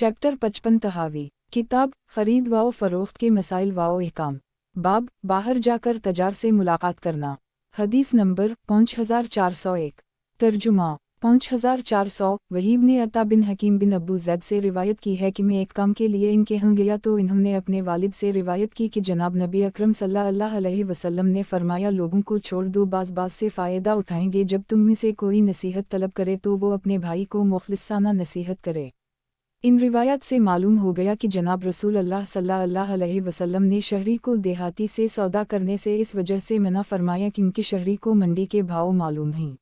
Chapter 55 तहावी किताब खरीद व फ़रोख्त के मसाइल व अहकाम। बाब बाहर जाकर तजार से मुलाकात करना। हदीस नंबर 5401। तर्जुमा 5400। वहीब ने अता बिन हकीम बिन अबू ज़ैद से रिवायत की है कि मैं एक काम के लिए इनके यहाँ गया तो इन्होंने अपने वालिद से रिवायत की कि जनाब नबी अकरम सल्लल्लाहु अलैहि वसल्लम ने फरमाया, लोगों को छोड़ दो, बाज़ से फ़ायदा उठाएंगे। जब तुम में से कोई नसीहत तलब करे तो वो अपने भाई को मुखलिसाना नसीहत करे। इन रिवायत से मालूम हो गया कि जनाब रसूल अल्लाह सल्लल्लाहु अलैहि वसल्लम ने शहरी को देहाती से सौदा करने से इस वजह से मना फरमाया क्योंकि शहरी को मंडी के भाव मालूम हैं।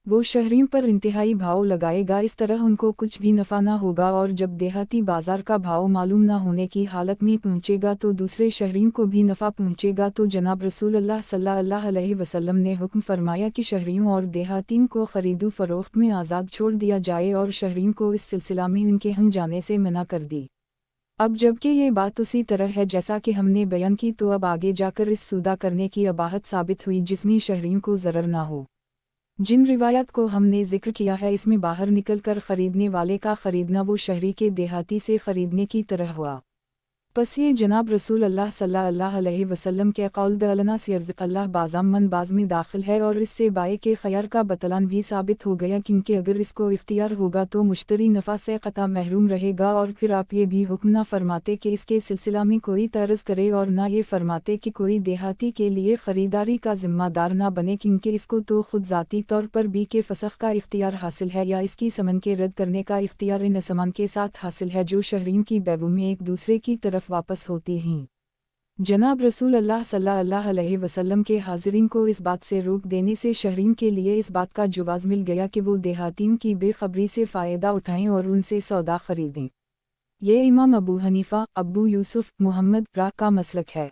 वो शहरियों पर इंतहाई भाव लगाएगा, इस तरह उनको कुछ भी नफ़ा ना होगा। और जब देहाती बाजार का भाव मालूम ना होने की हालत में पहुँचेगा तो दूसरे शहरियों को भी नफ़ा पहुँचेगा। तो जनाब रसूल अल्लाह सल्लल्लाहु अलैहि वसल्लम ने हुक्म फरमाया कि शहरियों और देहातियों को खरीदो फरोख्त में आज़ाद छोड़ दिया जाए और शहरियों को इस सिलसिला में उनके यहाँ जाने से मना कर दी। अब जबकि ये बात उसी तरह है जैसा कि हमने बयान की, तो अब आगे जाकर इस सौदा करने की अबाहत साबित हुई जिसमें शहरियों को ज़रर ना हो। जिन रिवायत को हमने जिक्र किया है इसमें बाहर निकल कर ख़रीदने वाले का ख़रीदना वो शहरी के देहाती से ख़रीदने की तरह हुआ। बस ये जनाब रसूल अल्लाह सल्लल्लाहु अलैहि वसल्लम के कौल दलना से अर्ज़क़ल्लाह बाज़ाम मन बाज़ में दाखिल है और इससे बाए के ख़यार का बतलान भी साबित हो गया क्योंकि अगर इसको इख्तियार होगा तो मुश्तरी नफ़ा से क़ता महरूम रहेगा। और फिर आप ये भी हुक्म ना फरमाते कि इसके सिलसिला में कोई तर्ज़ करे और ना ये फरमाते कि कोई देहाती के लिए ख़रीदारी का ज़िम्मेदार ना बने क्योंकि इसको तो ख़ुद ज़ाती तौर पर भी के फ़सख़ का इख्तियार हासिल है या इसकी समन के रद्द करने का इख्तियार इन असमान के साथ हासिल है जो शहरियों की बैबू में एक दूसरे की तरफ वापस होती हैं। जनाब रसूल अल्लाह सल्लल्लाहु अलैहि वसल्लम के हाज़िरीन को इस बात से रोक देने से शहरियों के लिए इस बात का जवाज़ मिल गया कि वो देहातियों की बेखबरी से फ़ायदा उठाएं और उनसे सौदा ख़रीदें। ये इमाम अबू हनीफ़ा, अबू यूसुफ, मुहम्मद रा का मसलक है।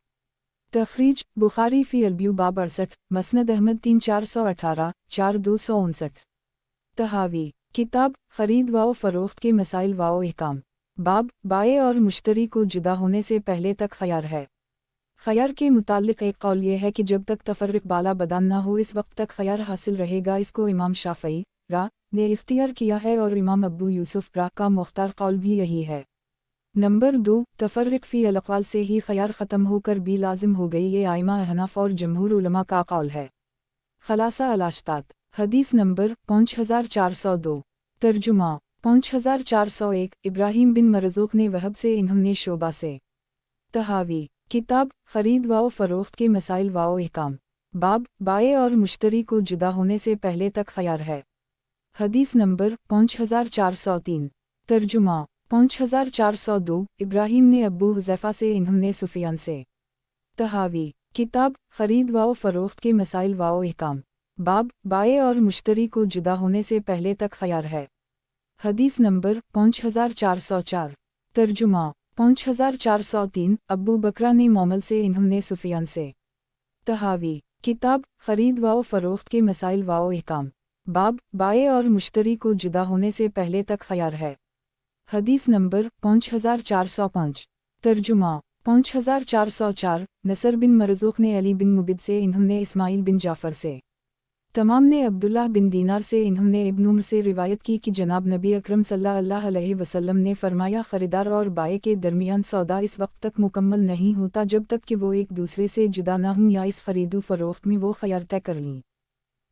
तख़रीज बुखारी फ़ी अलब्यू बाब 68, मसनद अहमद 3418, 4259। तहावी किताब खरीद व फ़रोख्त के मसाइल व अहकाम। बाब बाए और मुश्तरी को जुदा होने से पहले तक ख़यार है। ख़यार के मुताल्लिक़ एक कौल ये है कि जब तक तफ़र्रुक़ बाला बदान ना हो इस वक्त तक ख़यार हासिल रहेगा। इसको इमाम शाफ़ई रा ने इख्तियार किया है और इमाम अबू यूसुफ रा का मुख्तार कौल भी यही है। नंबर 2 तफ़र्रुक़ फ़ी अल-अक़वाल से ही ख़यार ख़त्म होकर भी लाजिम हो गई। ये आइमा अहनाफ़ और जमहूर उलमा का कौल है। ख़लासा अल-अश्तात हदीस नंबर 5402। तर्जुमा 5401। इब्राहीम बिन मरज़ूक़ ने वहब से इन्होंने शोबा से। तहावी किताब खरीद व फ़रोख्त के मसाइल व अहकाम। बाब बाए और मुश्तरी को जुदा होने से पहले तक ख़यार है। हदीस नंबर 5403। तर्जुमा 5402। इब्राहीम ने अबू हुज़ैफ़ा से इन्होंने सुफ़ियान से। तहावी किताब खरीद व फ़रोख्त के मसाइल व अहकाम। बाब बाए और मुश्तरी को जुदा होने से पहले तक ख़यार है। हदीस नंबर 5404। तर्जुमा 5403। अबू बकरा ने मोमल से इन्होंने सुफ़ियान से। तहावी किताब खरीद व फ़रोख्त के मसाइल व अहकाम। बाब बाए और मुश्तरी को जुदा होने से पहले तक ख़यार है। हदीस नंबर 5405। तर्जुमा 5404। नसर बिन मरज़ूक़ ने अली बिन मुबिद से इन्होंने इस्माइल बिन जाफ़र से। तमाम ने अब्दुल्लाह बिन दीनार से इन्होंने इब्न उम्र से रिवायत की कि जनाब नबी अकरम सल्लल्लाहु अलैहि वसल्लम ने फरमाया, ख़रीदार और बाए के दरमियान सौदा इस वक्त तक मुकम्मल नहीं होता जब तक कि वो एक दूसरे से जुदा ना हों या इस खरीदो फ़रोख्त में वो ख़यार तय कर लें।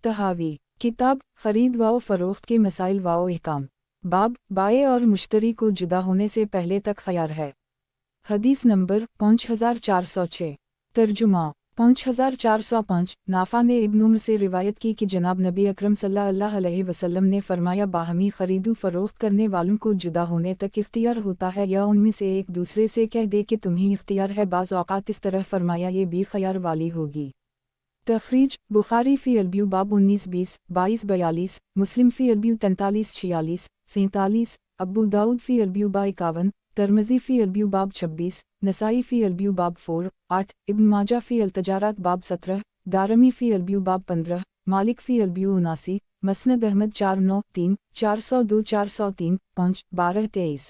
तहावी किताब खरीद व फ़रोख्त के मसाइल व अहकाम। बाब बाए और मुश्तरी को जुदा होने से पहले तक ख़यार है। हदीस नंबर 5406। तर्जुमा 5405। नाफ़ा ने इब्न उम्र से रिवायत की कि जनाब नबी अकरम सल्लल्लाहु अलैहि वसल्लम ने फरमाया, बाहमी खरीदो फ़रोख्त करने वालों को जुदा होने तक इख्तियार होता है या उनमें से एक दूसरे से कह दे कि तुम्हें इख्तियार है। बाज़ औक़ात इस तरह फरमाया ये भी ख़यार वाली होगी। तख़रीज बुखारी फ़ी अलब्यू बाब 19-20, 22-42, मुस्लिम फ़ी अलब्यू 43-46, 47, अबू दाऊद फ़ी अलब्यू बा 51, तिरमिज़ी फ़ी अलब्यू बाब 26, नसाई फ़ी अलब्यू बाब 4-8, इब्न माजा फ़ी अल-तजारात बाब 17, दारमी फ़ी अलब्यू बाब 15, मालिक फ़ी अलब्यू 79, मसनद अहमद 493, 402, 403, 5, 12-23।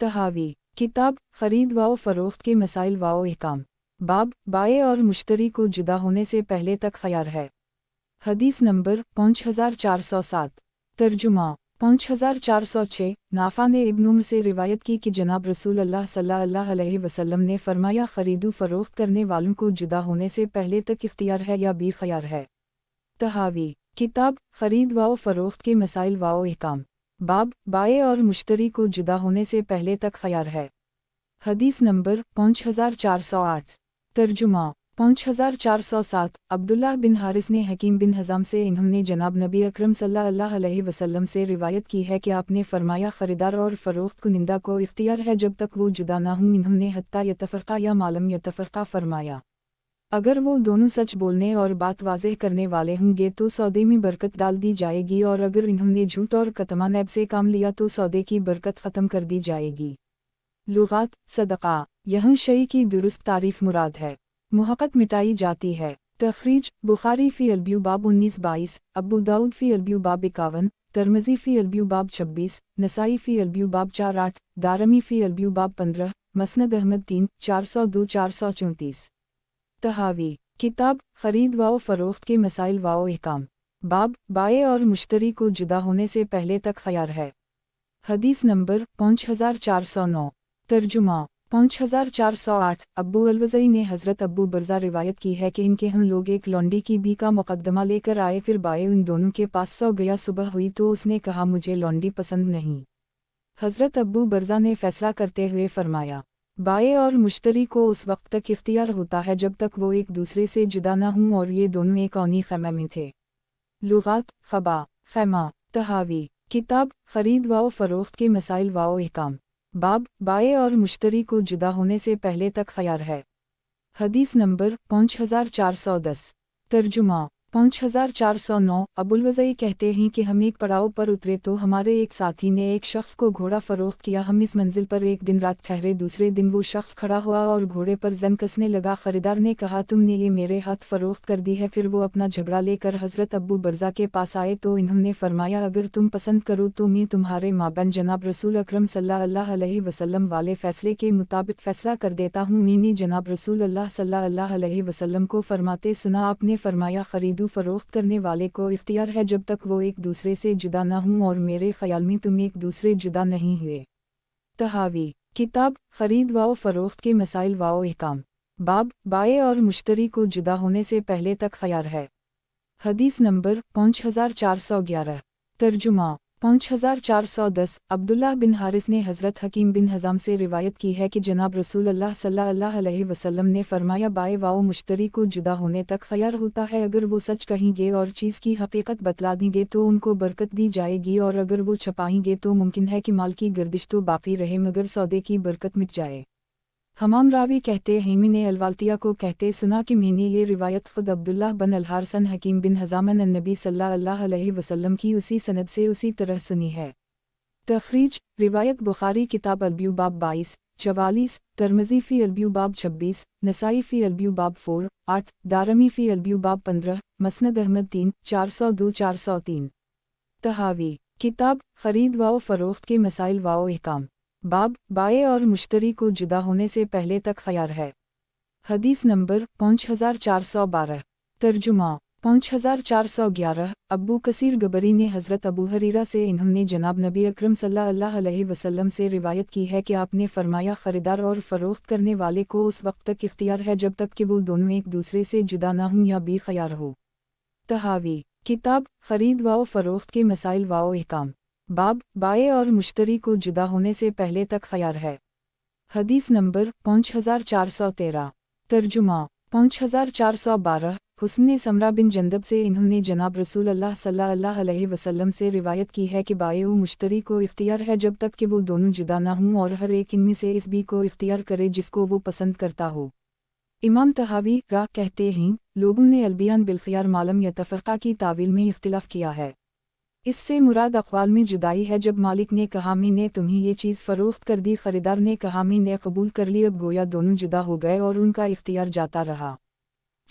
तहावी किताब खरीद व फ़रोख्त के मसाइल व अहकाम। बाब बाए और मुश्तरी को जुदा होने से पहले तक ख़यार है। हदीस नंबर 5407। तर्जुमा 5406 नाफा ने इब्न उम्र से रिवायत की कि जनाब रसूल अल्लाह सल्लल्लाहु अलैहि वसल्लम ने फरमाया, खरीदो फरोख्त करने वालों को जुदा होने से पहले तक इख्तियार है या भी खयार है। तहावी किताब खरीद व फरोख्त के मसाइल व अहकाम, बाब बाए और मुश्तरी को जुदा होने से पहले तक खयार है। हदीस नंबर 5408। तर्जुमा 5407 अब्दुल्लाह बिन हारिस ने हकीम बिन हज़ाम से इन्होंने जनाब नबी अकरम सल्लल्लाहु अलैहि वसल्लम से रिवायत की है कि आपने फरमाया, खरीदार और फ़रोख्त कुनिंदा को इख्तियार है जब तक वो जुदा ना हों। इन्होंने हत्ता यतफ़रक़ा या मालम यतफ़रक़ा फरमाया। अगर वो दोनों सच बोलने और बात वाज़ेह करने वाले होंगे तो सौदे में बरकत डाल दी जाएगी, और अगर इन्होंने झूठ और कतमान ऐब से काम लिया तो सौदे की बरकत ख़त्म कर दी जाएगी। लुगात सदक़ा, यहाँ शई की दुरुस्त तारीफ़ मुराद है, मुहक़्क़त मिटाई जाती है। तख़रीज बुखारी फ़ी अलब्यू बाब 19-22, अबू दाऊद फ़ी अलब्यू बाब 51, तिरमिज़ी फ़ी अलब्यू बाब 26, नसाई फ़ी अलब्यू बाब 4-8, दारमी फ़ी अलब्यू बाब 15, मसनद अहमद 3-402-434। तहावी किताब खरीद व फरोख्त के मसाइल व अहकाम, बाब बाए और मुश्तरी को जुदा होने से पहले तक खयार है। हदीस नंबर 5409। तर्जुमा 5408 अब्बू अलवज़ई ने हज़रत अब्बू बरज़ा रिवायत की है कि इनके हम लोग एक लौंडी की बी का मुक़द्दमा लेकर आए, फिर बाए उन दोनों के पास सो गया। सुबह हुई तो उसने कहा, मुझे लौंडी पसंद नहीं। हज़रत अब्बू बरज़ा ने फ़ैसला करते हुए फ़रमाया, बाए और मुश्तरी को उस वक्त तक इख्तियार होता है जब तक वो एक दूसरे से जुदा न हों, और ये दोनों एक औनी ख़ैमा में थे। लुगात ख़बा ख़ैमा। तहावी किताब खरीद व फरोख्त के मसाइल व अहकाम, बाब बाए और मुश्तरी को जुदा होने से पहले तक खयार है। हदीस नंबर 5410। तर्जुमा 5409 अबुलवज़ई कहते हैं कि हम एक पड़ाव पर उतरे तो हमारे एक साथी ने एक शख्स को घोड़ा फ़रोख्त किया। हम इस मंजिल पर एक दिन रात ठहरे। दूसरे दिन वो शख्स खड़ा हुआ और घोड़े पर जन कसने लगा। ख़रीदार ने कहा, तुमने ये मेरे हाथ फ़रोख्त कर दी है। फिर वो अपना झगड़ा लेकर हज़रत अब्बू बरज़ा के पास आए तो इन्होंने फरमाया, अगर तुम पसंद करो तो मैं तुम्हारे माबैन जनाब रसूल अकरम सल्लल्लाहु अलैहि वसल्लम वाले फ़ैसले के मुताबिक फ़ैसला कर देता हूँ। मैंने जनाब रसूल अल्लाह सल्लल्लाहु अलैहि वसल्लम को फरमाते सुना, आपने फरमाया, खरीदो फरोख्त करने वाले को इख्तियार है जब तक वो एक दूसरे से जुदा न हों, और मेरे ख्याल में तुम एक दूसरे जुदा नहीं हुए। तहावी किताब खरीद व फरोख्त के मसाइल व अहकाम, बाब बाए और मुश्तरी को जुदा होने से पहले तक खयार है। हदीस नंबर 5411। तर्जुमा 5410 अब्दुल्लाह बिन हारिस ने हज़रत हकीम बिन हज़ाम से रिवायत की है कि जनाब रसूल अल्लाह सल्लल्लाहु अलैहि वसल्लम ने फरमाया, बाए व मुश्तरी को जुदा होने तक खयार होता है। अगर वो सच कहेंगे और चीज़ की हकीकत बतला देंगे तो उनको बरकत दी जाएगी, और अगर वो छपाएंगे तो मुमकिन है कि माल की गर्दिश तो बाकी रहे मगर सौदे की बरकत मिट जाए। हमाम रावी कहते हैं, मैंने अलवालतिया को कहते सुना कि मैंने ये रिवायत ख़ुद अब्दुल्लाह बन अलहारसन हकीम बिन हज़ामन नबी सल्लल्लाहु अलैहि वसल्लम की उसी सनद से उसी तरह सुनी है। तख़रीज रिवायत बुखारी किताब अलब्यू बाब 22-44, तिरमिज़ी फ़ी अलब्यू बाब 26, नसाई फ़ी अलब्यू बाब 4-8, दारमी फ़ी अलब्यू बाब 15, मसनद अहमद 3-402-403। तहावी किताब खरीद व फरोख्त के मसाइल व अहकाम, बाब बाए और मुश्तरी को जुदा होने से पहले तक खयार है। हदीस नंबर 5412। तर्जुमा 5411 अब्बू कसीर गबरी ने हज़रत अबू हरीरा से इन्होंने जनाब नबी अकरम सल्लल्लाहु अलैहि वसल्लम से रिवायत की है कि आपने फरमाया, ख़रीदार और फ़रोख्त करने वाले को उस वक्त तक इख्तियार है जब तक कि वो दोनों एक दूसरे से जुदा ना हों या भी खयार हो। तहावी किताब खरीद व फरोख्त के मसाइल व अहकाम, बाब बाए और मुश्तरी को जुदा होने से पहले तक खयार है। हदीस नंबर 5413। तर्जुमा 5412 हुस्न समरा बिन जंदब से इन्होंने जनाब रसूल अल्लाह सल्लल्लाहु अलैहि वसल्लम से रिवायत की है कि बाए व मुश्तरी को इख्तियार है जब तक कि वो दोनों जुदा ना हों, और हर एक इनमें से इस बी को इख्तियार करे जिसको वो पसंद करता हो। इमाम तहावी रा कहते हैं, लोगों ने अलबियान बिलखियार मालम यतफ़रक़ा की तावील में इख्तिलाफ़ किया है। इससे मुराद अक़वाल में जुदाई है। जब मालिक ने कहा, मैंने तुम्हें ये चीज़ फ़रोख्त कर दी, ख़रीदार ने कहा, मैंने कबूल कर ली, अब गोया दोनों जुदा हो गए और उनका इख्तियार जाता रहा।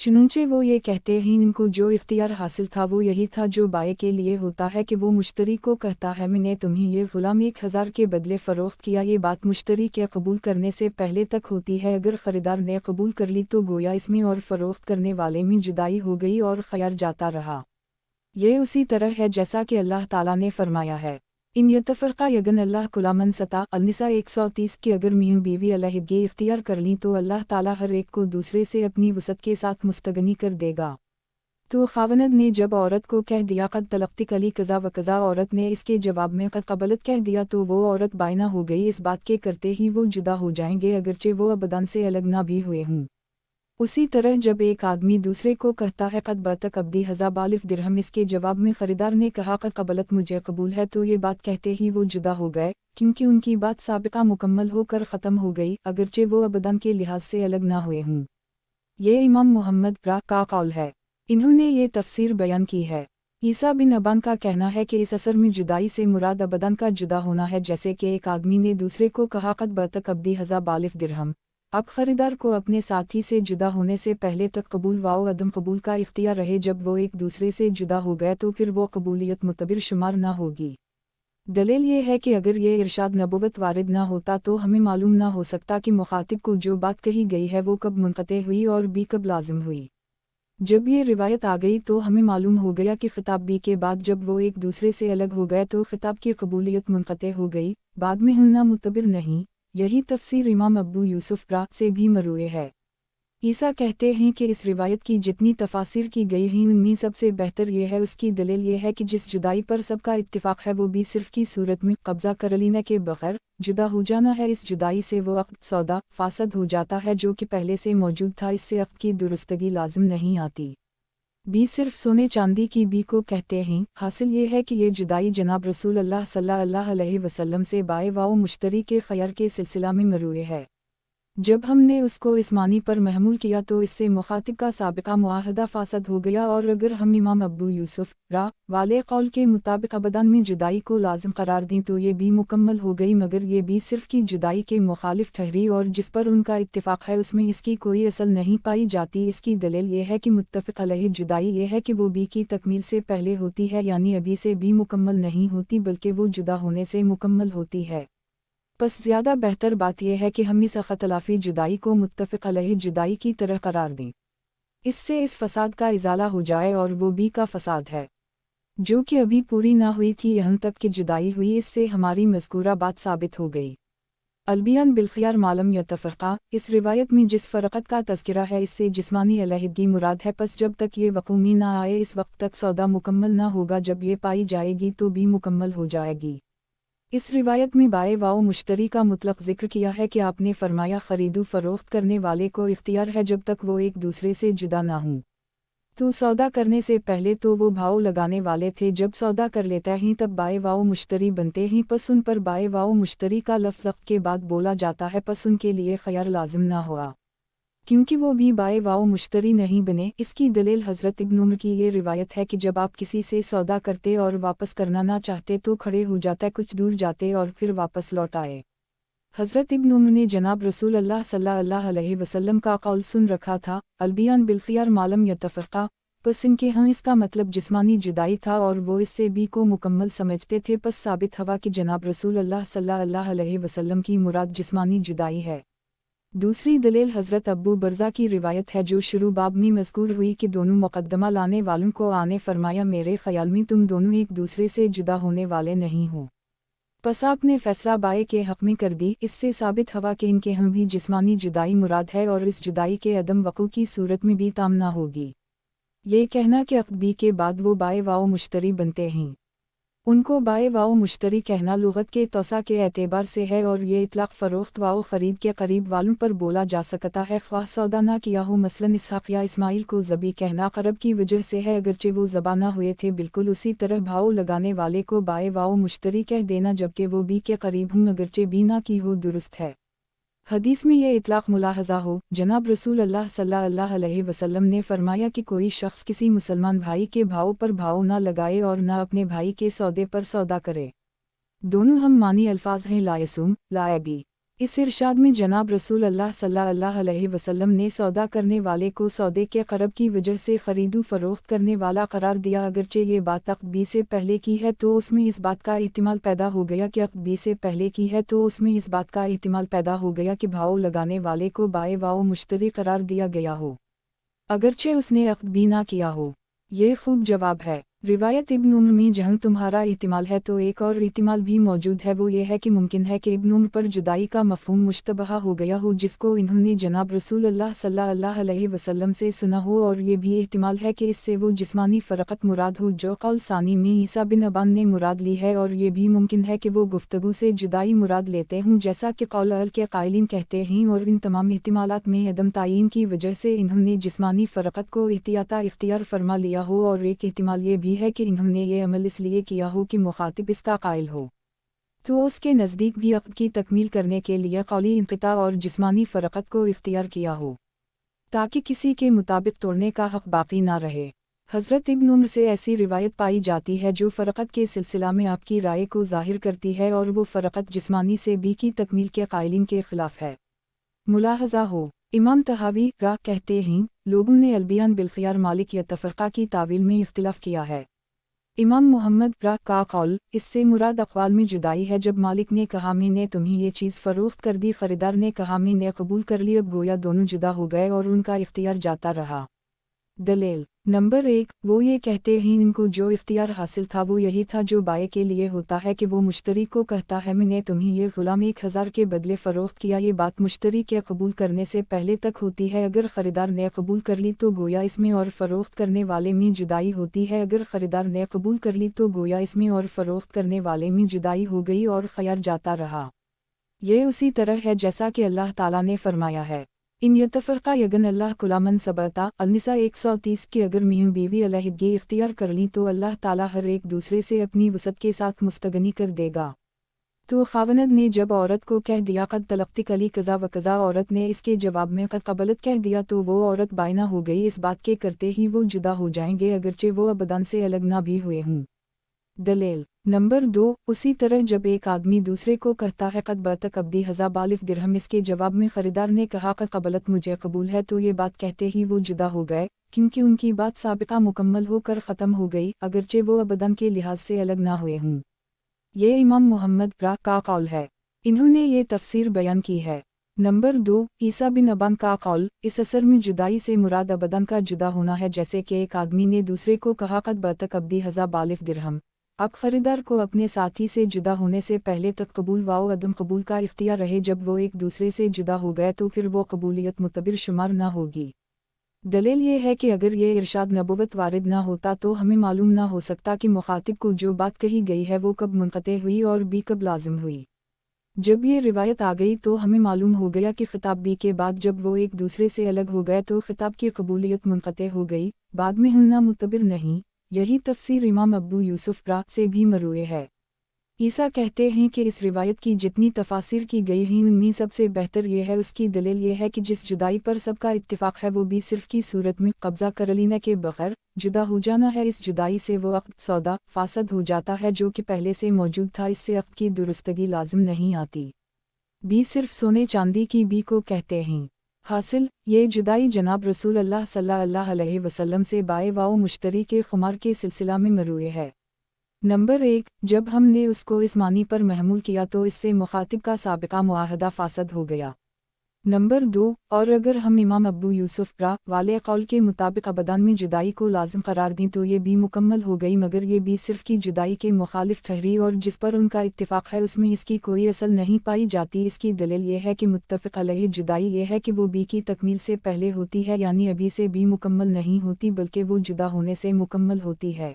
चुनंचे वो ये कहते हैं, इनको जो इख्तियार हासिल था वो यही था जो बाए के लिए होता है कि वो मुश्तरी को कहता है, मैंने तुम्हें ये ग़ुलाम 1000 के बदले फ़रोख्त किया। ये बात मुश्तरी के कबूल करने से पहले तक होती है। अगर ख़रीदार ने कबूल कर ली तो गोया इसमें और फ़रोख्त करने वाले में जुदाई हो गई और ख़यार जाता रहा। ये उसी तरह है जैसा कि अल्लाह ताला ने फरमाया है, इन यतफ़रक़ा यगन अल्लाह कुलामन सता अल-निसा 130 की अगर मियाँ बीवी अलहदगी इख्तियार कर लीं तो अल्लाह ताला हर एक को दूसरे से अपनी वसत के साथ मुस्तगनी कर देगा। तो ख़ावनद ने जब औरत को कह दिया क़द तलक़्तिक अली कज़ा व कज़ा, औरत ने इसके जवाब में क़द क़बलत कह दिया तो वो औरत बाइना हो गई। इस बात के करते ही वो जुदा हो जाएंगे अगरचे वो अबदन से अलग ना भी हुए हों। उसी तरह जब एक आदमी दूसरे को कहता है क़द बतक अब्दी हज़ा बालिफ दिरहम, इसके जवाब में ख़रीदार ने कहा क़द क़बलत मुझे कबूल है, तो ये बात कहते ही वो जुदा हो गए क्योंकि उनकी बात साबिक़ा मुकम्मल होकर ख़त्म हो गई अगरचे वो अबदन के लिहाज से अलग ना हुए हों। ये इमाम मुहम्मद रा का कौल है। इन्होंने ये तफसीर बयान की है। ईसा बिन अबान का कहना है कि इस असर में जुदाई से मुराद अबदन का जुदा होना है, जैसे कि एक आदमी ने दूसरे को कहा क़द बतक अब्दी हज़ा बालिफ दिरहम। अब ख़रीदार को अपने साथी से जुदा होने से पहले तक कबूल व अदम कबूल का इख्तियार रहे। जब वो एक दूसरे से जुदा हो गए तो फिर वो कबूलियत मुतबिर शुमार ना होगी। दलील ये है कि अगर ये इरशाद नबुवत वारिद ना होता तो हमें मालूम ना हो सकता कि मुखातिब को जो बात कही गई है वो कब मुनक़ते हुई और भी कब लाजिम हुई। जब ये रिवायत आ गई तो हमें मालूम हो गया कि ख़िताब बी के बाद जब वो एक दूसरे से अलग हो गए तो ख़िताब की कबूलियत मुनक़ते हो गई, बाद में होना मुतबिर नहीं। यही तफसीर इमाम अबू यूसुफ रा से भी मरूए है। ईसा कहते हैं कि इस रिवायत की जितनी तफासिर की गई हैं उनमें सबसे बेहतर ये है, उसकी दलील ये है कि जिस जुदाई पर सबका इत्तिफ़ाक़ है वो भी सिर्फ़ की सूरत में कब्ज़ा कर लेने के बग़ैर जुदा हो जाना है। इस जुदाई से वो अक़्द सौदा फासद हो जाता है जो कि पहले से मौजूद था, इससे अक़्द की दुरुस्तगी लाजिम नहीं आती। बी सिर्फ सोने चांदी की बी को कहते हैं। हासिल ये है कि ये जुदाई जनाब रसूल अल्लाह सल्लल्लाहु अलैहि वसल्लम से बाए वाओ मुश्तरी के ख़ैर के सिलसिला में मरूए है। जब हमने उसको इस मानी पर महमूल किया तो इससे मुखातिब का साबिक़ा मुआहदा फासद हो गया, और अगर हम इमाम अबू यूसुफ रा वाले कौल के मुताबिक अबदन में जुदाई को लाजिम करार दें तो ये भी मुकम्मल हो गई, मगर ये भी सिर्फ की जुदाई के मुखालिफ ठहरी और जिस पर उनका इत्तिफ़ाक़ है उसमें इसकी कोई असल नहीं पाई जाती। इसकी दलील ये है कि मुत्तफ़िक़ अलैहि जुदाई ये है कि वो बी की तकमील से पहले होती है, यानी अभी से भी मुकम्मल नहीं होती बल्कि वो जुदा होने से मुकम्मल होती है। बस ज़्यादा बेहतर बात यह है कि हम इस अख़तलाफ़ी जुदाई को मुत्तफ़िक़ अलैहि जुदाई की तरह करार दें। इससे इस फ़साद का इज़ाला हो जाए और वो बी का फ़साद है जो कि अभी पूरी ना हुई थी, यहाँ तक कि जुदाई हुई, इससे हमारी मज़कूरा बात साबित हो गई। अलबियान बिलख़ियार मालम यतफ़रक़ा, इस रिवायत में जिस फ़रक़त का तज़किरा है इससे जिस्मानी अलहदगी मुराद है। बस जब तक ये वक़ूमी ना आए इस वक्त तक सौदा मुकम्मल ना होगा, जब ये पाई जाएगी तो भी मुकम्मल हो जाएगी। इस रिवायत में बाए वाओ मुश्तरी का मुतलक ज़िक्र किया है कि आपने फरमाया ख़रीदो फ़रोख्त करने वाले को इख्तियार है जब तक वो एक दूसरे से जुदा ना हों। तो सौदा करने से पहले तो वो भाव लगाने वाले थे, जब सौदा कर लेते हैं तब बाए वाओ मुश्तरी बनते हैं। पस उन पर बाए वाओ मुश्तरी का लफ्ज़ के बाद बोला जाता है, पस उनके लिए ख़यार लाजिम ना हुआ क्योंकि वो भी बाए वाओ मुश्तरी नहीं बने। इसकी दलील हज़रत इब्न उमर की ये रिवायत है कि जब आप किसी से सौदा करते और वापस करना ना चाहते तो खड़े हो जाते, कुछ दूर जाते और फिर वापस लौट आए। हज़रत इब्न उमर ने जनाब रसूल अल्लाह सल्लल्लाहु अलैहि वसल्लम का कौल सुन रखा था, अलबियान बिलख़ियार मालम यतफ़रक़ा, बस इनके हम इसका मतलब जिस्मानी जुदाई था और वो इससे भी को मुकम्मल समझते थे। बस साबित हुआ कि जनाब रसूल अल्लाह सल्लल्लाहु अलैहि वसल्लम की मुराद जिस्मानी जुदाई है। दूसरी दलील हज़रत अब्बू बरज़ा की रिवायत है जो शुरू बाब में मज़कूर हुई कि दोनों मुक़द्दमा लाने वालों को आने फरमाया, मेरे ख़याल में तुम दोनों एक दूसरे से जुदा होने वाले नहीं हो। बस आपने फ़ैसला बाए के हक़ में कर दी। इससे साबित हुआ कि इनके हम भी जिस्मानी जुदाई मुराद है और इस जुदाई के अदम वक़ू की सूरत में भी तामना होगी। ये कहना कि अक़द बी के बाद वो बाए वाओ मुश्तरी बनते हैं, उनको बाए वाओ मुश्तरी कहना लुग़त के तौसा के एतबार से है और ये इतलाक़ फ़रोख्त वाओ ख़रीद के करीब वालों पर बोला जा सकता है, ख्वाह सौदा ना किया हो। मसलन इसहाक़ या इस्माइल को ज़बी कहना क़रब की वजह से है, अगरचे वो ज़बा ना हुए थे। बिल्कुल उसी तरह भाव लगाने वाले को बाए वाओ मुश्तरी कह देना जबकि वो बी के करीब हूँ अगरचे बी ना की हो दुरुस्त है। हदीस में ये इतलाक़ मुलाहज़ा हो। जनाब रसूल अल्लाह सल्लल्लाहु अलैहि वसल्लम ने फरमाया कि कोई शख्स किसी मुसलमान भाई के भाव पर भाव ना लगाए और ना अपने भाई के सौदे पर सौदा करे। दोनों हम मानी अल्फाज हैं ला यसूम ला यबी। इस इरशाद में जनाब रसूल अल्लाह सल्लल्लाहु अलैहि वसल्लम ने सौदा करने वाले को सौदे के क़रब की वजह से ख़रीदो फ़रोख्त करने वाला करार दिया। अगरचे ये बात अक़द बी से पहले की है तो उसमें इस बात का एहतिमाल पैदा हो गया कि अक़द बी से पहले की है तो उसमें इस बात का एहतिमाल पैदा हो गया कि भाव लगाने वाले को बाए वाओ मुश्तरी करार दिया गया हो, अगरचे उसने अक़द बी ना किया हो। ये खूब जवाब है। रिवायत इब्न उम्र में जहाँ तुम्हारा इहतिमाल है तो एक और इहतिमाल भी मौजूद है, वो ये है कि मुमकिन है कि इब्न उम्र पर जुदाई का मफ़हूम मुश्तबह हो गया हो जिसको इन्होंने जनाब रसूलुल्लाह सल्लल्लाहु अलैहि वसल्लम से सुना हो, और ये भी इहतिमाल है कि इससे वो जिस्मानी फ़रक़त मुराद हो जो कौल सानी में ईसा बिन अबान ने मुराद ली है, और ये भी मुमकिन है कि वो गुफ्तगू से जुदाई मुराद लेते हों जैसा कि कौल अल के कायलीन कहते हैं, और इन तमाम इहतिमालात में अदम तायीन की वजह से इन्होंने जिस्मानी फ़रक़त को एहतियाता इख्तियार फरमा लिया हो, और एक इहतिमाल ये भी है कि इन्होंने ये अमल इसलिए किया हो कि मुखातिब इसका कायल हो, तो उसके नज़दीक भी अक़्द की तकमील करने के लिए कौली इंक़िता और जिस्मानी फ़रक़त को इख्तियार किया हो ताकि किसी के मुताबिक तोड़ने का हक़ बाकी ना रहे। हज़रत इब्न उम्र से ऐसी रिवायत पाई जाती है जो फ़रक़त के सिलसिला में आपकी राय को ज़ाहिर करती है, और वो फ़रक़त जिस्मानी से भी की तकमील के कायलीन के ख़िलाफ़ है। मुलाहज़ा हो, इमाम तहावी रा कहते हैं, लोगों ने अलबियान बिलख़ियार मालिक या तफ़रक़ा की तावील में इख्तिलाफ़ किया है। इमाम मोहम्मद रा का कौल, इससे मुराद अक़वाल में जुदाई है। जब मालिक ने कहा मैंने तुम्हें ये चीज़ फ़रोख्त कर दी, ख़रीदार ने कहा मैंने कबूल कर ली, अब गोया दोनों जुदा हो गए और उनका इख्तियार जाता रहा। दलील नंबर 1, वो ये कहते हैं इनको जो इख्तियार हासिल था वो यही था जो बाय के लिए होता है कि वो मुश्तरी को कहता है मैंने तुम्हें ये ग़ुलाम 1000 के बदले फ़रोख्त किया। ये बात मुश्तरी के कबूल करने से पहले तक होती है। अगर ख़रीदार ने कबूल कर ली तो गोया इसमें और फ़रोख्त करने वाले में जुदाई होती है। अगर ख़रीदार ने कबूल कर ली तो गोया इसमें और फ़रोख्त करने वाले में जुदाई हो गई और ख़यार जाता रहा। ये उसी तरह है जैसा कि अल्लाह ताला ने फरमाया है, इन यतफ़रक़ा यगन अल्लाह कुलामन सबता अल-निसा 130 की अगर मियाँ बीवी अलहदगी इख्तियार कर लीं तो अल्लाह ताला हर एक दूसरे से अपनी वसत के साथ मुस्तगनी कर देगा। तो ख़ावनद ने जब औरत को कह दिया क़द तलक़्तिक अली कज़ा व कज़ा, औरत ने इसके जवाब में क़द क़बलत कह दिया तो वो औरत बाइना हो गई। इस बात के करते ही वो जुदा हो जाएंगे अगरचे वो अबदान से अलग ना भी हुए हों। दलील नंबर 2, उसी तरह जब एक आदमी दूसरे को कहता है क़द बतक अब्दी हज़ा बालिफ दिरहम, इसके जवाब में ख़रीदार ने कहा क़द क़बलत मुझे कबूल है, तो ये बात कहते ही वो जुदा हो गए क्योंकि उनकी बात साबिक़ा मुकम्मल होकर ख़त्म हो गई अगरचे वो अबदन के लिहाज से अलग ना हुए हों। ये इमाम मोहम्मद रा का कौल है, इन्होंने ये तफसीर बयान की है। नंबर 2, ईसा बिन अबान का कौल, इस असर में जुदाई से मुराद अबदन का जुदा होना है। जैसे कि एक आदमी ने दूसरे को कहा क़द बतक अब्दी हज़ा बालिफ दिरहम। अब ख़रीदार को अपने साथी से जुदा होने से पहले तक कबूल व अदम कबूल का इख्तियार रहे। जब वो एक दूसरे से जुदा हो गए तो फिर वो कबूलियत मुतबिर शुमार ना होगी। दलील ये है कि अगर ये इरशाद नबुवत वारिद ना होता तो हमें मालूम ना हो सकता कि मुखातिब को जो बात कही गई है वो कब मुनक़ते हुई और बी कब लाजिम हुई। जब ये रिवायत आ गई तो हमें मालूम हो गया कि ख़िताब बी के बाद जब वो एक दूसरे से अलग हो गए तो ख़िताब की कबूलियत मुनक़ते हो गई, बाद में होना मुतबिर नहीं। यही तफसीर इमाम अबू यूसुफ रा से भी मरूए है। ईसा कहते हैं कि इस रिवायत की जितनी तफासिर की गई हैं उनमें सबसे बेहतर ये है, उसकी दलील ये है कि जिस जुदाई पर सबका इत्तिफाक है वो भी सिर्फ़ की सूरत में कब्ज़ा कर लेने के बग़ैर जुदा हो जाना है। इस जुदाई से वो अक़्द सौदा फासद हो जाता है जो कि पहले से मौजूद था, इससे अक़्द की दुरुस्तगी लाजिम नहीं आती। बी सिर्फ़ सोने चांदी की बी को कहते हैं। हासिल ये जुदाई जनाब रसूल अल्लाह सल्लल्लाहु अलैहि वसल्लम से बाय वाओ मुश्तरी के खुमार के सिलसिला में मरूए है। नंबर 1, जब हमने उसको इस मानी पर महमूल किया तो इससे मुखातिब का साबिक़ा मुआहदा फासद हो गया। नंबर 2, और अगर हम इमाम अबू यूसुफ रा वाले कौल के मुताबिक अबदान में जुदाई को लाजिम करार दें तो ये भी मुकम्मल हो गई, मगर ये भी सिर्फ़ की जुदाई के मुखालिफ ठहरी और जिस पर उनका इत्तिफाक है उसमें इसकी कोई असल नहीं पाई जाती। इसकी दलील ये है कि मुत्तफ़िक़ अलैहि जुदाई ये है कि वो बी की तकमील से पहले होती है, यानी अभी से भी मुकम्मल नहीं होती बल्कि वो जुदा होने से मुकम्मल होती है।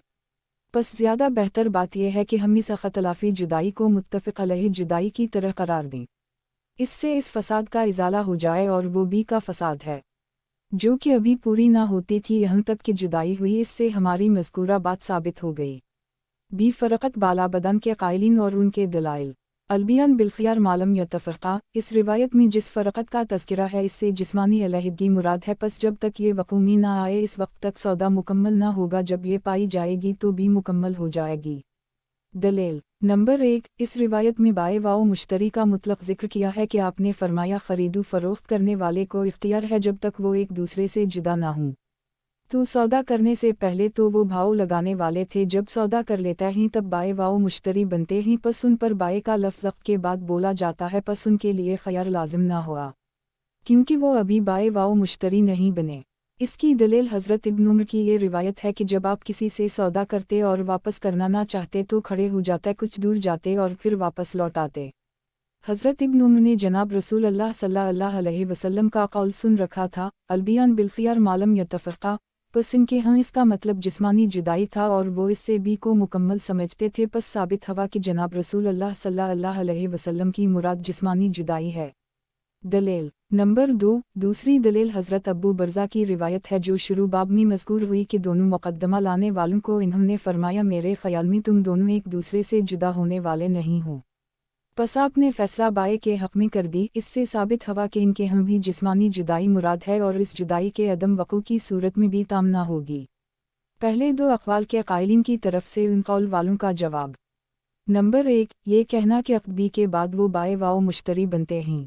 बस ज़्यादा बेहतर बात यह है कि हम इस अख़तलाफ़ी जुदाई को मुत्तफ़िक़ अलैहि जुदाई की तरह करार दें। इससे इस फ़साद का इज़ाला हो जाए और वो बी का फ़साद है जो कि अभी पूरी ना होती थी यहाँ तक कि जुदाई हुई। इससे हमारी मज़कूरा बात साबित हो गई। बी फ़रक़त बाला बदन के कायलीन और उनके दलाइल। अलबियान बिलख़ियार मालम यतफ़रक़ा, इस रिवायत में जिस फ़रक़त का तज़किरा है इससे जिस्मानी अलहदगी मुराद है। पस जब तक ये वक़ूमी ना आए इस वक्त तक सौदा मुकम्मल ना होगा, जब ये पाई जाएगी तो भी मुकम्मल हो जाएगी। दलील नंबर 1, इस रिवायत में बाय वाओ मुश्तरी का मुतलक़ ज़िक्र किया है कि आपने फरमाया ख़रीदू फ़रोख्त करने वाले को इख्तियार है जब तक वो एक दूसरे से जुदा ना हों। तो सौदा करने से पहले तो वो भाव लगाने वाले थे, जब सौदा कर लेता ही तब बाय वाओ मुश्तरी बनते ही पस उन पर बाय का लफ्ज़ के बाद बोला जाता है, पस उनके लिए ख़यार लाजिम ना हुआ क्योंकि वो अभी बाय वाओ मुश्तरी नहीं बने। اس کی دلیل حضرت ابن عمر کی یہ روایت ہے کہ جب آپ کسی سے سودا کرتے اور واپس کرنا نہ چاہتے تو کھڑے ہو جاتے، کچھ دور جاتے اور پھر واپس لوٹ آتے۔ حضرت ابن عمر نے جناب رسول اللہ صلی اللہ علیہ وسلم کا قول سن رکھا تھا، البیان بالخیار معلوم یتفرقہ، پس ان کے ہاں اس کا مطلب جسمانی جدائی تھا اور وہ اس سے بھی کو مکمل سمجھتے تھے، پس ثابت ہوا کہ جناب رسول اللہ صلی اللہ علیہ وسلم کی مراد جسمانی جدائی ہے۔ دلیل نمبر 2، دوسری دلیل حضرت ابو برزہ کی روایت ہے جو شروع باب میں مذکور ہوئی کہ دونوں مقدمہ لانے والوں کو انہوں نے فرمایا، میرے خیال میں تم دونوں ایک دوسرے سے جدا ہونے والے نہیں ہو، پس آپ نے فیصلہ بائے کے حق میں کر دی۔ اس سے ثابت ہوا کہ ان کے ہم بھی جسمانی جدائی مراد ہے اور اس جدائی کے عدم وقوع کی صورت میں بھی تام نہ ہوگی۔ پہلے دو اقوال کے قائلین کی طرف سے ان قول والوں کا جواب۔ نمبر 1، یہ کہنا کہ عقد بی کے بعد وہ بائے واؤ مشتری بنتے ہیں،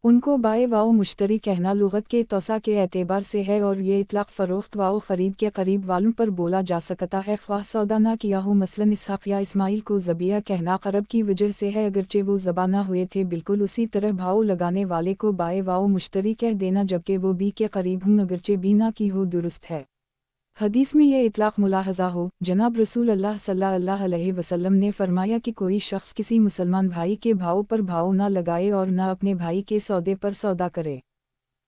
ان کو بائے واؤ مشتری کہنا لغت کے توسع کے اعتبار سے ہے اور یہ اطلاق فروخت واؤ خرید کے قریب والوں پر بولا جا سکتا ہے، خواہ سودا نہ کیا ہو۔ مثلاً اسحاق یا اسماعیل کو ذبیحہ کہنا قرب کی وجہ سے ہے اگرچہ وہ ذبح نہ ہوئے تھے، بالکل اسی طرح بھاؤ لگانے والے کو بائے واؤ مشتری کہہ دینا جبکہ وہ بی کے قریب ہوں اگرچہ بی نہ کی ہو درست ہے۔ حدیث میں یہ اطلاق ملاحظہ ہو، جناب رسول اللہ صلی اللہ علیہ وسلم نے فرمایا کہ کوئی شخص کسی مسلمان بھائی کے بھاؤ پر بھاؤ نہ لگائے اور نہ اپنے بھائی کے سودے پر سودا کرے۔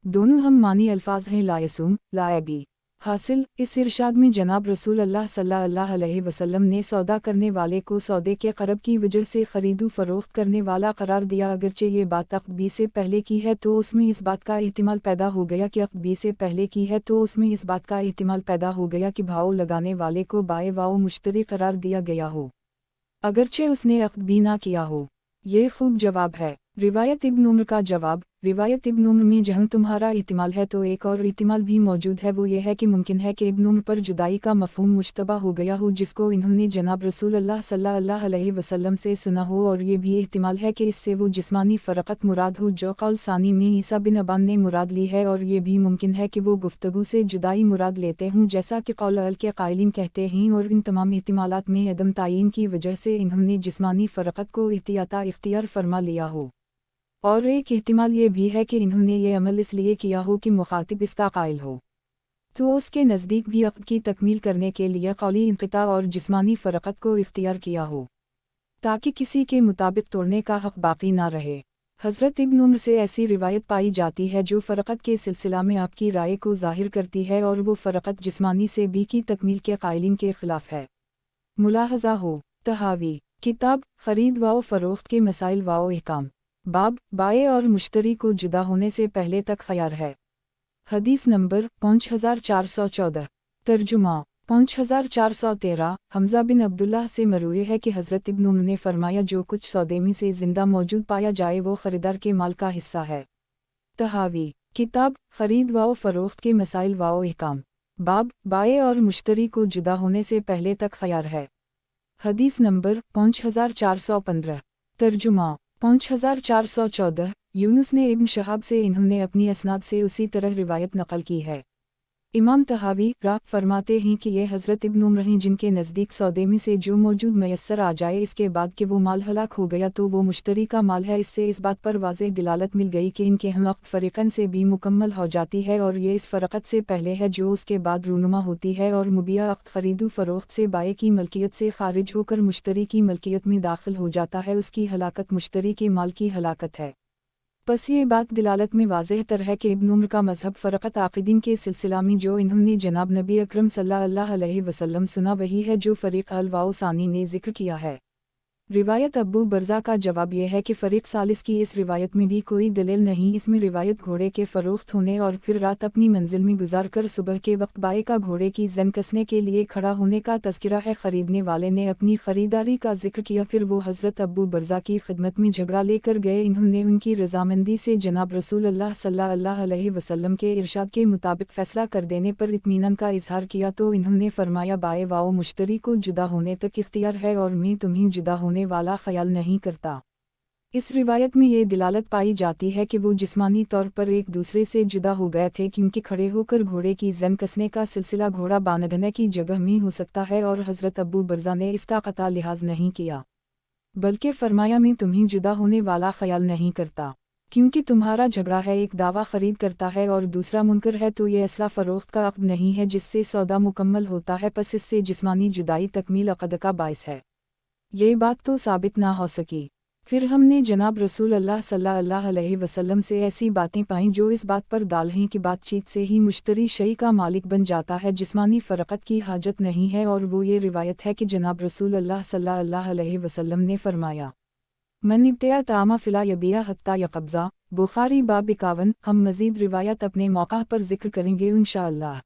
دونوں ہم معنی الفاظ ہیں، لا یسوم، لا یبی۔ حاصل اس ارشاد میں جناب رسول اللہ صلی اللہ علیہ وسلم نے سودا کرنے والے کو سودے کے قرب کی وجہ سے خرید و فروخت کرنے والا قرار دیا، اگرچہ یہ بات عقد بی سے پہلے کی ہے تو اس میں اس بات کا احتمال پیدا ہو گیا کہ عقد بی سے پہلے کی ہے تو اس میں اس بات کا احتمال پیدا ہو گیا کہ بھاؤ لگانے والے کو بائے واؤ مشتری قرار دیا گیا ہو اگرچہ اس نے عقد بی نہ کیا ہو۔ یہ خوب جواب ہے۔ روایت ابن عمر کا جواب، روایت ابن عمر میں جہاں تمہارا احتمال ہے تو ایک اور احتمال بھی موجود ہے، وہ یہ ہے کہ ممکن ہے کہ ابن عمر پر جدائی کا مفہوم مشتبہ ہو گیا ہو جس کو انہوں نے جناب رسول اللہ صلی اللہ علیہ وسلم سے سنا ہو، اور یہ بھی احتمال ہے کہ اس سے وہ جسمانی فرقت مراد ہو جو قول ثانی میں عیسیٰ بن ابان نے مراد لی ہے، اور یہ بھی ممکن ہے کہ وہ گفتگو سے جدائی مراد لیتے ہوں جیسا کہ قول اول کے قائلین کہتے ہیں، اور ان تمام احتمالات میں عدم تعین کی وجہ سے انہوں نے جسمانی فرقت کو احتیاطا اختیار فرما لیا ہو۔ اور ایک احتمال یہ بھی ہے کہ انہوں نے یہ عمل اس لیے کیا ہو کہ مخاطب اس کا قائل ہو تو اس کے نزدیک بھی عقد کی تکمیل کرنے کے لیے قولی انقطاع اور جسمانی فرقت کو اختیار کیا ہو تاکہ کسی کے مطابق توڑنے کا حق باقی نہ رہے۔ حضرت ابن عمر سے ایسی روایت پائی جاتی ہے جو فرقت کے سلسلہ میں آپ کی رائے کو ظاہر کرتی ہے، اور وہ فرقت جسمانی سے بی کی تکمیل کے قائلین کے خلاف ہے۔ ملاحظہ ہو، تحاوی، کتاب خرید و فروخت کے مسائل و احکام، باب بائع اور مشتری کو جدا ہونے سے پہلے تک خیار ہے۔ حدیث نمبر 5414، ترجمہ 5413، حمزہ بن عبداللہ سے مروی ہے کہ حضرت ابن عمر نے فرمایا جو کچھ سودے میں سے زندہ موجود پایا جائے وہ خریدار کے مال کا حصہ ہے۔ تحاوی، کتاب خرید و فروخت کے مسائل و احکام، باب بائع اور مشتری کو جدا ہونے سے پہلے تک خیار ہے۔ حدیث نمبر 5415، ترجمہ 5414، یونس نے ابن شہاب سے انہوں نے اپنی اسناد سے اسی طرح روایت نقل کی ہے۔ امام طحاوی فرماتے ہیں کہ یہ حضرت ابن عمر ہیں جن کے نزدیک سودے میں سے جو موجود میسر آ جائے اس کے بعد کہ وہ مال ہلاک ہو گیا تو وہ مشتری کا مال ہے۔ اس سے اس بات پر واضح دلالت مل گئی کہ ان کے ہم عقد فریقین سے بھی مکمل ہو جاتی ہے، اور یہ اس فرقت سے پہلے ہے جو اس کے بعد رونما ہوتی ہے، اور مبیع عقد خرید و فروخت سے بائع کی ملکیت سے خارج ہو کر مشتری کی ملکیت میں داخل ہو جاتا ہے، اس کی ہلاکت مشتری کے مال کی ہلاکت ہے۔ پس یہ بات دلالت میں واضح تر ہے کہ ابن عمر کا مذہب فرقت عاقدین کے سلسلہ میں جو انہوں نے جناب نبی اکرم صلی اللہ علیہ وسلم سنا وہی ہے جو فریق اول و ثانی نے ذکر کیا ہے۔ روایت ابو برزہ کا جواب یہ ہے کہ فریق ثالث کی اس روایت میں بھی کوئی دلیل نہیں، اس میں روایت گھوڑے کے فروخت ہونے اور پھر رات اپنی منزل میں گزار کر صبح کے وقت بائع کا گھوڑے کی زن کسنے کے لیے کھڑا ہونے کا تذکرہ ہے۔ خریدنے والے نے اپنی خریداری کا ذکر کیا، پھر وہ حضرت ابو برزہ کی خدمت میں جھگڑا لے کر گئے، انہوں نے ان کی رضامندی سے جناب رسول اللہ صلی اللہ علیہ وسلم کے ارشاد کے مطابق فیصلہ کر دینے پر اطمینان کا اظہار کیا تو انہوں نے فرمایا بائع و مشتری کو جدا ہونے تک اختیار ہے اور میں تمہیں جدا ہونے والا خیال نہیں کرتا۔ اس روایت میں یہ دلالت پائی جاتی ہے کہ وہ جسمانی طور پر ایک دوسرے سے جدا ہو گئے تھے کیونکہ کھڑے ہو کر گھوڑے کی زن کسنے کا سلسلہ گھوڑا باندھنے کی جگہ میں ہو سکتا ہے، اور حضرت ابو برزہ نے اس کا قطع لحاظ نہیں کیا بلکہ فرمایا میں تمہیں جدا ہونے والا خیال نہیں کرتا۔ क्योंकि तुम्हारा झगड़ा है, एक दावा खरीद करता है और दूसरा मुनकर है, तो ये असला फ़रोख्त का अक़्द नहीं है जिससे सौदा मुकम्मल होता है, बस इससे जिस्मानी जुदाई तकमील अक़द का बाइस है। ये बात तो साबित ना हो सकी। फिर हमने जनाब रसूल अल्लाह सल्लल्लाहु अलैहि वसल्लम से ऐसी बातें पाईं जो इस बात पर दाल हैं कि बातचीत से ही मुश्तरी शई का मालिक बन जाता है, जिस्मानी फ़रक़त की हाजत नहीं है। और वो ये रिवायत है कि जनाब रसूल अल्लाह सल्लल्लाहु अलैहि वसल्लम ने फरमाया, मन इब्तिया तामा फ़िला यबिया हत्ता यक़ब्ज़ा, बुखारी बाब 51। हम मज़ीद रिवायत अपने मौक़ा पर ज़िक्र करेंगे इंशाअल्लाह।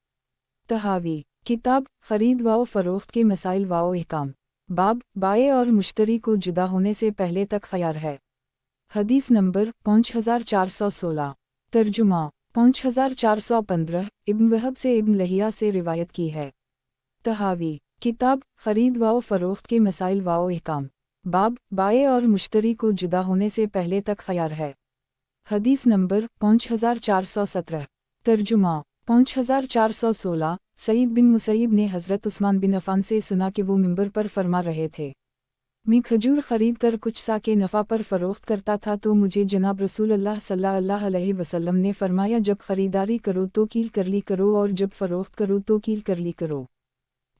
तहावी किताब ख़रीद व फ़रोख्त के मसाइल व अहकाम, बाब बाए और मुश्तरी को जुदा होने से पहले तक ख़यार है। हदीस नंबर 5416। तर्जुमा 5415 इब्न वहब से इब्न लहिया से रिवायत की है। तहावी किताब ख़रीद व फ़रोख्त के मसाइल व अहकाम, बाब बाए और मुश्तरी को जुदा होने से पहले तक ख़यार है। हदीस नंबर 5417। तर्जुमा 5416। सईद बिन मुसैयब ने हज़रत उस्मान बिन अफ़ान से सुना कि वो मिंबर पर फरमा रहे थे, मैं खजूर ख़रीद कर कुछ सा के नफ़ा पर फ़रोख्त करता था, तो मुझे जनाब रसूल अल्लाह सल्लल्लाहु अलैहि वसल्लम ने फ़रमाया, जब ख़रीदारी करो तो कील करली करो और जब फ़रोख्त करो तो कील करली करो।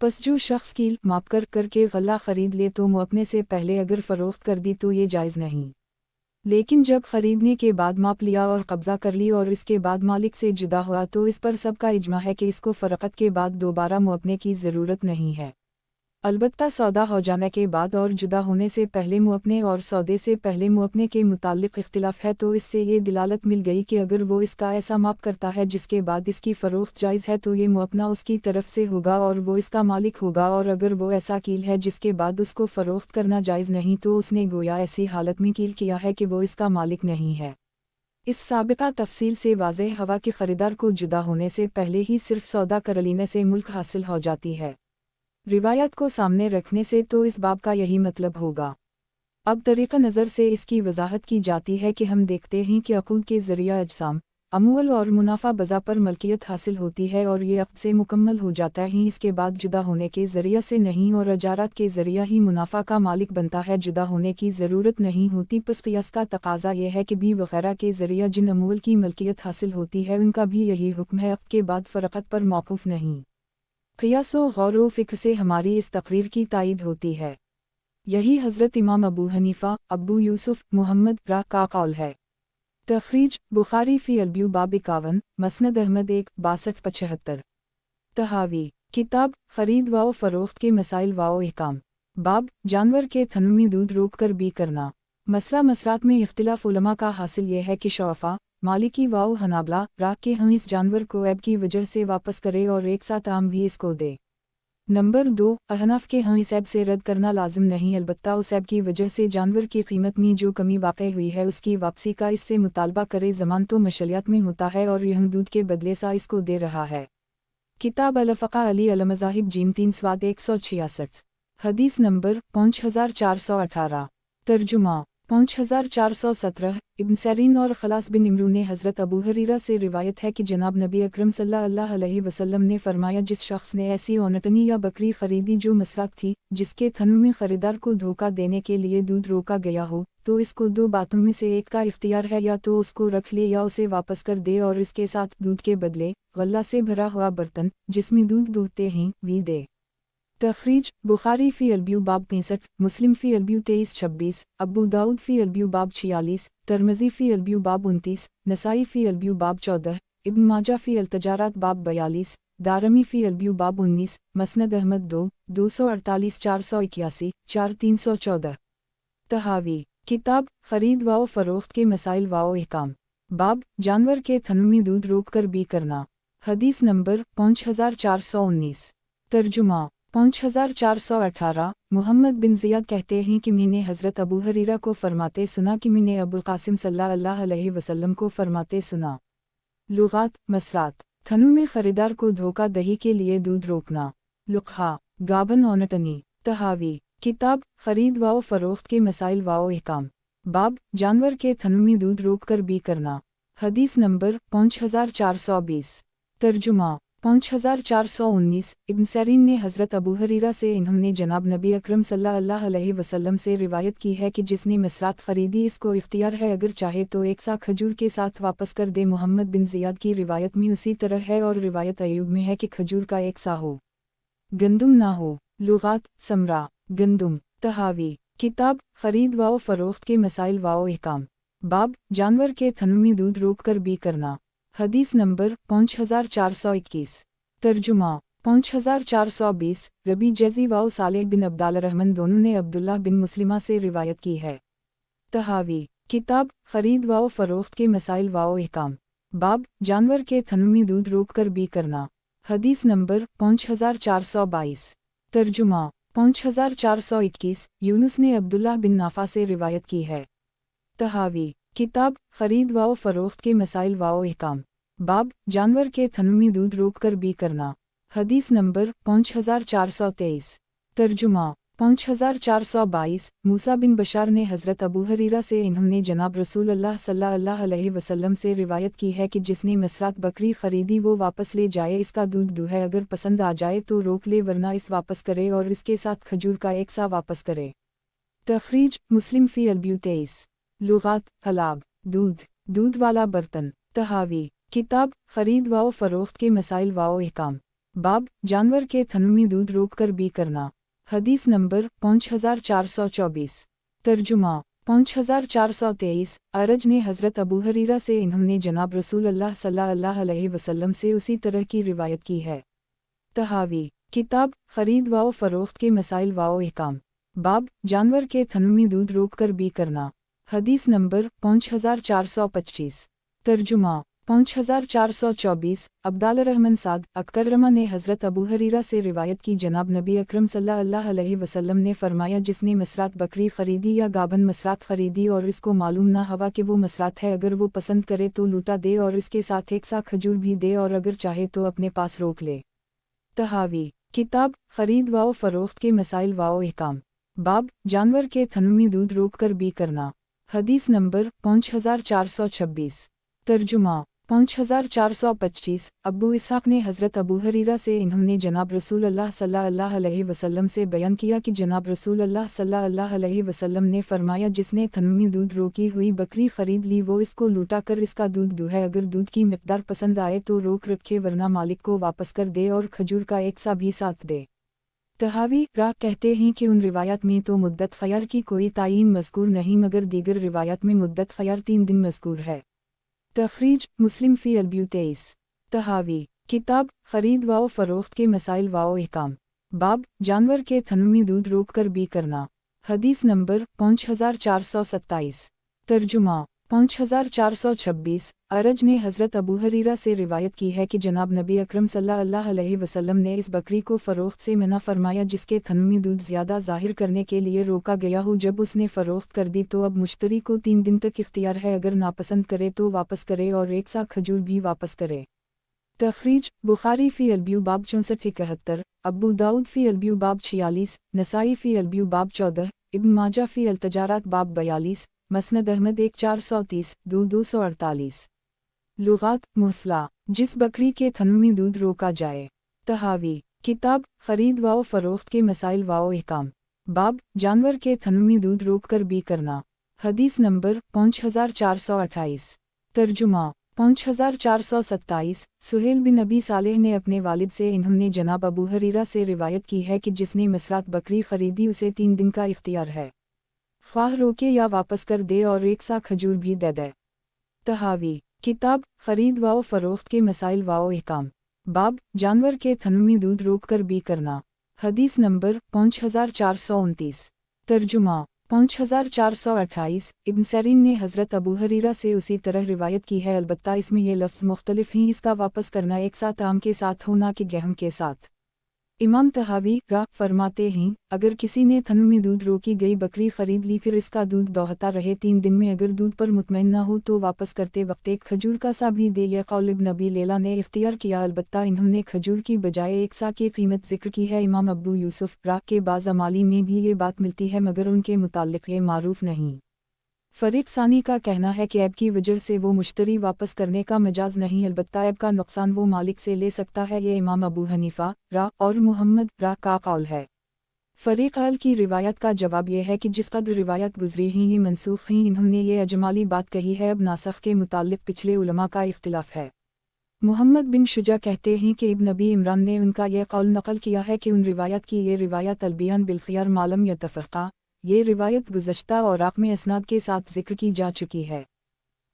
बस जो शख्स कील माप करके गल्ला ख़रीद ले तो मुअपने से पहले अगर फ़रोख्त कर दी तो ये जायज़ नहीं, लेकिन जब ख़रीदने के बाद माप लिया और कब्ज़ा कर ली और इसके बाद मालिक से जुदा हुआ तो इस पर सबका इजमा है कि इसको फ़रक़त के बाद दोबारा मुअपने की ज़रूरत नहीं है। अलबत्ता सौदा हो जाने के बाद और जुदा होने से पहले मुअपने और सौदे से पहले मुअपने के मुताल्लिक़ इख्तिलाफ़ है, तो इससे ये दिलालत मिल गई कि अगर वो इसका ऐसा माप करता है जिसके बाद इसकी फ़रोख्त जायज़ है तो ये मुअपना उसकी तरफ से होगा और वो इसका मालिक होगा, और अगर वो ऐसा कील है जिसके बाद उसको फ़रोख्त करना जायज़ नहीं तो उसने गोया ऐसी हालत में कील किया है कि वो इसका मालिक नहीं है। इस साबिक़ा तफ़सील से वाज़ेह हवा कि ख़रीदार को जुदा होने से पहले ही सिर्फ़ सौदा कर लेने से मुल्क हासिल हो जाती है। रिवायत को सामने रखने से तो इस बाब का यही मतलब होगा। अब तरीक़ा नज़र से इसकी वजाहत की जाती है कि हम देखते हैं कि अक़ूद के ज़रिया अजसाम, अमूल और मुनाफा बज़ा पर मलकियत हासिल होती है और ये अक़्द से मुकम्मल हो जाता है, इसके बाद जुदा होने के ज़रिया से नहीं और अजारत के ज़रिया ही मुनाफा का मालिक बनता है, जुदा होने की ज़रूरत नहीं होती। पस क़ियास का तकाज़ा यह है कि बी वग़ैरह के ज़रिया जिन अमूल की मलकियत हासिल होती है उनका भी यही हुक्म है, अक़्द के बाद फ़रक़त पर मौक़ूफ़ नहीं। क़ियास व गौर व फ़िक्र से हमारी इस तक़रीर की तायीद होती है। यही हज़रत इमाम अबू हनीफ़ा, अबू यूसुफ़, मुहम्मद रा का कौल है। तख़रीज बुखारी फ़ी अलब्यू बाब 51, मसनद अहमद 1-6275। तहावी किताब ख़रीद व फ़रोख्त के मसाइल व अहकाम, बाब जानवर के थनों में दूध रोक कर भी करना। मसला मसरात में इख्तिलाफ़ उलमा का हासिल यह है कि शौफ़ा, मालिकी व हनाबला राह के हम इस जानवर को ऐब की वजह से वापस करें और एक साथ आम भी इसको दे। नंबर 2 अहनाफ के हम इस ऐब से रद्द करना लाजिम नहीं, अलबत्ता उस ऐब की वजह से जानवर की कीमत में जो कमी वाक़ई हुई है उसकी वापसी का इससे मुतालबा करे। ज़मान तो मशलियात में होता है और यह दूध के बदले सा इसको दे रहा है। किताब अल-फ़क़ा अली अल-मज़ाहिब जीम 3 स्वाद 166। हदीस नंबर 5418। तर्जुमा 5417। इब्न सरीन और ख़लास बिन इमरू ने हज़रत अबू हरीरा से रिवायत है कि जनाब नबी अकरम सल्लल्लाहु अलैहि वसल्लम ने फरमाया, जिस शख्स ने ऐसी ओनटनी या बकरी ख़रीदी जो मसरात थी, जिसके थनों में ख़रीदार को धोखा देने के लिए दूध रोका गया हो, तो इसको दो बातों में से एक का इख्तियार है, या तो उसको रख ले या उसे वापस कर दे और इसके साथ दूध के बदले गल्ला से भरा हुआ बर्तन जिसमें दूध दूहते हैं भी दे। तख़रीज बुखारी फ़ी अलब्यू बाब 65, मुस्लिम फ़ी अलब्यू 23-26, अबू दाऊद फ़ी अलब्यू बाब 46, तिरमिज़ी फ़ी अलब्यू बाब 29, नसाई फ़ी अलब्यू बाब 14, इब्न माजा फ़ी अल-तजारात बाब 42, दारमी फ़ी अलब्यू बाब 19, मसनद अहमद 2-248, 481, 4-314। तहावी किताब ख़रीद व फ़रोख्त के मसाइल व अहकाम, बाब जानवर के थनों में दूध रोक कर भी करना। हदीस नंबर 5419। तर्जुमा 5418। मुहम्मद बिन ज़ियाद कहते हैं कि मैंने हज़रत अबू हरीरा को फरमाते सुना कि मैंने अबुल क़ासिम सल्लल्लाहु अलैहि वसल्लम को फरमाते सुना। लुग़ात मसरात थनों में ख़रीदार को धोखा दही के लिए दूध रोकना। लुक़हा गाभन ओनटनी। तहावी किताब ख़रीद व फ़रोख्त के मसाइल व अहकाम, बाब जानवर के थनों में दूध रोक कर भी करना। हदीस नंबर 5420। तर्जुमा 5419 इब्न सरीन ने हज़रत अबू हुरैरा से इन्होंने जनाब नबी अकरम सल्लल्लाहु अलैहि वसल्लम से रिवायत की है कि जिसने मिसरात ख़रीदी इसको इख्तियार है, अगर चाहे तो एक सा खजूर के साथ वापस कर दे। मोहम्मद बिन ज़ियाद की रिवायत में उसी तरह है और रिवायत अयूब में है कि खजूर का एक सा हो, गंदुम ना हो। लुगात समरा गंदुम तहावी किताब ख़रीद व फ़रोख्त के मसाइल व अहकाम बाब जानवर के थनों में दूध रोक कर भी करना। हदीस नंबर 5421 तर्जुमा 5420 रबी जज़ी व सालेह बिन अब्दालरहमान दोनों ने अब्दुल्लाह बिन मुस्लिमा से रिवायत की है। तहावी किताब ख़रीद व फ़रोख्त के मसाइल व अहकाम बाब जानवर के थनों में दूध रोक कर भी करना। हदीस नंबर 5422 तर्जुमा 5421 यूनुस ने अब्दुल्लाह बिन नाफा से रिवायत की है। तहावी किताब ख़रीद व फ़रोख्त के मसाइल व अहकाम बाब जानवर के थनों में दूध रोक कर भी करना। हदीस नंबर 5423 तर्जुमा 5422 मूसा बिन बशार ने हज़रत अबू हुरैरा से इन्होंने जनाब रसूलुल्लाह सल्लल्लाहु अलैहि वसल्लम से रिवायत की है कि जिसने मिसरात बकरी ख़रीदी वो वापस ले जाए, इसका दूध दुहे, अगर पसंद आ जाए तो रोक ले वरना इस वापस करे और इसके साथ खजूर का एक सा वापस करे। तख़रीज मुस्लिम फ़ी अल-ब्यू 23 लुगात हलाब दूध दूध वाला बर्तन। तहावी किताब ख़रीद व फ़रोख्त के मसाइल व अहकाम बाब जानवर के थनों में दूध रोक कर भी करना। हदीस नंबर 5424 तर्जुमा 5423 अरज ने हज़रत अबू हुरैरा से इन्होंने जनाब रसूलुल्लाह सल्लल्लाहु अलैहि वसल्लम से उसी तरह की रिवायत की है। तहावी किताब ख़रीद व फ़रोख्त के मसाइल व अहकाम बाब जानवर के थनों में दूध रोक कर भी करना। हदीस नंबर 5425 तर्जुमा 5424 अब्दालरहमान साद अकरमा ने हज़रत अबू हुरैरा से रिवायत की जनाब नबी अकरम सल्लल्लाहु अलैहि वसल्लम ने फरमाया, जिसने मसरात बकरी ख़रीदी या गाभन मसरात ख़रीदी और इसको मालूम ना हवा कि वो मसरात है, अगर वो पसंद करे तो लूटा दे और इसके साथ एक सा खजूर भी दे और अगर चाहे तो अपने पास रोक ले। तहावी किताब ख़रीद व फ़रोख्त के मसाइल व अहकाम बाब जानवर के थनों में दूध रोक कर भी करना। हदीस नंबर 5426 तर्जुमा 5425 अब्बू इसहाक़ ने हज़रत अबू हुरैरा से इन्होंने जनाब रसूलुल्लाह सल्लल्लाहु अलैहि वसल्लम से बयान किया कि जनाब रसूलुल्लाह सल्लल्लाहु अलैहि वसल्लम ने फरमाया, जिसने थनों में दूध रोकी हुई बकरी ख़रीद ली वो इसको लूटा कर इसका दूध दुहे, अगर दूध की मिक़दार पसंद आए तो रोक रखे वरना मालिक को वापस कर दे और खजूर का एक सा भी साथ दे। तहावी राह कहते हैं कि उन रिवायात में तो मुद्दत ख़यार की कोई तायीन मज़कूर नहीं, मगर दीगर रिवायात में मुद्दत ख़यार 3 दिन मज़कूर है। तख़रीज मुस्लिम फ़ी अल-ब्यू 23 तहावी किताब ख़रीद व फ़रोख्त के मसाइल व अहकाम बाब जानवर के थनों में दूध रोक कर भी करना। हदीस नंबर 5427 तर्जुमा 5426 अरज ने हज़रत अबू हुरैरा से रिवायत की है कि जनाब नबी अकरम सल्लल्लाहु अलैहि वसल्लम ने इस बकरी को फ़रोख्त से मना फरमाया जिसके थनों में दूध ज़्यादा ज़ाहिर करने के लिए रोका गया हो। जब उसने फ़रोख्त कर दी तो अब मुश्तरी को 3 दिन तक इख्तियार है, अगर नापसंद करे तो वापस करे और एक सा खजूर भी वापस करे। तख़रीज बुखारी फ़ी अल-ब्यू बाब 6471 अबू दाऊद फ़ी अल-ब्यू बाब 46 नसाई फ़ी अल-ब्यू बाब 14 इब्न माजा फ़ी अल-तजारात बाब 42 मसनद अहमद 1430 248 लुगात मुहफला जिस बकरी के थनों में दूध रोका जाए। तहावी किताब ख़रीद व फ़रोख्त के मसाइल व अहकाम बाब जानवर के थनों में दूध रोक कर भी करना। हदीस नंबर 5428 तर्जुमा 5427 सुहेल बिन अबी सालेह ने अपने वालिद से इन्होंने जनाब अबू हुरैरा से रिवायत की है कि जिसने मसरात बकरी ख़रीदी उसे 3 दिन का इख्तियार है, ख्वाह रोके या वापस कर दे और एक सा खजूर भी दे दे। तहावी किताब ख़रीद व फ़रोख्त के मसाइल व अहकाम बाब जानवर के थनों में दूध रोक कर भी करना। हदीस नंबर 5429 तर्जुमा 5428 इब्न सरीन ने हज़रत अबू हुरैरा से उसी तरह रिवायत की है, अलबत्ता इसमें ये लफ्ज़ मुख्तलिफ हैं। इसका वापस करना एक साथ आम के साथ हो ना कि गेहूं के साथ। इमाम तहावी राह फरमाते हैं, अगर किसी ने थनों में दूध रोकी गई बकरी ख़रीद ली फिर इसका दूध दोहता रहे 3 दिन में, अगर दूध पर मुतमईन न हो तो वापस करते वक्त एक खजूर का सा भी दे। यह कौल इब्न अबी लैला ने इख्तियार किया, अलबत्ता इन्होंने खजूर की बजाय एक सा की कीमत ज़िक्र की है। इमाम अबू यूसुफ राह के बाज़ अमाली में भी ये बात मिलती है, मगर उनके मुताल्लिक़ ये मारूफ नहीं। फरीक सानी का कहना है कि ऐब की वजह से वो मुश्तरी वापस करने का मजाज नहीं, अलबत्ता ऐब का नुकसान वो मालिक से ले सकता है। ये इमाम अबू हनीफा रा और मुहम्मद रा का कौल है। फरीक अल की रिवायत का जवाब यह है कि जिस कदर रिवायत गुजरी ही मनसूख ही, इन्होंने ये अजमाली बात कही है। अब नासख के मुताल्लिक पिछले उलमा का इख्तिलाफ है। मुहम्मद बिन शुजा कहते हैं कि इब्न नबी इमरान ने उनका यह कौल नकल किया है कि उन रिवायत की ये रिवायत अलबियान बिलखियार मालम यतफ़क़ा, ये रिवायत गुज़श्ता औराक़ में इसनाद के साथ ज़िक्र की जा चुकी है।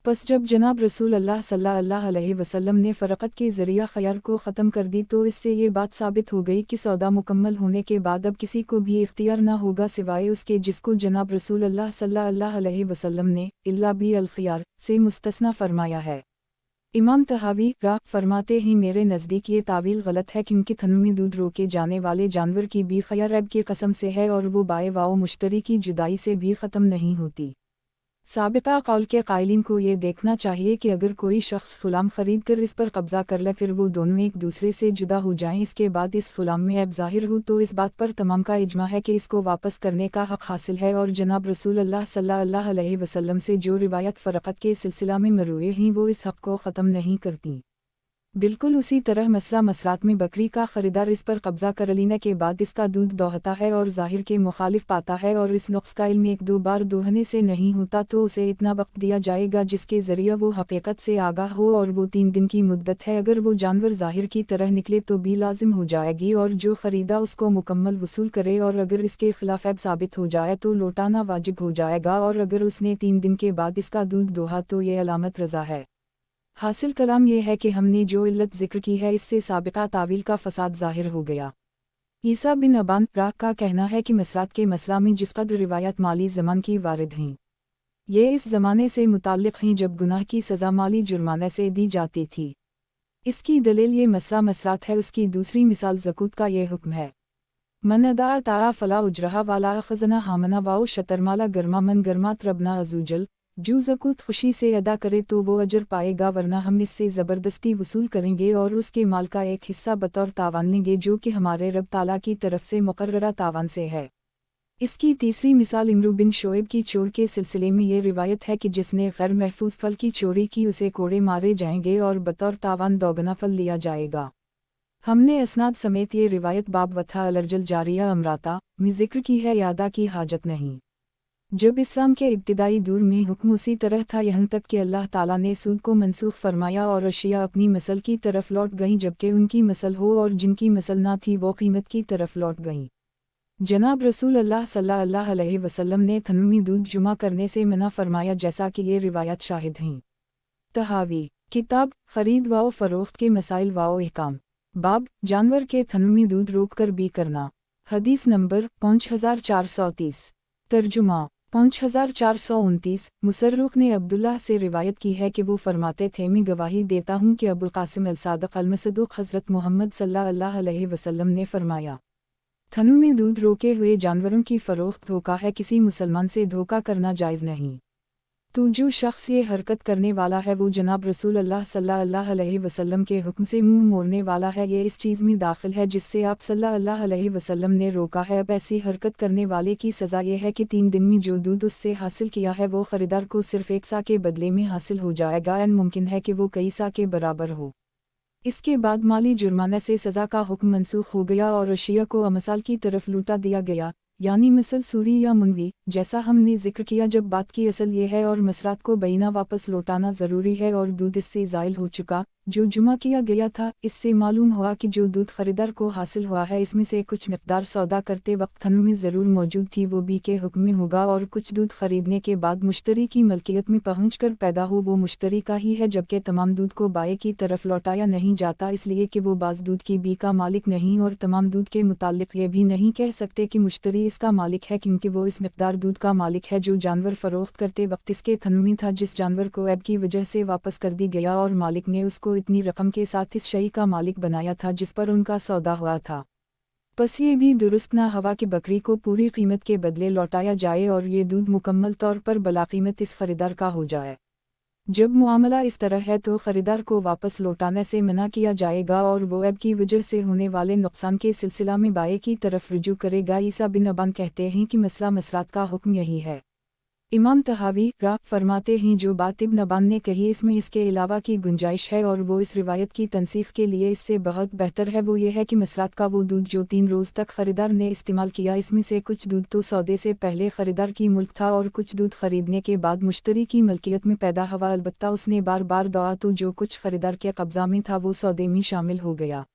बस जब जनाब रसूल अल्लाह सल्लल्लाहु अलैहि वसल्लम ने फ़रक़त के ज़रिया ख़यार को ख़त्म कर दी तो इससे ये बात साबित हो गई कि सौदा मुकम्मल होने के बाद अब किसी को भी इख्तियार न होगा सिवाय उसके जिसको जनाब रसूल अल्लाह सल्लल्लाहु अलैहि वसल्लम ने इल्ला बी अल ख़ियार से मुस्तस्ना फरमाया है। इमाम तहावी रा फरमाते हैं, मेरे नज़दीक ये तावील गलत है क्योंकि थनूमी दूध रोके जाने वाले जानवर की भी ख़ैर ऐब की कसम से है और वो बाए वाओ मुश्तरी की जुदाई से भी ख़त्म नहीं होती। साबिक़ा कौल के कायलिन को ये देखना चाहिए कि अगर कोई शख्स ग़ुलाम ख़रीद कर इस पर कब्ज़ा कर ले फिर वो दोनों एक दूसरे से जुदा हो जाएं, इसके बाद इस ग़ुलाम में ऐब ज़ाहिर हो तो इस बात पर तमाम का इजमा है कि इसको वापस करने का हक़ हासिल है। और जनाब रसूल अल्लाह सल्लल्लाहु अलैहि वसल्लम से जो रिवायत फ़रक़त के सिलसिला में मरूए हैं वो इस हक़ को ख़त्म नहीं करती। बिल्कुल उसी तरह मसला मसरात में बकरी का ख़रीदार इस पर कब्ज़ा कर लेने के बाद इसका दूध दोहता है और ज़ाहिर के मुखालिफ पाता है और इस नुक्स का इल्म एक दो बार दोहने से नहीं होता तो उसे इतना वक्त दिया जाएगा जिसके ज़रिए वो हकीकत से आगाह हो और वो 3 दिन की मुद्दत है। अगर वो जानवर ज़ाहिर की तरह निकले तो भी लाजिम हो जाएगी और जो ख़रीदा उसको मुकम्मल वसूल करे, और अगर इसके खिलाफ ऐब साबित हो जाए तो लौटाना वाजिब हो जाएगा, और अगर उसने 3 दिन के बाद इसका दूध दोहा तो ये अलामत रज़ा है। हासिल कलाम यह है कि हमने जो इल्लत ज़िक्र की है इससे साबिक़ा तावील का फ़साद ज़ाहिर हो गया। ईसा बिन अबान रा का कहना है कि मसरात के मसला में जिस कदर रिवायत माली ज़मान की वारिद हैं, ये इस ज़माने से मुताल्लिक़ हैं जब गुनाह की सज़ा माली जुर्माने से दी जाती थी। इसकी दलील ये मसला मसरात है। उसकी दूसरी मिसाल ज़कूत का ये हुक्म है, मन अदा तारा फ़ला उजरहा वाला ख़ज़ना हामना वाओ शतरमाला गर्मा मन गर्मात रबना अजूजल, जो ज़कूत खुशी से अदा करे तो वो अजर पाएगा, वरना हम इससे ज़बरदस्ती वसूल करेंगे और उसके माल का एक हिस्सा बतौर तावान लेंगे जो कि हमारे रब ताला की तरफ से मुकर्ररा तावान से है। इसकी तीसरी मिसाल इमरू बिन शोएब की चोर के सिलसिले में ये रिवायत है कि जिसने गैर महफूज फल की चोरी की उसे कोड़े मारे जाएंगे और बतौर तावान दोगुना फल लिया जाएगा। हमने असनाद समेत ये रिवायत बाब वथा अलर्जल जारिया अमराता में ज़िक्र की है, यादा की हाजत नहीं। जब इस्लाम के इब्तिदाई दूर में हुक्म उसी तरह था, यहाँ तक कि अल्लाह ताला ने सूद को मनसूख फरमाया और अशिया अपनी मसल की तरफ लौट गईं जबकि उनकी मसल हो, और जिनकी मसल ना थी वो कीमत की तरफ लौट गईं। जनाब रसूल अल्लाह सल्लल्लाहु अलैहि वसल्लम ने थनूमी दूध जुमा करने से मना फरमाया जैसा कि ये रिवायत शाहिद हैं। तहावी किताब ख़रीद व फ़रोख्त के मसाइल व अहकाम, बाब जानवर के थनूमी दूध रोक कर भी करना। हदीस नंबर 5430। तर्जुमा 5429। मुसर्रुख ने अब्दुल्लाह से रिवायत की है कि वो फरमाते थे, मैं गवाही देता हूँ कि अबुल कासिम अल-सादिक़ अल-मसदूक़ हज़रत मोहम्मद सल्लल्लाहु अलैहि वसल्लम ने फरमाया, थनों में दूध रोके हुए जानवरों की फ़रोख्त धोखा है, किसी मुसलमान से धोखा करना जायज़ नहीं। तो जो शख्स ये हरकत करने वाला है वो जनाब रसूल अल्लाह सल्लल्लाहु अलैहि वसल्लम के हुक्म से मुंह मोड़ने वाला है, ये इस चीज़ में दाखिल है जिससे आप सल्लल्लाहु अलैहि वसल्लम ने रोका है। अब ऐसी हरकत करने वाले की सज़ा ये है कि 3 दिन में जो दूध उससे हासिल किया है वो ख़रीदार को सिर्फ़ 1 सा के बदले में हासिल हो जाएगा, एन मुमकिन है कि वो कई सा के बराबर हो। इसके बाद माली जुर्माने से सज़ा का हुक्म मनसूख हो गया और अशिया को अमसाल की तरफ लूटा दिया गया, यानी मिसल सूरी या मुनवी, जैसा हमने जिक्र किया। जब बात की असल ये है और मसरात को बैना वापस लौटाना ज़रूरी है और दूध इससे ज़ाइल हो चुका जो जुमा किया गया था, इससे मालूम हुआ कि जो दूध ख़रीदार को हासिल हुआ है इसमें से कुछ मिक़दार सौदा करते वक्त थनों में ज़रूर मौजूद थी, वो भी के हुक्म में होगा, और कुछ दूध ख़रीदने के बाद मुश्तरी की मलकियत में पहुँचकर पैदा हो वो मुश्तरी का ही है, जबकि तमाम दूध को बाए की तरफ लौटाया नहीं जाता, इसलिए कि वो बाज़ दूध की बी का मालिक नहीं और तमाम दूध के मुतालिक ये भी नहीं कह सकते कि मुश्तरी इसका मालिक है, क्योंकि वो इस मिक़दार दूध का मालिक है जो जानवर फ़रोख्त करते वक्त इसके थनों में था, जिस जानवर को ऐब की वजह से वापस कर दी गया, और मालिक ने उसको इतनी रकम के साथ इस शई का मालिक बनाया था जिस पर उनका सौदा हुआ था। बस ये भी दुरुस्त ना हवा कि बकरी को पूरी कीमत के बदले लौटाया जाए और ये दूध मुकम्मल तौर पर बला कीमत इस खरीदार का हो जाए। जब मुआमला इस तरह है तो खरीदार को वापस लौटाने से मना किया जाएगा और वो ऐब की वजह से होने वाले नुकसान के सिलसिला में बाए की तरफ रुजू करेगा। ईसा बिन अबान कहते हैं कि मसला मसरात का हुक्म यही है। इमाम तहावी राग फरमाते हैं जो बात इब्न अब्बान ने कही इसमें इसके अलावा की गुंजाइश है और वो इस रिवायत की तनसीफ के लिए इससे बहुत बेहतर है। वो ये है कि मसरात का वो दूध जो 3 रोज़ तक ख़रीदार ने इस्तेमाल किया, इसमें से कुछ दूध तो सौदे से पहले ख़रीदार की मुल्क था और कुछ दूध ख़रीदने के बाद मुश्तरी की मलकियत में पैदा हुआ। अलबत्ता उसने बार बार दौड़ा तो जो कुछ ख़रीदार के कब्ज़ा में था वो सौदे में शामिल हो गया।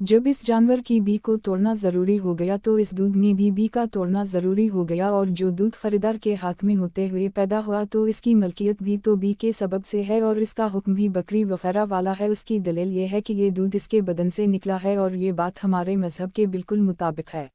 जब इस जानवर की बी को तोड़ना ज़रूरी हो गया तो इस दूध में भी बी का तोड़ना ज़रूरी हो गया, और जो दूध खरीदार के हाथ में होते हुए पैदा हुआ तो इसकी मलकियत भी तो बी के सबब से है और इसका हुक्म भी बकरी वगैरह वाला है। उसकी दलील ये है कि ये दूध इसके बदन से निकला है और ये बात हमारे मज़हब के बिल्कुल मुताबिक है।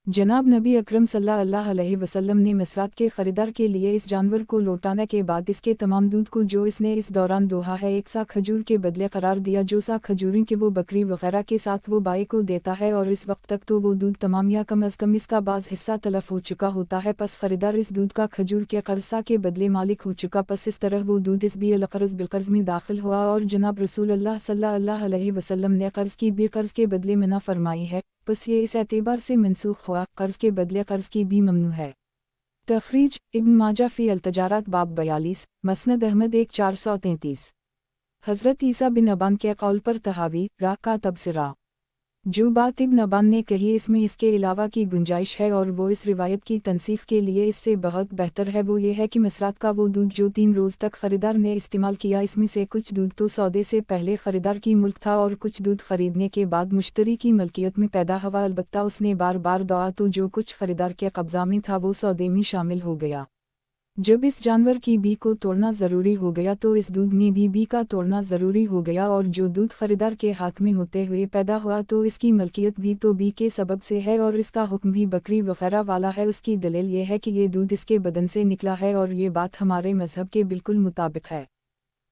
जनाब नबी अकरम सल्लल्लाहु अलैहि वसल्लम ने मसरात के ख़रीदार के लिए इस जानवर को लौटाने के बाद इसके तमाम दूध को जो इसने इस दौरान दोहा है एक सा खजूर के बदले करार दिया, जो सा खजूरें के वो बकरी वगैरह के साथ वो बाई को देता है, और इस वक्त तक तो वो दूध तमाम या कम अज़ कम इसका बाज़ हिस्सा तलफ हो चुका होता है। पस ख़रीदार इस दूध का खजूर के कर्ज़ा के बदले मालिक हो चुका। पस इस तरह वो दूध इस बी अलक़र्ज़ बिलक़र्ज़ में दाखिल हुआ और जनाब रसूलुल्लाह सल्लल्लाहु अलैहि वसल्लम ने कर्ज़ की बी कर्ज़ के बदले मना फरमाई है। बस ये इस एतबार से मनसूख हुआ, कर्ज़ के बदले कर्ज़ की भी ममनू है। तख़रीज इब्न माजा फ़ी अल-तजारत बाब 42, मसनद अहमद 1433। हज़रत ईसा बिन अब्बान के कौल पर तहावी राग का तबसरा। जो बात इब्न अब्बान ने कही इसमें इसके अलावा की गुंजाइश है और वो इस रिवायत की तनसीफ के लिए इससे बहुत बेहतर है। वो ये है कि मसरात का वो दूध जो 3 रोज़ तक ख़रीदार ने इस्तेमाल किया, इसमें से कुछ दूध तो सौदे से पहले ख़रीदार की मुल्क था और कुछ दूध ख़रीदने के बाद मुश्तरी की मलकियत में पैदा हुआ। अलबत्ता उसने बार बार दौड़ा तो जो कुछ ख़रीदार के कब्ज़ा में था वो सौदे में शामिल हो गया। जब इस जानवर की बी को तोड़ना ज़रूरी हो गया तो इस दूध में भी बी का तोड़ना ज़रूरी हो गया, और जो दूध खरीदार के हाथ में होते हुए पैदा हुआ तो इसकी मलकियत भी तो बी के सबब से है और इसका हुक्म भी बकरी वगैरह वाला है। उसकी दलील ये है कि ये दूध इसके बदन से निकला है और ये बात हमारे मज़हब के बिल्कुल मुताबिक है।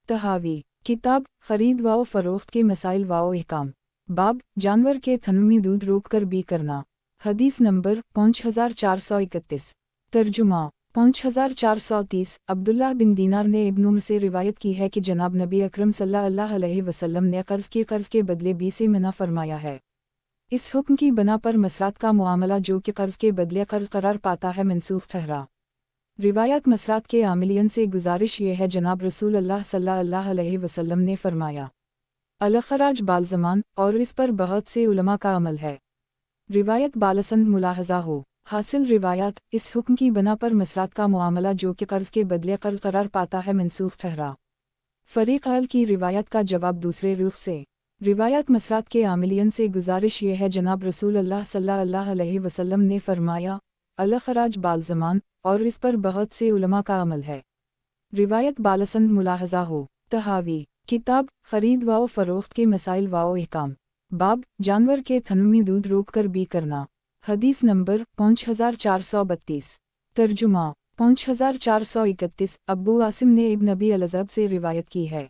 तहावी किताब ख़रीद व फ़रोख्त के मसाइल व अहकाम, बाब जानवर के थन में दूध रोक कर बी करना। हदीस नंबर 5431। तर्जुमा 5430। अब्दुल्लाह बिन दीनार ने इब्न उमर से रिवायत की है कि जनाब नबी अकरम सल्लल्लाहु अलैहि वसल्लम ने कर्ज़ के बदले बी से मना फरमाया है। इस हुक्म की बना पर मसरात का मुआमला जो कि कर्ज़ के बदले कर्ज़ करार पाता है मनसूख ठहरा। रिवायत मसरात के आमिलियन से गुजारिश ये है, जनाब रसूलुल्लाह सल्लल्लाहु अलैहि वसल्लम ने फरमाया अल-ख़राज बाल-ज़मान, और इस पर बहुत से उलमा का अमल है। रिवायत बालसंद मुलाहज़ा हो। हासिल रिवायत इस हुक्म की बना पर मसरात का मुआमला जो कि कर्ज़ के बदले कर्ज़ करार पाता है मनसूख ठहरा। फ़रीक़ अल की रिवायत का जवाब दूसरे रुख से। रिवायत मसरात के आमिलियन से गुजारिश ये है, जनाब रसूलुल्लाह सल्लल्लाहु अलैहि वसल्लम ने फरमाया अल-ख़राज बाल-ज़मान, और इस पर बहुत से उलमा का अमल है। रिवायत बालसंद मुलाहज़ा हो। तहावी किताब ख़रीद व फ़रोख्त के मसाइल व अहकाम, बाब जानवर के थन में दूध रोक कर बी करना। हदीस नंबर 5432। तर्जुमा 5431। अब्बू आसिम ने इब्न अबी अल-अज़ब से रिवायत की है।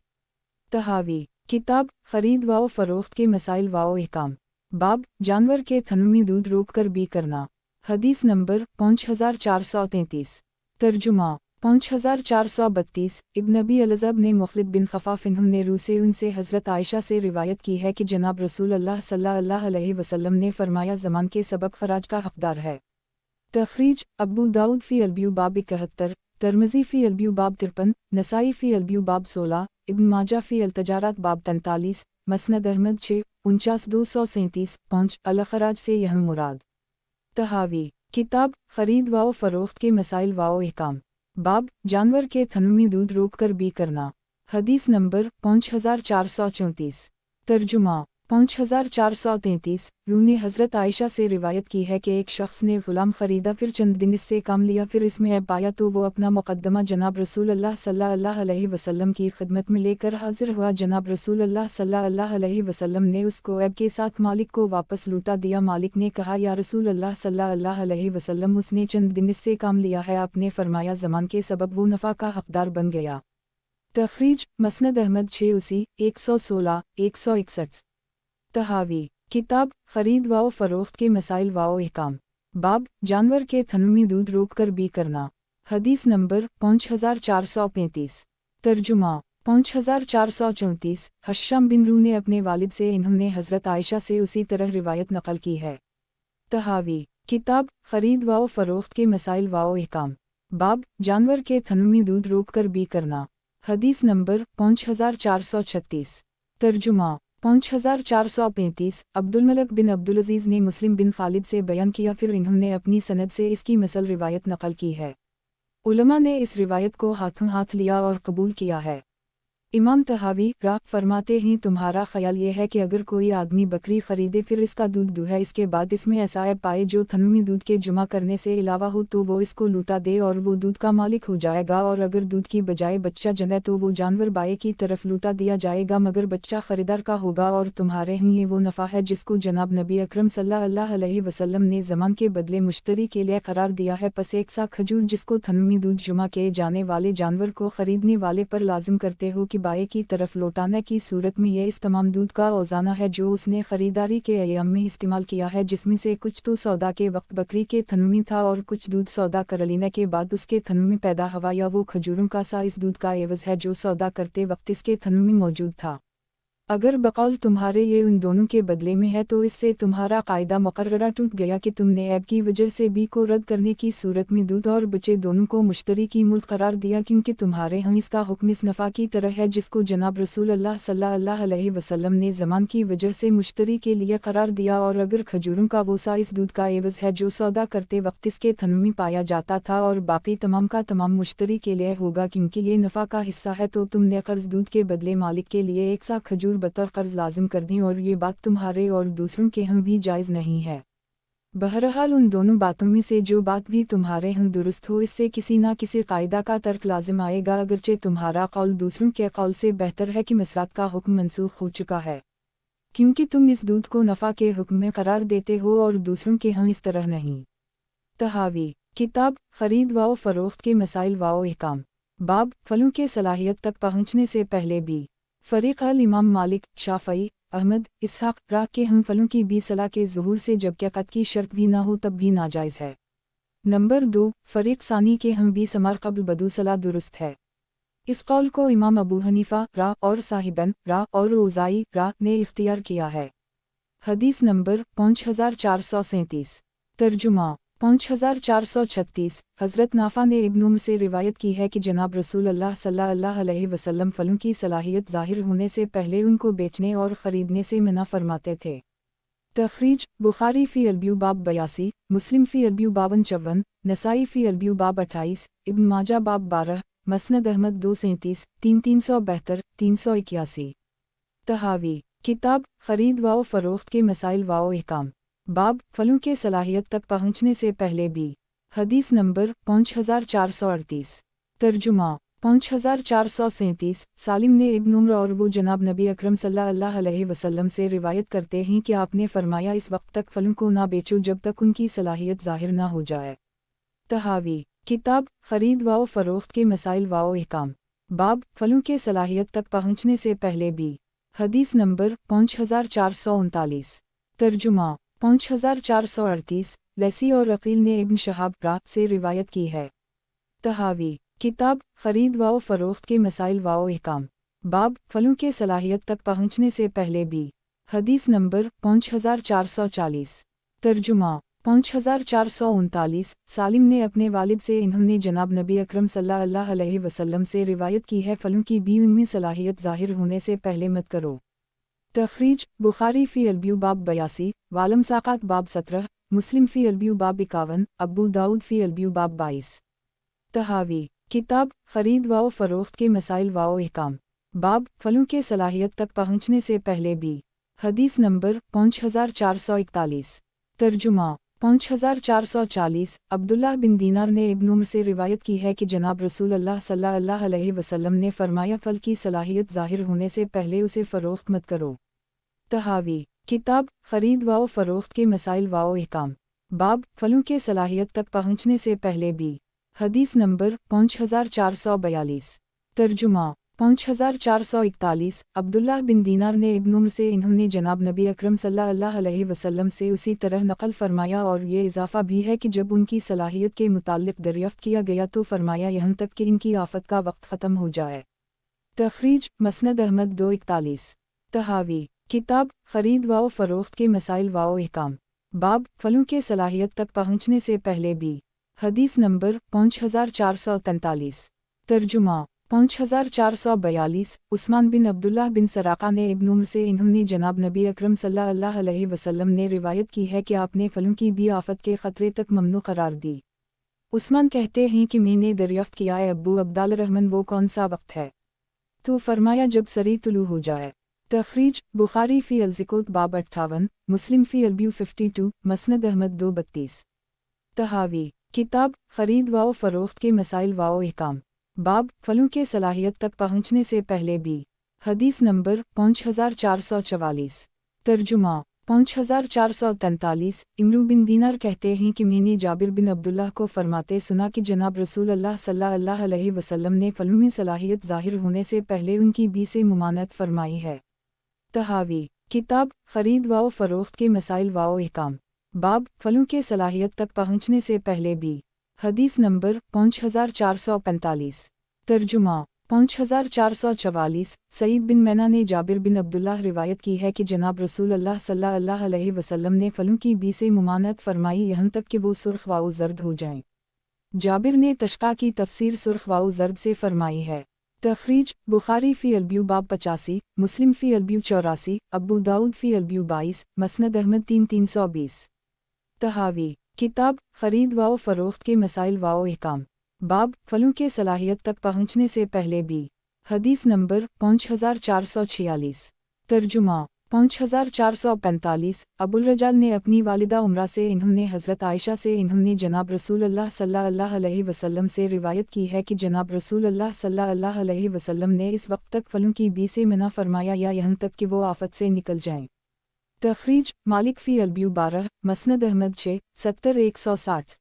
तहावी किताब ख़रीद व फ़रोख्त के मसाइल व अहकाम, बाब जानवर के थन में दूध रोक कर बी करना। हदीस नंबर 5433। तर्जुमा 5432। इब्न अबी अल-अज़ब ने मुख़लिद बिन ख़फ़ाफ़ ने रू से उनसे हज़रत आयशा से रिवायत की है कि जनाब रसूलुल्लाह सल्लल्लाहु अलैहि वसल्लम ने फरमाया ज़मान के सबब ख़राज का हक़दार है। तख़रीज अबू दाऊद फ़ी अल-ब्यू बाब 71, तिरमिज़ी फ़ी अल-ब्यू बाब 53, नसाई फ़ी अल-ब्यू बाब 16, इब्न माजा फ़ी अल-तजारत बाब 43, मसनद अहमद 6 49237। पहुँच अल-ख़राज से यह मुराद। तहावी किताब ख़रीद व फ़रोख्त के मसाइल व अहकाम, बाब जानवर के थन में दूध रोक कर बी करना। हदीस नंबर 5434। तर्जुमा 5433। रू ने हज़रत आयशा से रिवायत की है कि एक शख्स ने ग़ुलाम ख़रीदा, फिर चंद दिन इससे काम लिया, फिर इसमें ऐब पाया तो वो अपना मुक़द्दमा जनाब रसूलुल्लाह सल्लल्लाहु अलैहि वसल्लम की खिदमत में लेकर हाजिर हुआ। जनाब रसूलुल्लाह सल्लल्लाहु अलैहि वसल्लम ने उसको ऐब के साथ मालिक को वापस लौटा दिया। मालिक ने कहा या रसूलुल्लाह सल्लल्लाहु अलैहि वसल्लम, उसने चंद दिन इससे काम लिया है। आपने फरमाया ज़मान के सबब वो नफ़ा का हक़दार बन गया। तख़रीज मसनद अहमद 6 116 161। तहावी किताब ख़रीद व फ़रोख्त के मसाइल व अहकाम, बाब जानवर के थन में दूध रोक कर बी करना। हदीस नंबर 5435। तर्जुमा 5434। हश्शाम बिन रू ने अपने वालिद से इन्होंने हज़रत आयशा से उसी तरह रिवायत नक़ल की है। तहावी किताब ख़रीद व फ़रोख्त के मसाइल व अहकाम, बाब जानवर के थनों में दूध रोककर बी करना। हदीस नंबर 5436। तर्जुमा 5435। अब्दुल बिन अब्दुल-अज़ीज़ ने मुस्लिम बिन खालिद से बयान किया, फिर इन्होंने अपनी सनद से इसकी मसल रिवायत नकल की है। उलमा ने इस रिवायत को हाथों हाथ लिया और कबूल किया है। इमाम तहावी राह फरमाते हैं, तुम्हारा ख्याल ये है कि अगर कोई आदमी बकरी खरीदे फिर इसका दूध दुहे, इसके बाद इसमें ऐसा ऐब पाए जो थनों में दूध के जमा करने से अलावा हो तो वो इसको लूटा दे और वो दूध का मालिक हो जाएगा, और अगर दूध की बजाय बच्चा जने तो वो जानवर बाए की तरफ लूटा दिया जाएगा मगर बच्चा खरीदार का होगा, और तुम्हारे यहाँ ये वो नफ़ा है जिसको जनाब नबी अकरम सल्लल्लाहु अलैहि वसल्लम ने ज़मान के बदले मुश्तरी के लिए करार दिया है। पस एक सा खजूर जिसको थनों में दूध जमा किए जाने वाले जानवर को खरीदने वाले पर लाजिम करते हो कि बाए की तरफ लौटाने की सूरत में ये इस तमाम दूध का औजाना है जो उसने खरीदारी के अय्याम में इस्तेमाल किया है, जिसमें से कुछ तो सौदा के वक्त बकरी के थनों में था और कुछ दूध सौदा कर लेने के बाद उसके थनों में पैदा हुआ, या वो खजूरों का सा इस दूध का एवज है जो सौदा करते वक्त इसके थनों में मौजूद था। अगर बकौल तुम्हारे ये उन दोनों के बदले में है तो इससे तुम्हारा कायदा मुकर्ररा टूट गया कि तुमने ऐब की वजह से बी को रद्द करने की सूरत में दूध और बच्चे दोनों को मुश्तरी की मुल्क करार दिया, क्योंकि तुम्हारे हम इसका हुक्म इस नफ़ा की तरह है जिसको जनाब रसूल अल्लाह सल्लल्लाहु अलैहि वसल्लम ने ज़मान की वजह से मुश्तरी के लिए करार दिया। और अगर खजूरों का वो सा इस दूध का एवज है जो सौदा करते वक्त इसके थनों में पाया जाता था और बाकी तमाम का तमाम मुश्तरी के लिए होगा क्योंकि ये नफ़ा का हिस्सा है, तो तुमने कर्ज दूध के बदले मालिक के लिए एक सा खजूर बतौर कर्ज लाजिम कर दी, और ये बात तुम्हारे और दूसरों के हम भी जायज़ नहीं है। बहरहाल उन दोनों बातों में से जो बात भी तुम्हारे हम दुरुस्त हो इससे किसी ना किसी कायदा का तर्क लाजिम आएगा, अगरचे तुम्हारा कौल दूसरों के कौल से बेहतर है कि मसरात का हुक्म मनसूख हो चुका है, क्योंकि तुम इस दूध को नफ़ा के हुक्म में करार देते हो और दूसरों के हम इस तरह नहीं। तहावी किताब खरीद व फ़रोख्त के मसाइल व अहकाम। बाब फलों के सलाहियत तक पहुँचने से पहले भी फ़रीक़ अल इमाम मालिक, शाफ़ई, अहमद, इसहाक़ राह के हम फलों की बी सलाह के ज़ुहूर से जब क्या कत की शर्त भी ना हो तब भी नाजायज़ है। नंबर 2 फ़रीक़ सानी के हम बी समार क़ब्ल बदू सलाह दुरुस्त है। इस कौल को इमाम अबू हनीफ़ा राह और साहिबन राह और औज़ाई राह ने इख्तियार किया है। हदीस नंबर 5437। तर्जुमा 5436। हज़रत नाफ़ा ने इब्न उम्र से रिवायत की है कि जनाब रसूल अल्लाह सल्लल्लाहु अलैहि वसल्लम फलों की सलाहियत ज़ाहिर होने से पहले उनको बेचने और ख़रीदने से मना फरमाते थे। तख़रीज बुखारी फ़ी अलब्यू बाब 82, मुस्लिम फ़ी अलब्यू बाब 54, नसाई फ़ी अलब्यू बाब 28, इब्न माजा बाब 12, मसनद अहमद 237, 372, 381। तहावी किताब खरीद व फ़रोख्त के मसाइल व अहकाम। बाब फलों के सलाहियत तक पहुँचने से पहले भी। हदीस नंबर 5438। तर्जुमा 5437। सालिम ने इब्न उम्र और वो जनाब नबी अकरम सल्लल्लाहु अलैहि वसल्लम से रिवायत करते हैं कि आपने फरमाया, इस वक्त तक फलों को ना बेचो जब तक उनकी सलाहियत ज़ाहिर ना हो जाए। तहावी किताब खरीद व फ़रोख्त के मसाइल व अहकाम। बाब फलों के सलाहियत तक पहुँचने से पहले भी। हदीस नंबर 5439। तर्जुमा 5438। लसी और अकील ने इब्न शहाब राह से रिवायत की है। तहावी किताब खरीद व फ़रोख्त के मसाइल व अहकाम। बाब फलों के सलाहियत तक पहुँचने से पहले भी। हदीस नंबर 5440। तर्जुमा 5439। सालिम ने अपने वालिद से इन्होंने जनाब नबी अकरम सल्लल्लाहु अलैहि वसल्लम से रिवायत की है, फलों की भी उनमें सलाहियत ज़ाहिर होने से पहले मत करो। तख़रीज बुखारी फ़ी अलब्यू बाब 82, वालम साक़ात बाब 17, मुस्लिम फ़ी अलब्यू बाब 51, अबू दाऊद फ़ी अलब्यू बाब 22। तहावी किताब खरीद व फ़रोख्त के मसाइल व अहकाम। बाब फलों के सलाहियत तक पहुँचने से पहले भी। हदीस नंबर 5441। तर्जुमा 5440। अब्दुल्लाह बिन दीनार ने इब्न उम्र से रिवायत की है कि जनाब रसूल अल्लाह सल्लल्लाहु अलैहि वसल्लम ने फरमाया, फल की सलाहियत ज़ाहिर होने से पहले उसे फ़रोख्त मत करो। तहावी किताब खरीद व फ़रोख्त के मसाइल व अहकाम। बाब फलों के सलाहियत तक पहुँचने से पहले भी। हदीस नंबर 5442। तर्जुमा 5441। अब्दुल्लाह बिन दीनार ने इब्न उम्र से इन्होंने जनाब नबी अकरम सल्लल्लाहु अलैहि वसल्लम से उसी तरह नकल फरमाया, और ये इजाफ़ा भी है कि जब उनकी सलाहियत के मुताल्लिक़ दरियाफ़्त किया गया तो फरमाया, यहाँ तक कि इनकी आफ़त का वक्त ख़त्म हो जाए। तख़रीज मसनद अहमद 241। तहावी किताब खरीद व फ़रोख्त के मसाइल व अहकाम। बाब फलों के सलाहियत तक पहुँचने से पहले भी। حدیث نمبر 5443۔ ترجمہ 5442۔ عثمان بن عبداللہ بن سراقہ نے ابن عمر سے انہوں نے جناب نبی اکرم صلی اللہ علیہ وسلم نے روایت کی ہے کہ آپ نے پھلوں کی بھی آفت کے خطرے تک ممنوع قرار دی۔ عثمان کہتے ہیں کہ میں نے دریافت کیا اے ابو عبدالرحمن وہ کون سا وقت ہے؟ تو فرمایا جب سری طلوع ہو جائے۔ تخریج بخاری فی الزکوۃ باب 58، مسلم فی البیع 52، مسند احمد 232۔ تحاوی کتاب خرید و فروخت کے مسائل و احکام، باب پھلوں کے صلاحیت تک پہنچنے سے پہلے بھی، حدیث نمبر 5444۔ ترجمہ 5443۔ امرو بن دینار کہتے ہیں کہ میں نے جابر بن عبداللہ کو فرماتے سنا کہ جناب رسول اللہ صلی اللہ علیہ وسلم نے پھلوں میں صلاحیت ظاہر ہونے سے پہلے ان کی بی سے ممانعت فرمائی ہے۔ تحاوی کتاب خرید و فروخت کے مسائل و احکام، باب پھلوں کے صلاحیت تک پہنچنے سے پہلے بھی، حدیث نمبر 5445۔ ترجمہ 5444۔ سعید بن مینا نے جابر بن عبداللہ روایت کی ہے کہ جناب رسول اللہ صلی اللہ علیہ وسلم نے پھلوں کی بی سے ممانعت فرمائی یہاں تک کہ وہ سرخ و زرد ہو جائیں۔ جابر نے تشقیق کی تفسیر سرخ و زرد سے فرمائی ہے۔ تخریج بخاری فی البیع باب 85، مسلم فی البیع 84، ابو داؤد فی البیع 22، مسند احمد 320۔ تحاوی کتاب خرید و فروخت کے مسائل و احکام، باب پھلوں کے صلاحیت تک پہنچنے سے پہلے بھی، حدیث نمبر 5446۔ ترجمہ 5445۔ ابو الرجال نے اپنی والدہ عمرہ سے انہوں نے حضرت عائشہ سے انہوں نے جناب رسول اللہ صلی اللہ علیہ وسلم سے روایت کی ہے کہ جناب رسول اللہ صلی اللہ علیہ وسلم نے اس وقت تک پھلوں کی بی سے منع فرمایا یا یہاں تک کہ وہ آفت سے نکل جائیں۔ تخریج مالک فی البیع 12، مسند احمد 6، 70-160۔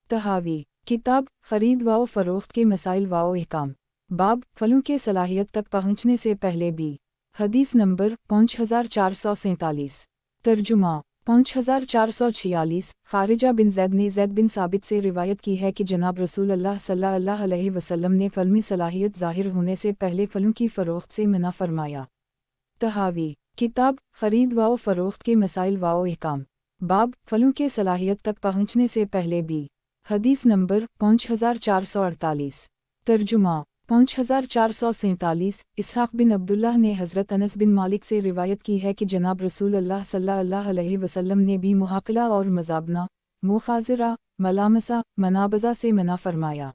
تحاوی کتاب خرید و فروخت کے مسائل و احکام، باب پھلوں کے صلاحیت تک پہنچنے سے پہلے بھی، حدیث نمبر 5447۔ ترجمہ 5446۔ خارجہ بن زید نے زید بن ثابت سے روایت کی ہے کہ جناب رسول اللہ صلی اللہ علیہ وسلم نے فلمی صلاحیت ظاہر ہونے سے پہلے پھلوں کی فروخت سے منع فرمایا۔ تحاوی کتاب خرید و فروخت کے مسائل و احکام، باب پھلوں کے صلاحیت تک پہنچنے سے پہلے بھی، حدیث نمبر 5448۔ ترجمہ 5447۔ اسحاق بن عبداللہ نے حضرت انس بن مالک سے روایت کی ہے کہ جناب رسول اللہ صلی اللہ علیہ وسلم نے بھی محاقلہ اور مزابنہ، مخاذرہ، ملامسہ، منابزہ سے منع فرمایا۔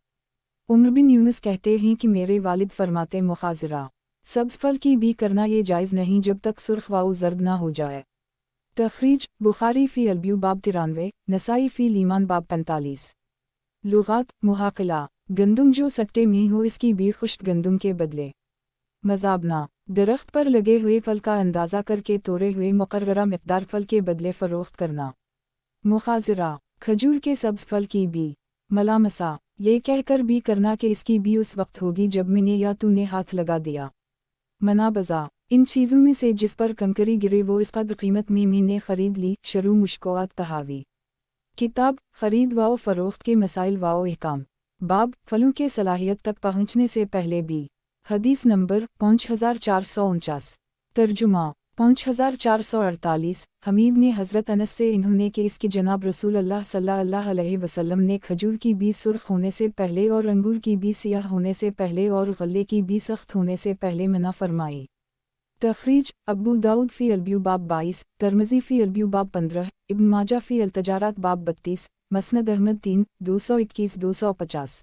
عمر بن یونس کہتے ہیں کہ میرے والد فرماتے مخاذرہ، سبز پھل کی بھی کرنا یہ جائز نہیں جب تک سرخ و زرد نہ ہو جائے۔ تخریج بخاری فی البیع باب 93، نسائی فی الایمان باب 45۔ لغات محاقلہ گندم جو سٹے میں ہو اس کی بھی خشک گندم کے بدلے۔ مزابنہ درخت پر لگے ہوئے پھل کا اندازہ کر کے توڑے ہوئے مقررہ مقدار پھل کے بدلے فروخت کرنا۔ مخاذرہ کھجور کے سبز پھل کی بھی۔ ملامسہ یہ کہہ کر بھی کرنا کہ اس کی بھی اس وقت ہوگی جب میں نے یا تو نے ہاتھ لگا دیا۔ منابزہ ان چیزوں میں سے جس پر کنکری گرے وہ اس قدر قیمت میں نے خرید لی۔ شروع مشکوات تحاوی کتاب خرید و فروخت کے مسائل و احکام، باب پھلوں کے صلاحیت تک پہنچنے سے پہلے بھی، حدیث نمبر 5449۔ ترجمہ 5448۔ حمید نے حضرت انس سے انہوں نے کہ اس کی جناب رسول اللہ صلی اللہ علیہ وسلم نے کھجور کی بھی سرخ ہونے سے پہلے اور انگور کی بھی سیاہ ہونے سے پہلے اور غلے کی بھی سخت ہونے سے پہلے منع فرمائی۔ تخریج ابو داؤد فی البیع باب 22، ترمذی فی البیع باب 15، ابن ماجہ فی التجارات باب 32، مسند احمد 3-221-250۔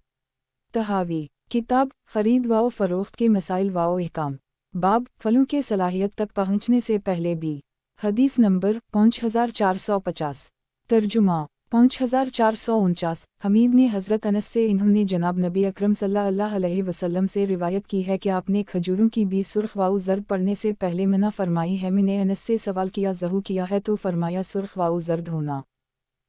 تحاوی کتاب خرید و فروخت کے مسائل و احکام، باب پھلوں کے صلاحیت تک پہنچنے سے پہلے بھی، حدیث نمبر 5450۔ ترجمہ 5449۔ حمید نے حضرت انس سے انہوں نے جناب نبی اکرم صلی اللہ علیہ وسلم سے روایت کی ہے کہ آپ نے کھجوروں کی بھی سرخ و زرد پڑنے سے پہلے منع فرمائی ہے۔ میں نے انس سے سوال کیا ظہور کیا ہے تو فرمایا سرخ و زرد ہونا۔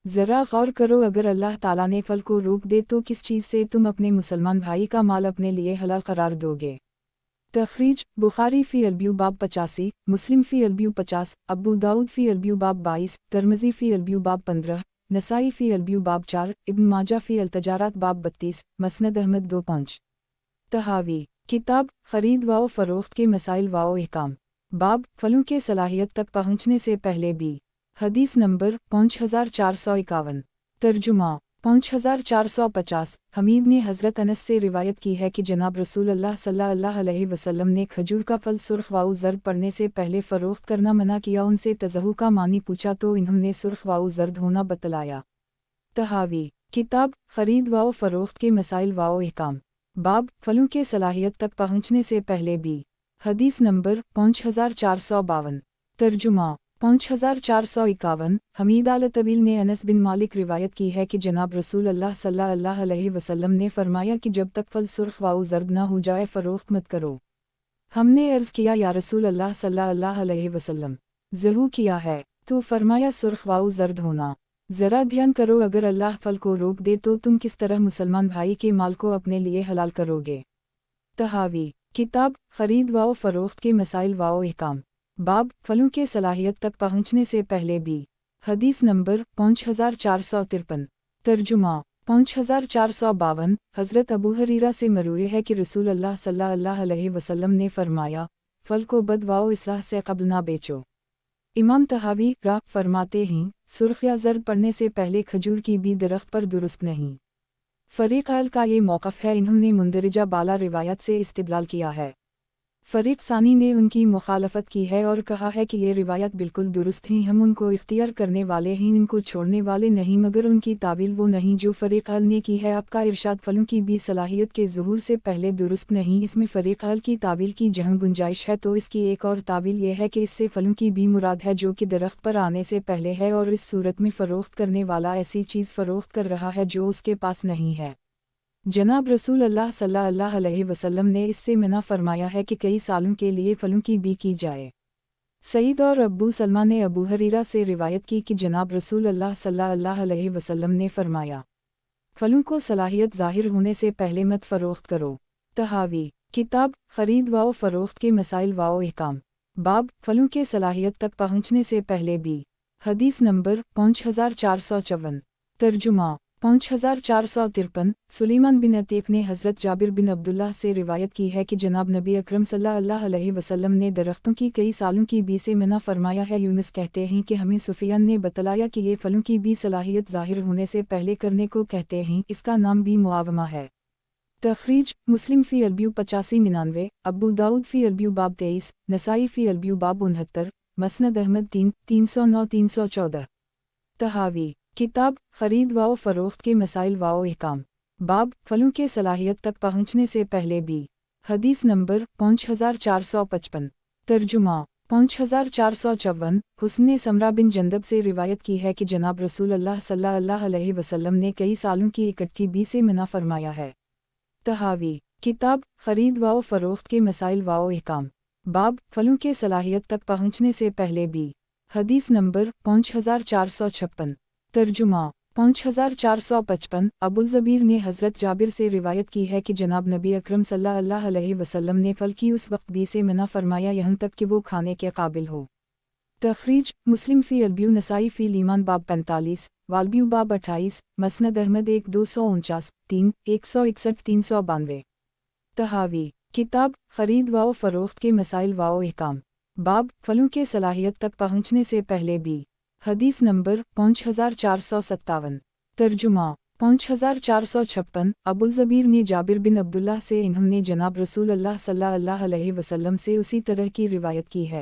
ذرا غور کرو اگر اللہ تعالیٰ نے پھل کو روک دے تو کس چیز سے تم اپنے مسلمان بھائی کا مال اپنے لیے حلال قرار دو گے؟ تخریج بخاری فی البیع باب 85، مسلم فی البیع 50، ابو داؤد فی البیع باب 22، ترمذی فی البیع باب 15، نسائی فی البیع باب 4، ابن ماجہ فی التجارات باب 32، مسند احمد 2-5۔ تحاوی کتاب خرید و فروخت کے مسائل و احکام، باب پھلوں کے صلاحیت تک پہنچنے سے پہلے بھی، حدیث نمبر 5451۔ ترجمہ 5450 हमीद ने हज़रत अनस से रिवायत की है कि जनाब रसूल अल्लाह सल्लल्लाहु अलैहि वसल्लम ने खजूर का फल सुर्ख वाउ जर्द पड़ने से पहले फ़रोख्त करना मना किया। उनसे तज़हु का मानी पूछा तो इन्होंने सुर्ख वाउ जर्द होना बतलाया। तहावी किताब ख़रीद वाउ फ़रोख्त के मसाइल वाउ अहकाम बाब फलों के सलाहियत तक पहुँचने से पहले भी। हदीस नंबर 5452 तर्जुमा 5451 हमीद आल-तवील ने अनस बिन मालिक रिवायत की है कि जनाब रसूल अल्लाह सल्लल्लाहु अलैहि वसल्लम ने फरमाया कि जब तक फल सुर्ख वाउ जर्द न हो जाए फ़रोख्त मत करो। हमने अर्ज़ किया या रसूल अल्लाह सल्लल्लाहु अलैहि वसल्लम ज़हू किया है? तो फरमाया सुर्ख वाउ जर्द होना। ज़रा ध्यान करो, अगर अल्लाह फल को रोक दे तो तुम किस तरह मुसलमान भाई के माल को अपने लिए हलाल करोगे। तहावी किताब ख़रीद वाउ फ़रोख्त के मसाइल वाउ अहकाम बाब फलों के सलाहियत तक पहुँचने से पहले भी। हदीस नंबर 5453 तर्जुमा 5452 हज़रत अबू हरीरा से मरूए है कि रसूल अल्लाह सल्लल्लाहु अलैहि वसल्लम ने फरमाया, फल को बद वाओ इस्लाह से कब्ल ना बेचो। इमाम तहावी राह फरमाते हैं, सुर्ख या जर्द पड़ने से पहले खजूर की भी दरख्त पर दुरुस्त नहीं। फ़रीक़ अल का ये मौक़िफ़ है। इन्होंने मुंदरिजा बाला रिवायत से इस्तिदलाल किया है। फ़रीक़ सानी ने उनकी मुखालफत की है और कहा है कि ये रिवायत बिल्कुल दुरुस्त हैं, हम उनको इख्तियार करने वाले हैं, इनको छोड़ने वाले नहीं, मगर उनकी तावील वो नहीं जो फ़रीक़ अल ने की है। आपका इरशाद फलों की भी सलाहियत के ज़ुहूर से पहले दुरुस्त नहीं, इसमें फ़रीक़ अल की तावील की जहाँ गुंजाइश है तो इसकी एक और तावील ये है कि इससे फलों की भी मुराद है जो कि दरख्त पर आने से पहले है, और इस सूरत में फ़रोख्त करने वाला ऐसी चीज़ फ़रोख्त कर रहा है जो उसके पास नहीं है। जनाब रसूल अल्लाह सल्लल्लाहु अलैहि वसल्लम ने इससे मना फरमाया है कि कई सालों के लिए फलों की भी की जाए। सईद और अब्बू सलमा ने अबू हरीरा से रिवायत की कि जनाब रसूल अल्लाह सल्लल्लाहु अलैहि वसल्लम ने फरमाया, फलों को सलाहियत ज़ाहिर होने से पहले मत फ़रोख्त करो। तहावी किताब ख़रीद वाओ फ़रोख्त के मसाइल वाओ अहकाम बाब फलों के सलाहियत तक पहुँचने से पहले भी। हदीस नंबर 5454 तर्जुमा 5453 सुलेमान बिन अतीक ने हज़रत जाबिर बिन अब्दुल्लाह से रिवायत की है कि जनाब नबी अकरम सल्लल्लाहु अलैहि वसल्लम ने दरख्तों की कई सालों की बी से मना फरमाया है। यूनुस कहते हैं कि हमें सुफियान ने बतलाया कि ये फलों की भी सलाहियत ज़ाहिर होने से पहले करने को कहते हैं, इसका नाम भी मुआवमा है। तखरीज मुस्लिम फ़ी अलब्यू 8599, अबू दाऊद फ़ी अलब्यू बाब 23, नसाई फ़ी अलब्यू बाब 69, मसनद अहमद 309-314। तहावी किताब ख़रीद वाओ फ़रोख्त के मसाइल वाओ अहकाम बाब फलों के सलाहियत तक पहुँचने से पहले भी। हदीस नंबर 5455 तर्जुमा 5454 हुस्न समरा बिन जंदब से रिवायत की है कि जनाब रसूल अल्लाह सल्लल्लाहु अलैहि वसल्लम ने कई सालों की इकट्ठी बी से मना फरमाया है। तहावी किताब ख़रीद वाओ फ़रोख्त के मसाइल वाओ अहकाम बाब फलों के सलाहियत तक पहुँचने से पहले भी। हदीस नंबर 5456 तर्जुमा 5455 अबुल ज़बीर ने हज़रत जाबिर से रिवायत की है कि जनाब नबी अकरम सल्लल्लाहु अलैहि वसल्लम ने फल की उस वक्त भी से मना फरमाया यहाँ तक कि वो खाने के काबिल हो। तखरीज मुस्लिम फ़ी अलब्यू नसाई फ़ी लीमान बाब 45, वालब्यू बाब 28, मसनद अहमद 1-249, 3-161-392। तहावी किताब ख़रीद वाओ फ़रोख्त के मसाइल वाओ अहकाम बाब फलों के सलाहियत तक पहुँचने से पहले भी। हदीस नंबर 5457 तर्जुमा 5456 अबुल ज़बीर ने जाबिर बिन अब्दुल्लाह से इन्होंने जनाब रसूल अल्लाह सल्लल्लाहु अलैहि वसल्लम से उसी तरह की रिवायत की है।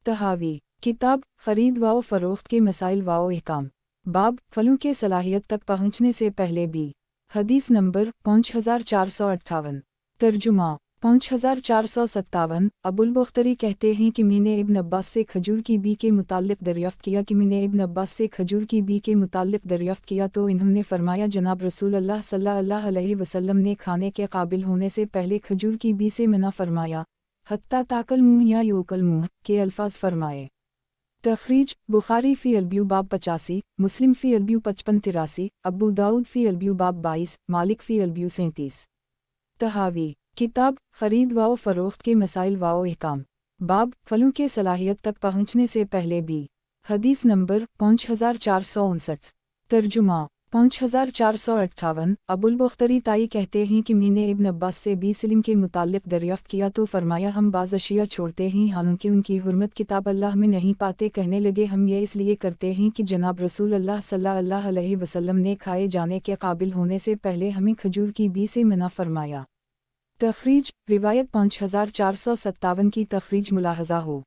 तहावी किताब ख़रीद वाओ फ़रोख्त के मसाइल वाओ अहकाम बाब फलों के सलाहियत तक पहुँचने से पहले भी। हदीस नंबर 5458 तर्जुमा 5457 अबुल बख्तरी कहते हैं कि मैंने इब्न अब्बास से खजूर की बी के मुताल्लिक़ दरियाफ़्त किया तो इन्होंने फरमाया जनाब रसूल अल्लाह सल्लल्लाहु अलैहि वसल्लम ने खाने के काबिल होने से पहले खजूर की बी से मना फरमाया, हत्ता ताकल मुँह या योकल मुँह के अल्फाज फरमाए। तखरीज बुखारी फ़ी अलब्यू बाब 85, मुस्लिम फ़ी अलब्यू 55-83, अबू दाऊद फ़ी अलब्यू बाब 22, मालिक फ़ी अलब्यू 37। तहावी किताब ख़रीद वाओ फ़रोख्त के मसाइल वाओ अहकाम बाब फलों के सलाहियत तक पहुँचने से पहले भी। हदीस नंबर 5459 तर्जुमा 5458 अबुल बख्तरी ताई कहते हैं कि मैंने इब्न अब्बास से बी सलीम के मुताल्लिक दरियाफ्त किया तो फरमाया हम बाज़ अशिया छोड़ते हैं हालांकि उनकी हुर्मत किताब अल्लाह में नहीं पाते। कहने लगे हम ये इसलिए करते हैं कि जनाब रसूल अल्लाह सल्लल्लाहु अलैहि वसल्लम ने खाए जाने के काबिल होने से पहले हमें खजूर की बी से मना फरमाया। तखरीज रिवायत 5457 की तखरीज मुलाहजा हो।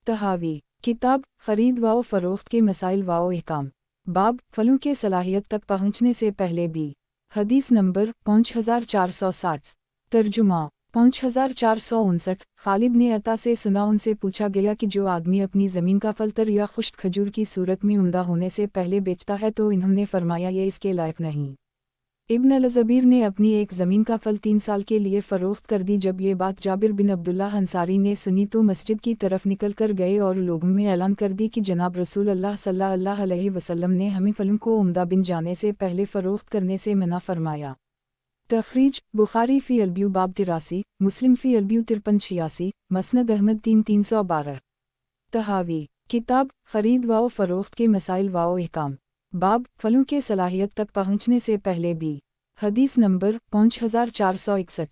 तहावी किताब खरीद व फ़रोख्त के मसाइल व अहकाम बाब फलों के सलाहियत तक पहुँचने से पहले भी। हदीस नंबर 5460 तर्जुमा 5459 खालिद ने अता से सुना उनसे पूछा गया कि जो आदमी अपनी ज़मीन का फल तर या खुश्क खजूर की सूरत में उम्दा होने से पहले बेचता है तो इन्होंने फरमाया ये इसके लायक नहीं। इब्न अल-ज़बीर ने अपनी एक ज़मीन का फल 3 साल के लिए फ़रोख्त कर दी। जब ये बात जाबिर बिन अब्दुल्लाह अंसारी ने सुनी तो मस्जिद की तरफ निकल कर गए और लोगों में ऐलान कर दी कि जनाब रसूल अल्लाह सल्लल्लाहु अलैहि वसल्लम ने हमें फलों को उम्दा बिन जाने से पहले फ़रोख्त करने से मना फरमाया। तखरीज बुखारी फ़ी अलब्यू बाब 83, मुस्लिम फ़ी अलब्यू 5386, मसनद अहमद 3312। तहावी किताब खरीद व फ़रोख्त के मसाइल व अहकाम बाब फलों के सलाहियत तक पहुँचने से पहले भी। हदीस नंबर 5461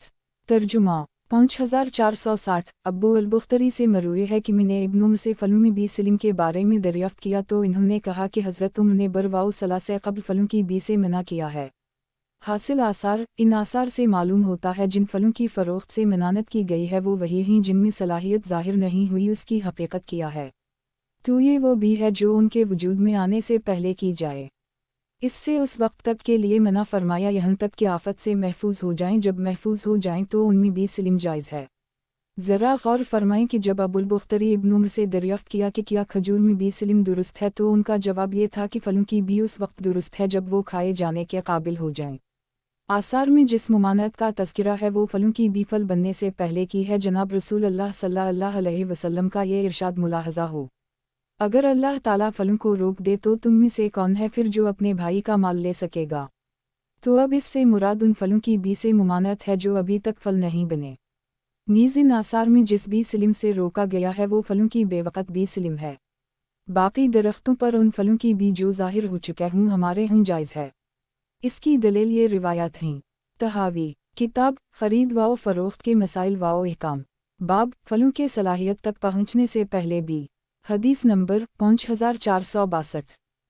तर्जुमा 5460 अब्बू अल-बख्तरी से मरूए है कि मैंने इब्न उम्र से फलों में बी सलीम के बारे में दरियाफ्त किया तो इन्होंने कहा कि हज़रत उम्र ने बरवाउ सला से क़ब्ल फलों की बी से मना किया है। हासिल आसार इन आसार से मालूम होता है जिन फलों की फ़रोख्त से मनानत की गई है वो वही हैं जिनमें सलाहियत ज़ाहिर नहीं हुई उसकी हकीकत किया है तो ये वो भी है जो उनके वजूद में आने से पहले की जाए। इससे उस वक्त तक के लिए मना फरमाया यहाँ तक कि आफत से महफूज हो जाएं। जब महफूज हो जाएं तो उनमें बी सलीम जायज़ है। ज़रा गौर फरमाएं कि जब अबुल बख्तरी इब्न उम्र से दरियाफ्त किया कि क्या खजूर में बी सलीम दुरुस्त है तो उनका जवाब ये था कि फलों की बी उस वक्त दुरुस्त है जब वो खाए जाने के काबिल हो जाएं। आसार में जिस मुमानत का तज़किरा है वो फलों की बी फल बनने से पहले की है। जनाब रसूल अल्लाह सल्लल्लाहु अलैहि वसल्लम का ये इरशाद मुलाहजा हो, अगर अल्लाह ताला फलों को रोक दे तो तुम में से कौन है फिर जो अपने भाई का माल ले सकेगा। तो अब इससे मुराद उन फलों की बी से मुमानत है जो अभी तक फल नहीं बने। नीज़ इन आसार में जिस बी सलीम से रोका गया है वो फलों की बेवक़्त बी सलीम है। बाकी दरख्तों पर उन फलों की बी जो ज़ाहिर हो चुके हूँ हमारे यहाँ जायज़ है। इसकी दलील ये रिवायात हैं। तहावी किताब खरीद व फ़रोख्त के मसाइल व अहकाम बाब फलों के सलाहियत तक पहुँचने से पहले भी। हदीस नंबर 5462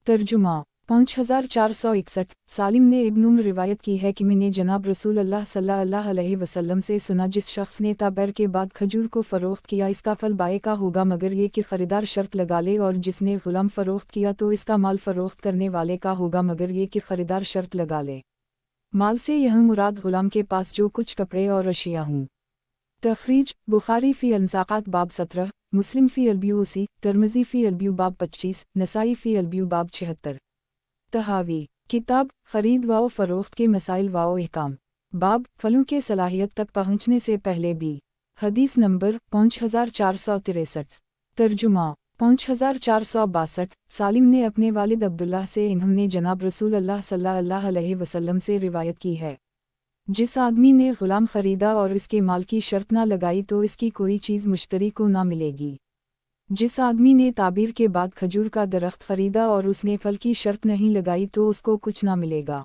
तर्जुमा 5461 सालिम ने इब्न उम्र रिवायत की है कि मैंने जनाब रसूल अल्लाह सल्लल्लाहु अलैहि वसल्लम से सुना जिस शख्स ने ताबैर के बाद खजूर को फ़रोख्त किया इसका फल बाए का होगा मगर ये कि ख़रीदार शर्त लगा ले, और जिसने ग़ुलाम फ़रोख्त किया तो इसका माल फ़रोख्त करने वाले का होगा मगर ये कि ख़रीदार शर्त लगा ले। माल से यह मुराद ग़ुलाम के पास जो कुछ कपड़े और अशिया हों। तखरीज बुखारी फ़ी अल-ज़कात बाब 17, मुस्लिम फ़ी अलब्यू 80, तिर्मिज़ी फ़ी अलब्यू बाब 25, नसाई फ़ी अलब्यू बाब 76। तहावी किताब खरीद व फ़रोख्त के मसाइल व अहकाम बाब फलों के सलाहियत तक पहुँचने से पहले भी। हदीस नंबर 5463 तर्जुमा 5462 सालिम ने अपने वालिद अब्दुल्लाह से इन्होंने जनाब रसूल अल्लाह सल्लल्लाहु अलैहि वसल्लम से रिवायत की है, जिस आदमी ने ग़ुलाम ख़रीदा और इसके माल की शर्त ना लगाई तो इसकी कोई चीज़ मुश्तरी को ना मिलेगी। जिस आदमी ने ताबीर के बाद खजूर का दरख्त ख़रीदा और उसने फल की शर्त नहीं लगाई तो उसको कुछ ना मिलेगा।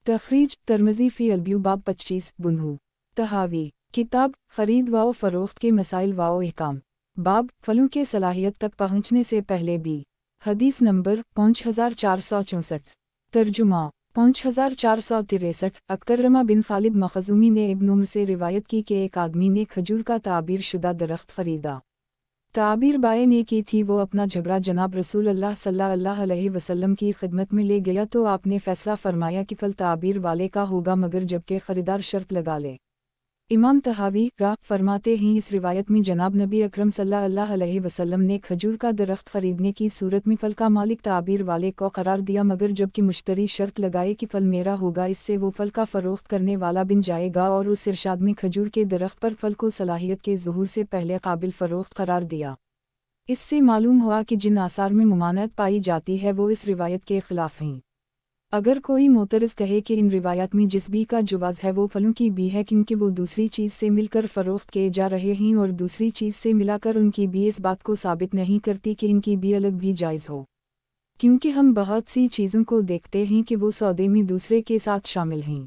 तखरीज तिर्मिज़ी फ़ी अलब्यू बाब 25 बुन्हू। तहावी किताब खरीद व फ़रोख्त के मसाइल व अहकाम बाब फलों के सलाहियत तक पहुँचने से पहले भी। हदीस नंबर 5464 तर्जुमा 5463 अकरमा बिन खालिद मखज़ूमी ने इब्न उम्र से रिवायत की कि एक आदमी ने खजूर का ताबीर शुदा दरख्त ख़रीदा। ताबीर बाए ने की थी, वो अपना झगड़ा जनाब रसूल अल्लाह सल्लल्लाहु अलैहि वसल्लम की खिदमत में ले गया तो आपने फ़ैसला फरमाया कि फल ताबीर वाले का होगा मगर जबकि ख़रीदार शर्त लगा ले। इमाम तहावी फरमाते हैं इस रिवायत में जनाब नबी अकरम सल्लल्लाहु अलैहि वसल्लम ने खजूर का दरख्त ख़रीदने की सूरत में फल का मालिक ताबीर वाले को करार दिया मगर जबकि मुश्तरी शर्त लगाए कि फल मेरा होगा, इससे वो फल का फ़रोख्त करने वाला बन जाएगा, और उस इरशाद में खजूर के दरख्त पर फल को सलाहियत के ज़ुहूर से पहले काबिल फ़रोख्त करार दिया। इससे मालूम हुआ कि जिन आसार में मुमानत पाई जाती है वो इस रिवायत के ख़िलाफ़ हैं। अगर कोई मोतरज़ कहे कि इन रिवायात में जिस बी का जुवाज़ है वो फलों की बी है क्योंकि वो दूसरी चीज़ से मिलकर फ़रोख्त किए जा रहे हैं और दूसरी चीज़ से मिलाकर उनकी बी इस बात को साबित नहीं करती कि इनकी बी अलग भी जायज़ हो। کیونکہ ہم بہت سی چیزوں کو دیکھتے ہیں کہ وہ سودے میں دوسرے کے ساتھ شامل ہیں،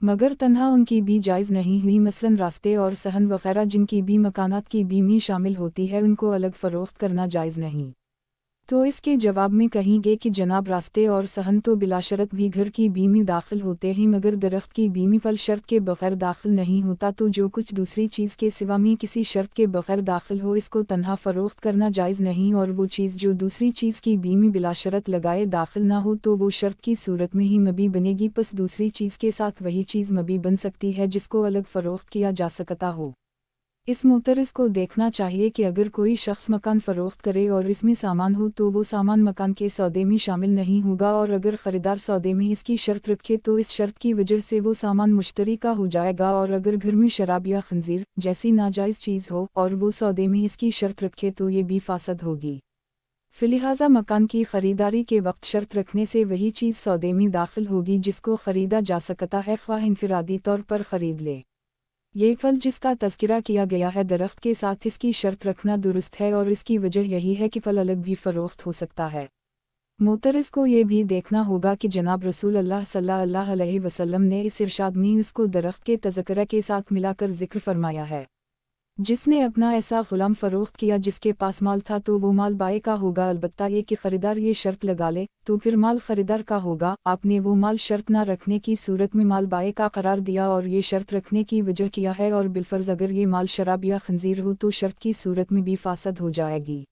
مگر تنہا ان کی بھی جائز نہیں ہوئی، مثلاً راستے اور صحن وغیرہ جن کی بھی مکانات کی بیمی شامل ہوتی ہے ان کو الگ فروخت کرنا جائز نہیں۔ تو اس کے جواب میں کہیں گے کہ جناب راستے اور صحن تو بلا شرط بھی گھر کی بیمی داخل ہوتے ہیں، مگر درخت کی بیمی فل شرط کے بغیر داخل نہیں ہوتا، تو جو کچھ دوسری چیز کے سوا میں کسی شرط کے بغیر داخل ہو اس کو تنہا فروخت کرنا جائز نہیں، اور وہ چیز جو دوسری چیز کی بیمی بلا شرط لگائے داخل نہ ہو تو وہ شرط کی صورت میں ہی مبی بنے گی، پس دوسری چیز کے ساتھ وہی چیز مبی بن سکتی ہے جس کو الگ فروخت کیا جا سکتا ہو۔ اس معترض کو دیکھنا چاہیے کہ اگر کوئی شخص مکان فروخت کرے اور اس میں سامان ہو تو وہ سامان مکان کے سودے میں شامل نہیں ہوگا، اور اگر خریدار سودے میں اس کی شرط رکھے تو اس شرط کی وجہ سے وہ سامان مشتری کا ہو جائے گا، اور اگر گھر میں شراب یا خنزیر جیسی ناجائز چیز ہو اور وہ سودے میں اس کی شرط رکھے تو یہ بھی فاسد ہوگی۔ فلہذا مکان کی خریداری کے وقت شرط رکھنے سے وہی چیز سودے میں داخل ہوگی جس کو خریدا جا سکتا ہے، خواہ انفرادی طور پر خرید لے۔ یہ پھل جس کا تذکرہ کیا گیا ہے درخت کے ساتھ اس کی شرط رکھنا درست ہے، اور اس کی وجہ یہی ہے کہ پھل الگ بھی فروخت ہو سکتا ہے۔ معترض کو یہ بھی دیکھنا ہوگا کہ جناب رسول اللہ صلی اللہ علیہ وسلم نے اس ارشاد میں اس کو درخت کے تذکرہ کے ساتھ ملا کر ذکر فرمایا ہے۔ جس نے اپنا ایسا غلام فروخت کیا جس کے پاس مال تھا تو وہ مال بائع کا ہوگا، البتہ یہ کہ خریدار یہ شرط لگا لے تو پھر مال خریدار کا ہوگا۔ آپ نے وہ مال شرط نہ رکھنے کی صورت میں مال بائع کا قرار دیا اور یہ شرط رکھنے کی وجہ کیا ہے، اور بالفرض اگر یہ مال شراب یا خنزیر ہو تو شرط کی صورت میں بھی فاسد ہو جائے گی۔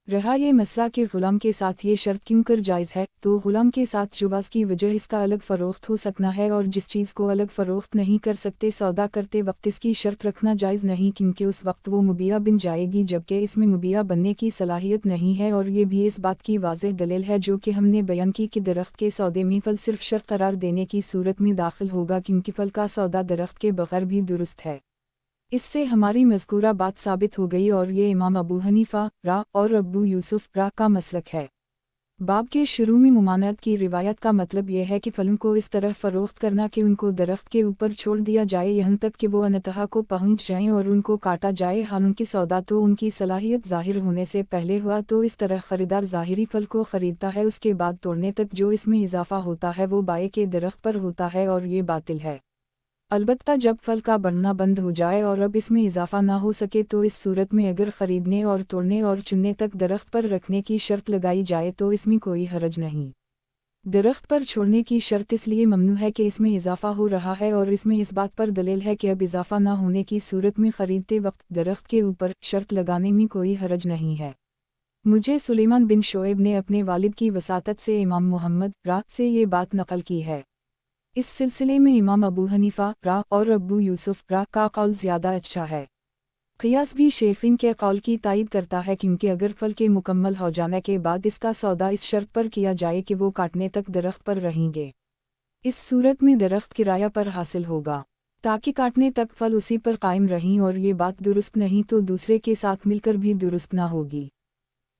رہا یہ مسئلہ کہ غلام کے ساتھ یہ شرط کیوں کر جائز ہے، تو غلام کے ساتھ جواز کی وجہ اس کا الگ فروخت ہو سکنا ہے، اور جس چیز کو الگ فروخت نہیں کر سکتے سودا کرتے وقت اس کی شرط رکھنا جائز نہیں، کیونکہ اس وقت وہ مبیع بن جائے گی جبکہ اس میں مبیع بننے کی صلاحیت نہیں ہے، اور یہ بھی اس بات کی واضح دلیل ہے جو کہ ہم نے بیان کی کہ درخت کے سودے میں پھل صرف شرط قرار دینے کی صورت میں داخل ہوگا، کیونکہ پھل کا سودا درخت کے بغیر بھی درست ہے۔ اس سے ہماری مذکورہ بات ثابت ہو گئی، اور یہ امام ابو حنیفہ را اور ابو یوسف را کا مسلک ہے۔ باب کے شروع میں ممانعت کی روایت کا مطلب یہ ہے کہ پھلوں کو اس طرح فروخت کرنا کہ ان کو درخت کے اوپر چھوڑ دیا جائے یہاں تک کہ وہ انتہا کو پہنچ جائیں اور ان کو کاٹا جائے، حالانکہ سودا تو ان کی صلاحیت ظاہر ہونے سے پہلے ہوا، تو اس طرح خریدار ظاہری پھل کو خریدتا ہے، اس کے بعد توڑنے تک جو اس میں اضافہ ہوتا ہے وہ بائع کے درخت پر ہوتا ہے، اور یہ باطل ہے۔ البتہ جب پھل کا بڑھنا بند ہو جائے اور اب اس میں اضافہ نہ ہو سکے تو اس صورت میں اگر خریدنے اور توڑنے اور چننے تک درخت پر رکھنے کی شرط لگائی جائے تو اس میں کوئی حرج نہیں۔ درخت پر چھوڑنے کی شرط اس لیے ممنوع ہے کہ اس میں اضافہ ہو رہا ہے، اور اس میں اس بات پر دلیل ہے کہ اب اضافہ نہ ہونے کی صورت میں خریدتے وقت درخت کے اوپر شرط لگانے میں کوئی حرج نہیں ہے۔ مجھے سلیمان بن شعیب نے اپنے والد کی وساطت سے امام محمد را سے یہ بات نقل کی ہے۔ اس سلسلے میں امام ابو حنیفہ را اور ابو یوسف را کا قول زیادہ اچھا ہے۔ قیاس بھی شیخین کے قول کی تائید کرتا ہے، کیونکہ اگر پھل کے مکمل ہو جانے کے بعد اس کا سودا اس شرط پر کیا جائے کہ وہ کاٹنے تک درخت پر رہیں گے، اس صورت میں درخت کرایہ پر حاصل ہوگا تاکہ کاٹنے تک پھل اسی پر قائم رہیں، اور یہ بات درست نہیں تو دوسرے کے ساتھ مل کر بھی درست نہ ہوگی۔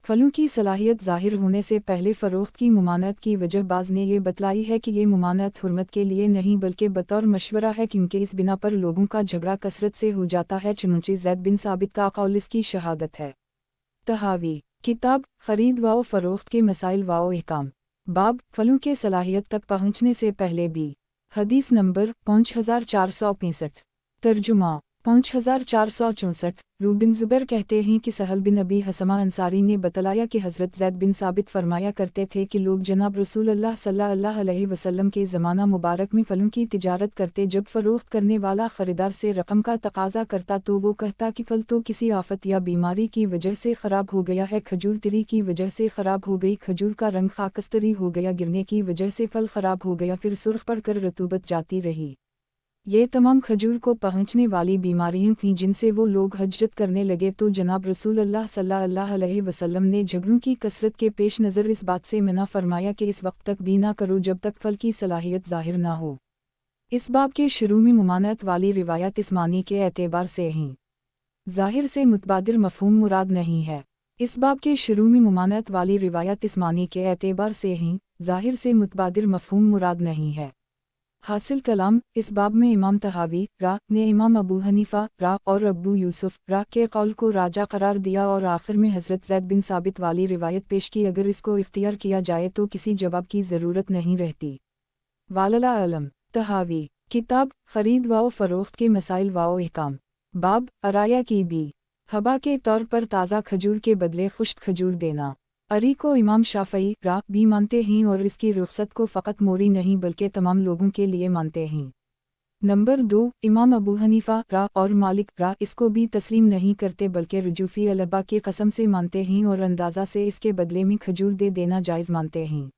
پھلوں کی صلاحیت ظاہر ہونے سے پہلے فروخت کی ممانعت کی وجہ بعض نے یہ بتلائی ہے کہ یہ ممانعت حرمت کے لیے نہیں بلکہ بطور مشورہ ہے، کیونکہ اس بنا پر لوگوں کا جھگڑا کثرت سے ہو جاتا ہے، چنانچہ زید بن ثابت کا قول اس کی شہادت ہے۔ تحاوی کتاب خرید و فروخت کے مسائل و احکام، باب پھلوں کے صلاحیت تک پہنچنے سے پہلے بھی، حدیث نمبر 5465، ترجمہ 5464۔ رو بن زبیر کہتے ہیں کہ سہل بن ابی حسمہ انصاری نے بتلایا کہ حضرت زید بن ثابت فرمایا کرتے تھے کہ لوگ جناب رسول اللہ صلی اللہ علیہ وسلم کے زمانہ مبارک میں پھلوں کی تجارت کرتے، جب فروخت کرنے والا خریدار سے رقم کا تقاضا کرتا تو وہ کہتا کہ پھل تو کسی آفت یا بیماری کی وجہ سے خراب ہو گیا ہے، کھجور تری کی وجہ سے خراب ہو گئی، کھجور کا رنگ خاکستری ہو گیا، گرنے کی وجہ سے پھل خراب ہو گیا، پھر سرخ پڑ کر رطوبت جاتی رہی۔ یہ تمام کھجور کو پہنچنے والی بیماریاں تھیں جن سے وہ لوگ ہجرت کرنے لگے، تو جناب رسول اللہ صلی اللہ علیہ وسلم نے جھگڑوں کی کثرت کے پیش نظر اس بات سے منع فرمایا کہ اس وقت تک بھی نہ کرو جب تک پھل کی صلاحیت ظاہر نہ ہو۔ اس باب کے شروع میں ممانعت والی روایت اس معنی کے اعتبار سے ہیں، ظاہر سے متبادر مفہوم مراد نہیں ہے۔ اس باب کے شروع میں ممانعت والی روایت اس معنی کے اعتبار سے ہیں، ظاہر سے متبادر مفہوم مراد نہیں ہے۔ حاصل کلام، اس باب میں امام طحاوی نے امام ابو حنیفہ اور ابو یوسف کے قول کو راجح قرار دیا اور آخر میں حضرت زید بن ثابت والی روایت پیش کی۔ اگر اس کو اختیار کیا جائے تو کسی جواب کی ضرورت نہیں رہتی۔ واللہ اعلم۔ طحاوی، کتاب خرید و فروخت کے مسائل و احکام، باب عرایا کی بھی ہبا کے طور پر تازہ کھجور کے بدلے خشک کھجور دینا۔ عری کو امام شافعی بھی مانتے ہیں اور اس کی رخصت کو فقط موری نہیں بلکہ تمام لوگوں کے لیے مانتے ہیں۔ نمبر 2، امام ابو حنیفہ اور مالک اس کو بھی تسلیم نہیں کرتے بلکہ رجوفی الہبا کی قسم سے مانتے ہیں اور اندازہ سے اس کے بدلے میں کھجور دے دینا جائز مانتے ہیں۔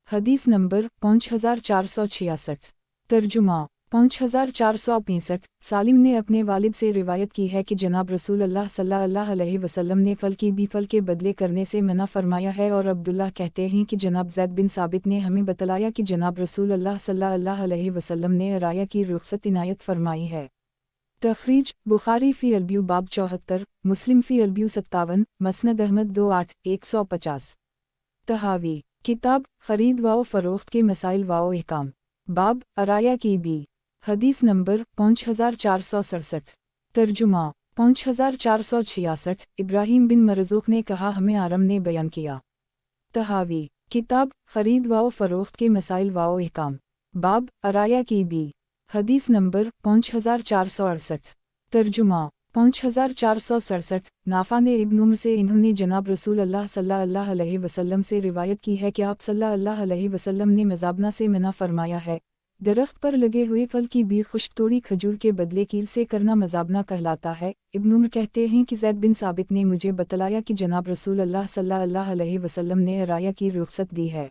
حدیث نمبر 5466۔ ترجمہ 5465۔ سالم نے اپنے والد سے روایت کی ہے کہ جناب رسول اللہ صلی اللہ علیہ وسلم نے فل کی بھی فل کے بدلے کرنے سے منع فرمایا ہے، اور عبداللہ کہتے ہیں کہ جناب زید بن ثابت نے ہمیں بتلایا کہ جناب رسول اللہ صلی اللہ علیہ وسلم نے عرایا کی رخصت عنایت فرمائی ہے۔ تخریج بخاری فی البیو باب 74، مسلم فی البیو 57، مسند احمد 28/150۔ طحاوی، کتاب خرید و فروخت کے مسائل و احکام، باب عرایا کی بھی حدیث نمبر 5467۔ ترجمہ 5466۔ ابراہیم بن مرزوق نے کہا ہمیں آرم نے بیان کیا۔ طحاوی، کتاب خرید و فروخت کے مسائل و احکام، باب عرایا کی بھی حدیث نمبر 5468۔ ترجمہ 5467۔ نافع نے ابن عمر سے انہوں نے جناب رسول اللہ صلی اللہ علیہ وسلم سے روایت کی ہے کہ آپ صلی اللہ علیہ وسلم نے مزابنہ سے منع فرمایا ہے۔ درخت پر لگے ہوئے پھل کی بھی خشک توڑی کھجور کے بدلے کیل سے کرنا مزابنہ کہلاتا ہے۔ ابن عمر کہتے ہیں کہ زید بن ثابت نے مجھے بتلایا کہ جناب رسول اللہ صلی اللہ علیہ وسلم نے عرایا کی رخصت دی ہے۔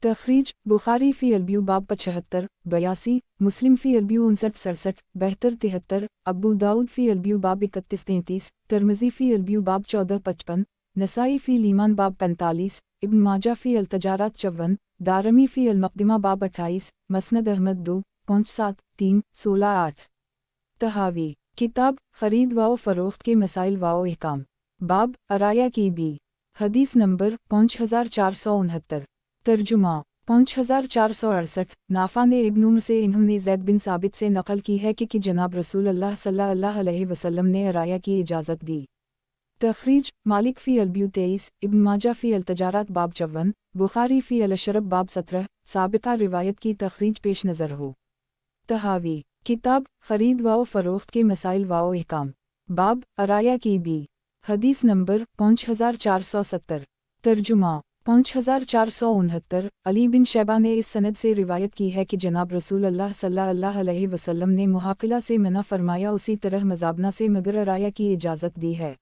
تخریج بخاری فی البیو باب 75-82، مسلم فی البیو 59-67، 72-73، ابو داؤد فی البیو باب 31-33، ترمذی فی البیو باب 14-55، نسائی فی الایمان باب 45، ابن ماجہ فی التجارات 54، دارمی فی المقدمہ باب 28، مسند احمد 2.7-3-16-8۔ طحاوی، کتاب خرید و فروخت کے مسائل و احکام، باب عرایا کی بھی حدیث نمبر 5469۔ ترجمہ 5468۔ نافع نے ابن عمر سے انہوں نے زید بن ثابت سے نقل کی ہے کہ جناب رسول اللہ صلی اللہ علیہ وسلم نے عرایا کی اجازت دی۔ تخریج مالک فی البیو 23، ابن ماجہ فی التجارات باب 54، بخاری فی الشرب باب 17۔ سابقہ روایت کی تخریج پیش نظر ہو۔ طحاوی، کتاب خرید و فروخت کے مسائل و احکام، باب عرایا کی بھی حدیث نمبر 5470۔ ترجمہ 5469۔ علی بن شیبہ نے اس سند سے روایت کی ہے کہ جناب رسول اللہ صلی اللہ علیہ وسلم نے محاقلہ سے منع فرمایا، اسی طرح مزابنہ سے مگر عرایا کی اجازت دی ہے۔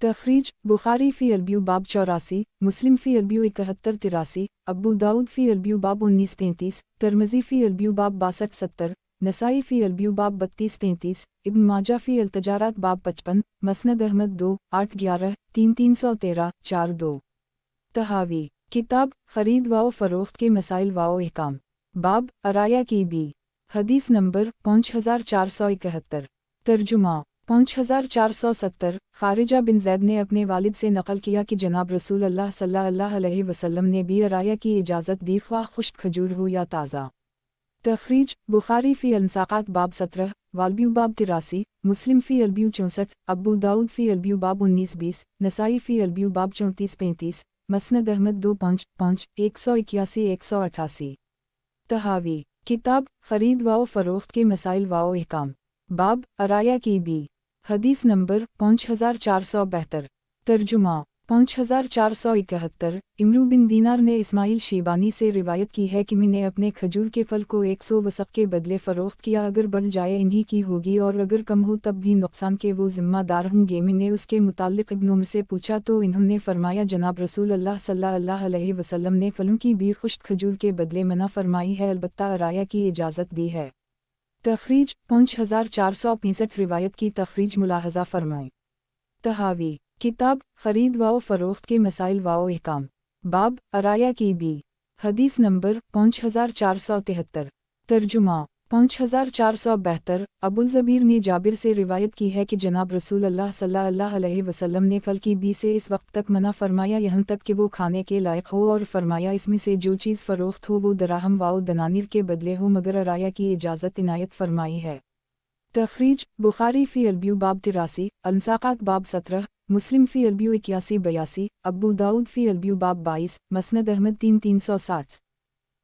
تخریج بخاری فی البیو باب 84، مسلم فی البیو 71-83، ابو داؤد فی البیو باب 19-33، ترمذی فی البیو باب 62-70، نسائی فی البیو باب 32-33، ابن ماجہ فی التجارات باب 55، مسند احمد 2-8-11، 3-313-4-2۔ طحاوی، کتاب خرید و فروخت کے مسائل و احکام، باب عرایا کی بھی حدیث نمبر 5471۔ ترجمہ 5470۔ خارجہ بن زید نے اپنے والد سے نقل کیا کہ جناب رسول اللہ صلی اللہ علیہ وسلم نے بھی عرایا کی اجازت دی، خواہ خشک کھجور ہو یا تازہ۔ تخریج بخاری فی الانساقات باب 17، والبیو باب 83، مسلم فی البیو 64، ابو داؤد فی البیو باب 19-20، نسائی فی البیو باب 34-35، مسند احمد 2.5 181-188۔ طحاوی، کتاب خرید و فروخت کے مسائل و احکام، باب عرایا کی بھی حدیث نمبر 5472۔ ترجمہ 5471۔ امرو بن دینار نے اسماعیل شیبانی سے روایت کی ہے کہ میں نے اپنے کھجور کے پھل کو 100 وسق کے بدلے فروخت کیا، اگر بڑھ جائے انہی کی ہوگی اور اگر کم ہو تب بھی نقصان کے وہ ذمہ دار ہوں گے۔ میں نے اس کے متعلق ابن عمر سے پوچھا تو انہوں نے فرمایا جناب رسول اللہ صلی اللہ علیہ وسلم نے پھلوں کی بھی خشک کھجور کے بدلے منع فرمائی ہے، البتہ عرایا کی اجازت دی ہے۔ تخریج 5465۔ روایت کی تخریج ملاحظہ فرمائیں۔ طحاوی، کتاب خرید و فروخت کے مسائل و احکام، باب عرایا کی بھی حدیث نمبر 5473۔ ترجمہ 5472 अबुल ज़बीर ने जाबिर से रिवायत की है कि जनाब रसूल अल्लाह सल्लल्लाहु अलैहि वसल्लम ने फल की बी से इस वक्त तक मना फरमाया यहाँ तक कि वो खाने के लायक हो, और फरमाया इसमें से जो चीज़ फ़रोख्त हो वो दराहम वाओ दनानीर के बदले हो, मगर अराया की इजाज़त इनायत फरमाई है। तखरीज बुखारी फ़ी अलब्यू बाब 83, अलमसाक़ात बाब 17, मुस्लिम फ़ी अलब्यू 81-82, अबू दाऊद फ़ी अलब्यू बाब 22, मसनद अहमद 3-360।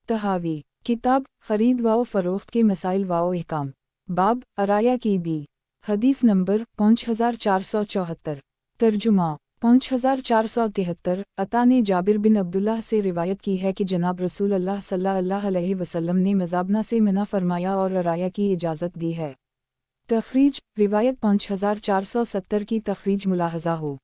तहावी किताब ख़रीद वाओ फ़रोख्त के मसाइल वाओ अहकाम, बाब अराया की बी, हदीस नंबर 5474। तर्जुमा 5473। अता ने जाबिर बिन अब्दुल्लाह से रिवायत की है कि जनाब रसूल अल्लाह सल्लल्लाहु अलैहि वसल्लम ने मज़ाबना से मना फरमाया और अराया की इजाज़त दी है। तखरीज रिवायत 5470 की तखरीज मुलाहज़ा हो।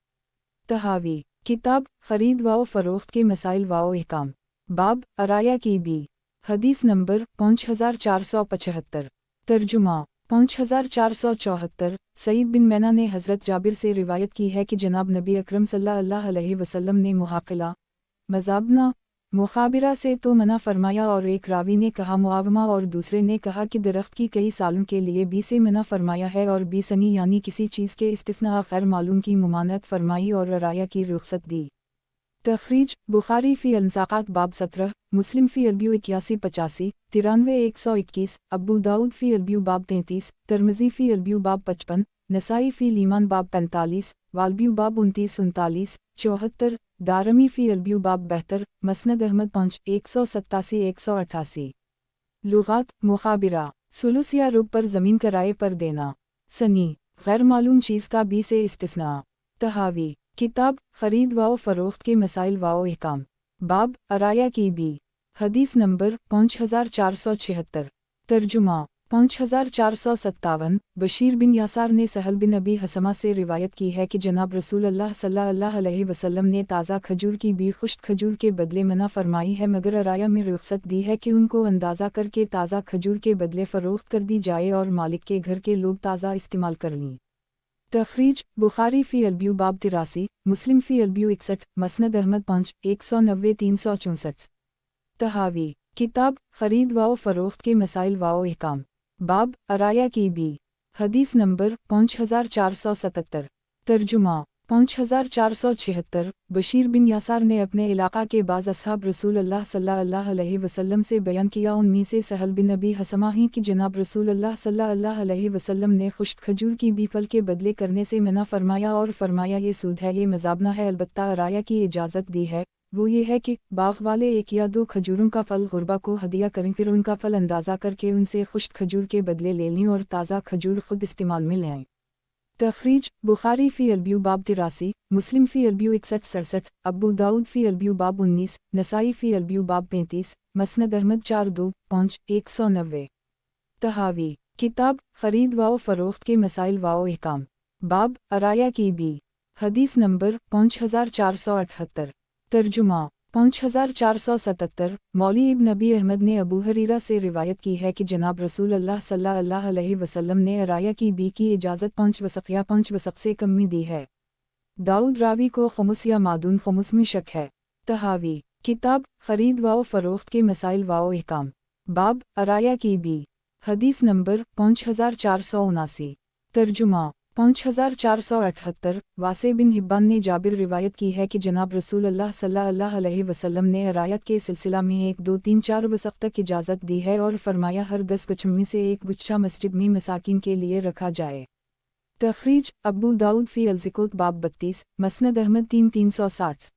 तहावी किताब ख़रीद वाओ फ़रोख्त के मसाइल वाओ अहकाम, बाब अराया की बी, हदीस नंबर 5475। तर्जुमा 5474। सईद बिन मैना ने हज़रत जाबिर से रिवायत की है कि जनाब नबी अकरम सल्लल्लाहु अलैहि वसल्लम ने मुहाक़ला मज़ाबना मुखाबिरा से तो मना फरमाया, और एक रावी ने कहा मुआवमा और दूसरे ने कहा कि दरख्त की कई सालों के लिए बी से मना फरमाया है, और बी सनी यानी किसी चीज़ के इस्तिस्ना खैर मालूम की मुमानत फरमाई और अराया की रुख्सत दी। तखरीज बुखारी फ़ी अलमसाक़ात बाब 17, मुस्लिम फ़ी अलब्यू 81-85, 93-121, अबू दाऊद फ़ी अलब्यू बाब 33, तिरमिज़ी फ़ी अलब्यू बाब 55, नसाई फ़ी लीमान बाब 45, वालब्यू बाब 29-39, 74, दारमी फ़ी अलब्यू बाब 72, मसनद अहमद 187-188। लुगात मुखाबिरा सुलुस या रुब पर ज़मीन किराए पर देना, सनी गैर मालूम चीज़ का बी से इस्तिस्ना। तहावी किताब ख़रीद वाओ फ़रोख्त के मसाइल वाओ अहकाम, बाब अराया की बी, हदीस नंबर 5476। तर्जुमा 5457। बशीर बिन यासार ने सहल बिन अबी हसमा से रिवायत की है कि जनाब रसूल अल्लाह सल्लल्लाहु अलैहि वसल्लम ने ताज़ा खजूर की बी खुश्क खजूर के बदले मना फरमाई है, मगर अराया में रुख्सत दी है कि उनको अंदाज़ा करके ताज़ा खजूर के बदले फ़रोख्त कर दी जाए और मालिक के घर के लोग ताज़ा इस्तेमाल कर लें। तखरीज बुखारी फ़ी अलब्यू बाब 83, मुस्लिम फ़ी अलब्यू 61, मसनद अहमद 190-364। तहावी किताब ख़रीद वाओ फ़रोख्त के मसाइल वाओ अहकाम, बाब अराया की बी, हदीस नंबर 5477। तर्जुमा 5476। बशीर बिन यासार ने अपने इलाक़ा के बाज़ असहाब रसूल अल्लाह सल्लल्लाहु अलैहि वसल्लम से बयान किया, उनमें से सहल बिन अबी हसमा ही कि जनाब रसूल अल्लाह सल्लल्लाहु अलैहि वसल्लम ने खुश्क खजूर की बी फल के बदले करने से मना फरमाया, और फरमाया ये सूद है, ये मज़ाबना है, अलबत्ता अराया की इजाज़त दी है, वो ये है कि बाग़ वाले एक या दो खजूरों का फल गुरबा को हदिया करें, फिर उनका फल अंदाज़ा करके उनसे खुश्क खजूर के बदले ले लें और ताज़ा खजूर खुद इस्तेमाल में लें। तखरीज बुखारी फ़ी अलब्यू बाब 83, मुस्लिम फ़ी अलब्यू 61-67, अबू दाऊद फ़ी अलब्यू बाब 19, नसाई फ़ी अलब्यू बाब 35, मसनद अहमद 42-190। तहावी किताब ख़रीद वाओ फ़रोख्त के मसाइल वाओ अहकाम, बाब अराया की बी, हदीस नंबर 5478। तर्जुमा 5477। मौली इब्न नबी अहमद ने अबू हरीरा से रिवायत की है कि जनाब रसूल अल्लाह सल्लल्लाहु अलैहि वसल्लम ने अराया की बी की इजाज़त 5 वसक़ या 5 वसक़ से कम में दी है। दाऊद रावी को खुमुस या मादून खुमुस में शक है। तहावी किताब ख़रीद वाओ फ़रोख्त के मसाइल वाओ अहकाम, बाब अराया की बी, हदीस नंबर 5479। तर्जुमा 5478। वासे बिन हिब्बान ने जाबिर रिवायत की है कि जनाब रसूल अल्लाह सल्लल्लाहु अलैहि वसल्लम ने अरायत के सिलसिला में 1, 2, 3, 4 वसक़ तक इजाज़त दी है, और फरमाया हर 10 गुच्छों में से एक गुच्छा मस्जिद में मसाकिन के लिए रखा जाए। तखरीज अबू दाऊद फ़ी अलज़िक़ात बाब 32, मसनद अहमद 3-360।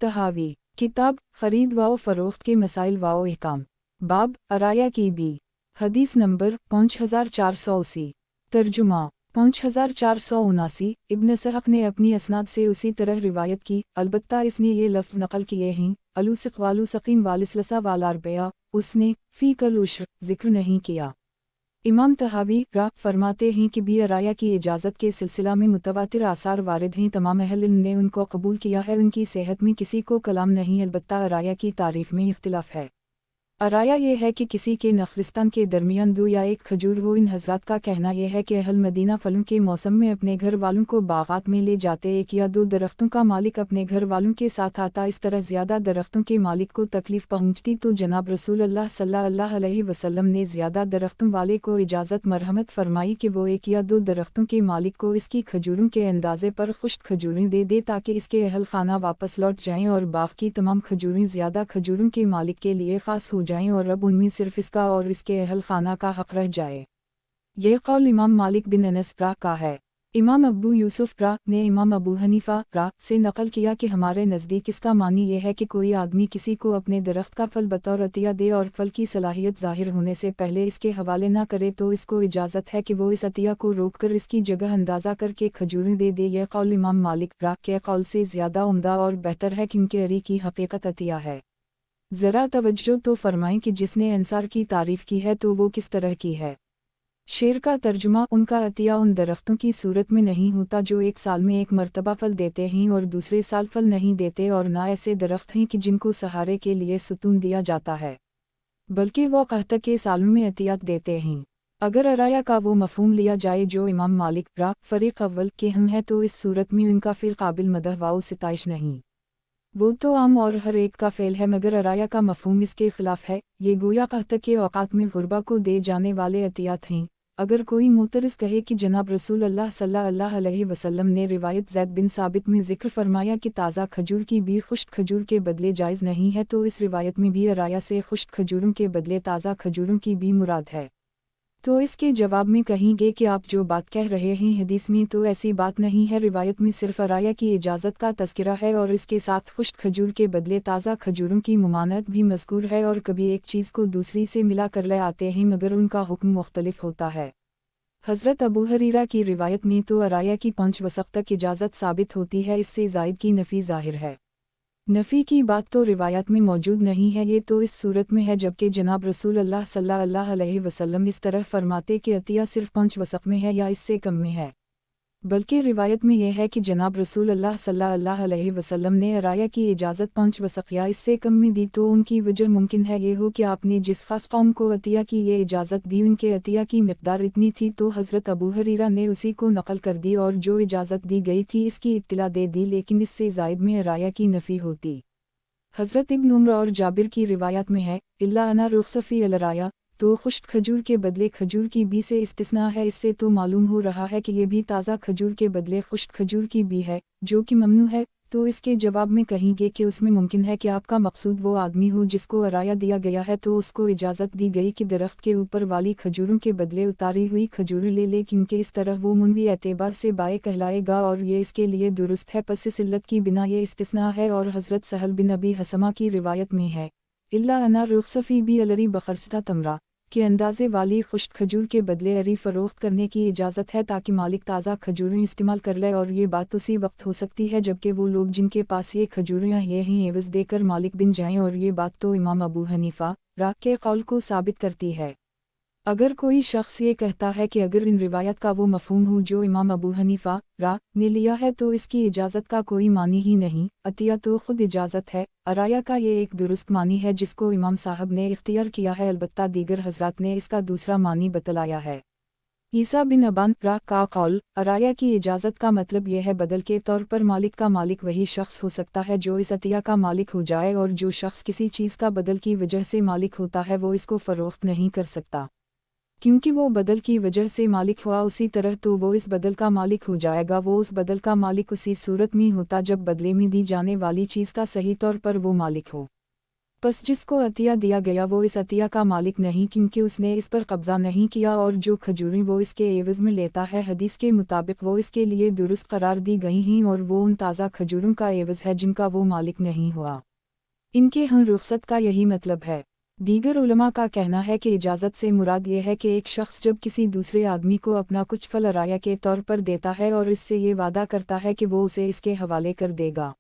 तहावी किताब ख़रीद वाओ फ़रोख्त के मसाइल वाओ अहकाम, बाब अराया की बी, हदीस नंबर 5480। तर्जुमा 5479। इब्न सहक़ ने अपनी असनाद से उसी तरह रिवायत की, अलबत्ता इसने ये लफ्ज़ नक़ल किए हैं अलूसिक़ वालूसक़ीन वालिसलसा वालारबया, उसने फ़ी कल उश्र ज़िक्र नहीं किया। इमाम तहावी फरमाते हैं कि बी अराया की इजाज़त के सिलसिला में मुतवातिर आसार वारिद हैं, तमाम अहल इल्म ने उनको कबूल किया है, उनकी सेहत में किसी को कलाम नहीं, अलबत्ता अराया की तारीफ़ में इख्तिलाफ़ है। अराया ये है कि किसी के नखलिस्तान के दरमियान 2 या 1 खजूर हो। इन हजरात का कहना यह है कि अहल मदीना फलों के मौसम में अपने घर वालों को बागात में ले जाते। 1 या 2 दरख्तों का मालिक अपने घर वालों के साथ आता, इस तरह ज़्यादा दरख्तों के मालिक को तकलीफ पहुँचती तो जनाब रसूल अल्लाह सल्लल्लाहु अलैहि वसल्लम ने ज़्यादा दरख्तों वाले को इजाज़त मरहमत फरमाई कि वो 1 या 2 दरख्तों के मालिक को इसकी खजूरों के अंदाजे पर खुश्क खजूरें दे दे ताकि इसके अहल खाना वापस लौट जाएँ और बाग की तमाम खजूरें ज़्यादा खजूरों के मालिक के लिए ख़ास हो जाएँ और अब उनमें सिर्फ इसका और इसके अहल खाना का हक़ रह जाए। यह कौल इमाम मालिक बिन अनस रा का है। इमाम अबू यूसुफ रा ने इमाम अबू हनीफा रा से नकल किया कि हमारे नज़दीक इसका मानी यह है कि कोई आदमी किसी को अपने दरख्त का फल बतौर अतिया दे और फल की सलाहियत ज़ाहिर होने से पहले इसके हवाले न करे तो इसको इजाज़त है कि वो इस अतिया को रोककर इसकी जगह अंदाज़ा करके खजूरें दे दे। यह कौल इमाम मालिक रा के कौल से ज़्यादा उम्दा और बेहतर है क्योंकि अरी की हकीकत अतिया है। ज़रा तवज्जो तो फरमाएं कि जिसने अंसार की तारीफ़ की है तो वो किस तरह की है। शेर का तर्जुमा, उनका अतिया उन दरख्तों की सूरत में नहीं होता जो एक साल में एक मरतबा फल देते हैं और दूसरे साल फल नहीं देते, और ना ऐसे दरख्त हैं कि जिनको सहारे के लिए सुतून दिया जाता है, बल्कि वो कहता के सालों में अतियात देते हैं। अगर अराया का वो मफहूम लिया जाए जो इमाम मालिक रा फ़रीक़ अव्वल के हम है तो इस सूरत में उनका फ़िल काबिल मदह व सिताइश नहीं, वो तो आम और हर एक का फ़ेल है। मगर अराया का मफहूम इसके ख़िलाफ़ है। ये गोया कहता के औक़ात में गुरबा को दे जाने वाले अतियात हैं। अगर कोई मुतरज़ कहे कि जनाब रसूल अल्लाह सल्लल्लाहु अलैहि वसल्लम ने रिवायत ज़ैद बिन साबित में ज़िक्र फरमाया कि ताज़ा खजूर की भी खुश्क खजूर के बदले जायज़ नहीं है, तो इस रिवायत में भी अराया से खुश्क खजूरों के बदले ताज़ा खजूरों की भी मुराद है। तो इसके जवाब में कहेंगे कि आप जो बात कह रहे हैं हदीस में तो ऐसी बात नहीं है। रिवायत में सिर्फ अराया की इजाज़त का तज़किरा है और इसके साथ खुश्क खजूर के बदले ताज़ा खजूरों की मुमानत भी मज़कूर है, और कभी एक चीज़ को दूसरी से मिला कर ले आते हैं मगर उनका हुक्म मुख्तलिफ होता है। हज़रत अबू हरीरा की रिवायत में तो अराया की 5 वसक़ तक इजाज़त साबित होती है, इससे ज़ायद की नफ़ी ज़ाहिर है। नफ़ी की बात तो रिवायत में मौजूद नहीं है। ये तो इस सूरत में है जबकि जनाब रसूल अल्लाह सल्लल्लाहु अलैहि वसल्लम इस तरह फरमाते कि अतिया सिर्फ 5 वसक़ में है या इससे कम में है, बल्कि रिवायत में यह है कि जनाब रसूल अल्लाह सल्लल्लाहु अलैहि वसल्लम ने अराया की इजाज़त 5 वसक़ या इससे कम में दी। तो उनकी वजह मुमकिन है ये हो कि आपने जिस ख़ास कौम को अतिया की ये इजाज़त दी उनके अतिया की मिक़दार इतनी थी तो हज़रत अबू हरीरा ने उसी को नक़ल कर दी और जो इजाज़त दी गई थी इसकी इत्तला दे दी, लेकिन इससे ज़ायद में अराया की नफ़ी होती। हज़रत इब्न उमर और जाबिर की रिवायत में है इल्ला अना रुख़्सफ़ी अल-राया, तो खुश्क खजूर के बदले खजूर की बी से इस्तिस्ना है। इससे तो मालूम हो रहा है कि ये भी ताज़ा खजूर के बदले खुश्क खजूर की बी है जो कि ममनू है। तो इसके जवाब में कहेंगे कि उसमें मुमकिन है कि आपका मकसूद वो आदमी हो जिसको अराया दिया गया है, तो उसको इजाज़त दी गई कि दरख्त के ऊपर वाली खजूरों के बदले उतारी हुई खजूरें ले ले, क्योंकि इस तरह वो मुनवी एतबार से बाए कहलाएगा और ये इसके लिए दुरुस्त है। पस इस इल्लत की बिना ये इस्तिस्ना है। और हज़रत सहल बिन अबी हसमा की रिवायत में है इल्ला अना रुख़्सफ़ी बी अलरी बखरस्ता तमरा, के अंदाजे वाली खुश्क खजूर के बदले अरी फ़रोख्त करने की इजाज़त है ताकि मालिक ताज़ा खजूरें इस्तेमाल कर ले। और ये बात उसी वक्त हो सकती है जबकि वो लोग जिनके पास ये खजूरें ये ही एवज़ देकर मालिक बिन जाएं, और ये बात तो इमाम अबू हनीफा रा के कौल को साबित करती है। अगर कोई शख्स ये कहता है कि अगर इन रिवायत का वो मफहूम हो जो इमाम अबू हनीफा रा ने लिया है तो इसकी इजाज़त का कोई मानी ही नहीं, अतिया तो खुद इजाज़त है। अराया का ये एक दुरुस्त मानी है जिसको इमाम साहब ने इख्तियार किया है, अलबत्ता दीगर हजरात ने इसका दूसरा मानी बतलाया है। ईसा बिन अबान रा का कौल अराया की इजाज़त का मतलब यह है बदल के तौर पर मालिक का मालिक वही शख्स हो सकता है जो इस अतिया का मालिक हो जाए, और जो शख्स किसी चीज़ का बदल की वजह से मालिक होता है वो इसको फ़रोख्त नहीं कर सकता, क्योंकि वो बदल की वजह से मालिक हुआ उसी तरह तो वो इस बदल का मालिक हो जाएगा। वो उस बदल का मालिक उसी सूरत में होता जब बदले में दी जाने वाली चीज़ का सही तौर पर वो मालिक हो। बस जिसको अतिया दिया गया वो इस अतिया का मालिक नहीं, क्योंकि उसने इस पर कब्ज़ा नहीं किया, और जो खजूरें वो इसके एवज़ में लेता है हदीस के मुताबिक वो इसके लिए दुरुस्त करार दी गई हैं, और वो उन ताज़ा खजूरों का एवज़ है जिनका वो मालिक नहीं हुआ। इनके हम रुख़सत का यही मतलब है। दीगर उलमा का कहना है कि इजाज़त से मुराद ये है कि एक शख्स जब किसी दूसरे आदमी को अपना कुछ फल अराया के तौर पर देता है और इससे ये वादा करता है कि वो उसे इसके हवाले कर देगा,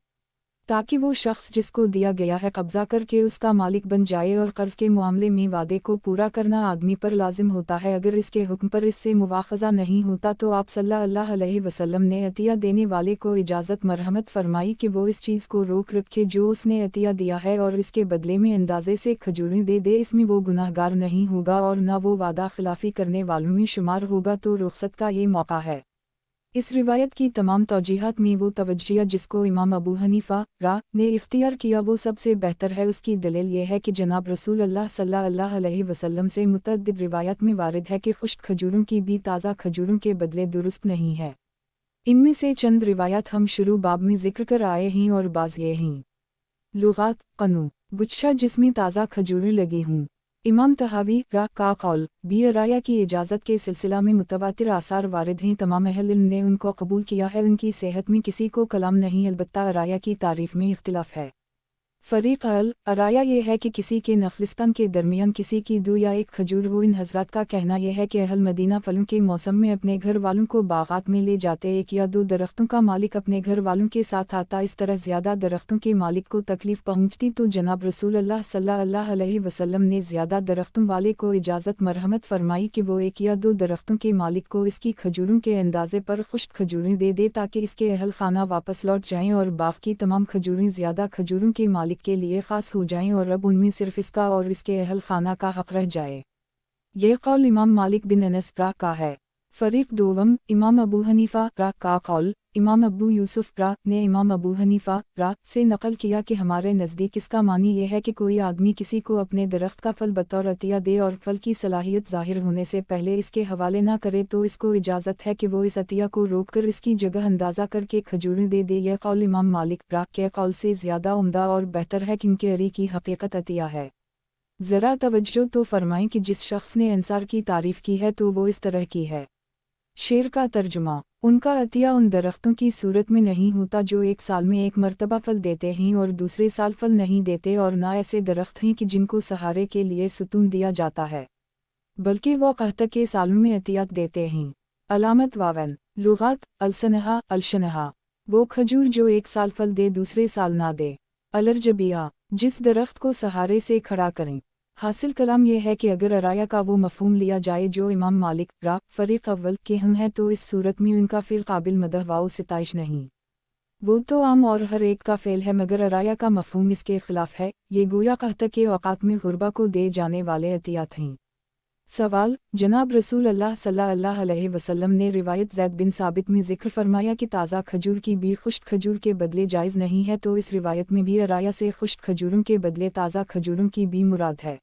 ताकि वो शख्स जिसको दिया गया है कब्जा करके उसका मालिक बन जाए, और कर्ज के मामले में वादे को पूरा करना आदमी पर लाजिम होता है। अगर इसके हुक्म पर इससे मुवाखज़ा नहीं होता तो आप सल्लल्लाहु अलैहि वसल्लम ने अतिया देने वाले को इजाज़त मरहमत फरमाई कि वो इस चीज़ को रोक रखे जो उसने अतिया दिया है और इसके बदले में अंदाजे से खजूरें दे। इसमें वो गुनाहगार नहीं होगा और न वो वादा खिलाफी करने वालों में शुमार होगा, तो रुखसत का ये मौका है। इस रिवायत की तमाम तौजीहात में वो तवज्जिया जिसको इमाम अबू हनीफा ने इख्तियार किया वो सबसे बेहतर है। उसकी दलील ये है कि जनाब रसूल अल्लाह सल्लल्लाहु अलैहि वसल्लम से मुतअद्दिद रिवायत में वारिद है कि खुश्क खजूरों की भी ताज़ा खजूरों के बदले दुरुस्त नहीं है। इनमें से चंद रिवायत हम शुरू बाब में जिक्र कर आए हैं और बाज़ ये हैं। लुगात कनू गुच्छा जिसमें ताज़ा खजूरें लगी हों। इमाम तहावी का कौल भी अराया की इजाज़त के सिलसिला में मुतवातिर आसार वारिद हैं। तमाम अहल इल्म ने उनको कबूल किया है। उनकी सेहत में किसी को कलाम नहीं, अलबत्ता अराया की तारीफ में इख्तिलाफ है। फरीक अल अराया ये है कि किसी के नफलिस्तान के दरमियान किसी की दो या एक खजूर हो। इन हजरात का कहना यह है कि अहल मदीना फलों के मौसम में अपने घर वालों को बागात में ले जाते, एक या दो दरख्तों का मालिक अपने घर वालों के साथ आता। इस तरह ज़्यादा दरख्तों के मालिक को तकलीफ पहुँचती तो जनाब रसूल अल्लाह सल्लल्लाहु अलैहि वसल्लम ने ज़्यादा दरख्तों वाले को इजाज़त मरहमत फरमाई कि वो एक या दो दरख्तों के मालिक को इसकी खजूरों के अंदाजे पर खुश्क खजूरें दे ताकि इसके अहल खाना वापस लौट जाएँ और बाग की तमाम खजूरें ज़्यादा खजूरों के मालिक के लिए ख़ास हो जाएं और अब उनमें सिर्फ इसका और इसके अहल खाना का हक़ रह जाए। यह कौल इमाम मालिक बिन अनस का है। फरीक दोवम इमाम अबू हनीफा का कौल इमाम अबू यूसुफ ने इमाम अबू हनीफा से नकल किया कि हमारे नज़दीक इसका मानी यह है कि कोई आदमी किसी को अपने दरख्त का फल बतौर अतिया दे और फल की सलाहियत ज़ाहिर होने से पहले इसके हवाले ना करे तो इसको इजाज़त है कि वो इस अतिया को रोक कर इसकी जगह अंदाज़ा करके खजूरें दे। यह कौल इमाम मालिक के कौल से ज़्यादा उम्दा और बेहतर है क्योंकि अरी की हकीकत अतिया है। ज़रा तवज्जो तो फरमाएं कि जिस शख्स ने अंसार की तारीफ़ की है तो वो इस तरह की है। शेर का तर्जुमा उनका अतिया उन दरख्तों की सूरत में नहीं होता जो एक साल में एक मरतबा फल देते हैं और दूसरे साल फल नहीं देते, और ना ऐसे दरख्त हैं कि जिनको सहारे के लिए सुतून दिया जाता है, बल्कि वो कहता के सालों में अतियात देते हैं। अलामत वावन लुगात अलसनहा अलशनहा वो खजूर जो एक साल फल दे दूसरे साल ना दे। अलरजबिया जिस दरख्त को सहारे से खड़ा करें। हासिल कलाम यह है कि अगर अराया का वो मफहूम लिया जाए जो इमाम मालिक फरीक अव्वल के हम हैं तो इस सूरत में उनका फ़िल काबिल मदह व सिताइश नहीं। वो तो आम और हर एक का फ़ेल है, मगर अराया का मफहूम इसके खिलाफ है। ये गोया कहता के औकात में गुरबा को दे जाने वाले अतियात हैं। सवाल जनाब रसूल अल्लाह सल्लल्लाहु अलैहि वसल्लम ने रिवायत ज़ैद बिन साबित में ज़िक्र फरमाया कि ताज़ा खजूर की भी खुश्क खजूर के बदले जायज़ नहीं है, तो इस रिवायत में भी अराया से खुश्क खजूरों के बदले ताज़ा खजूरों की भी मुराद है।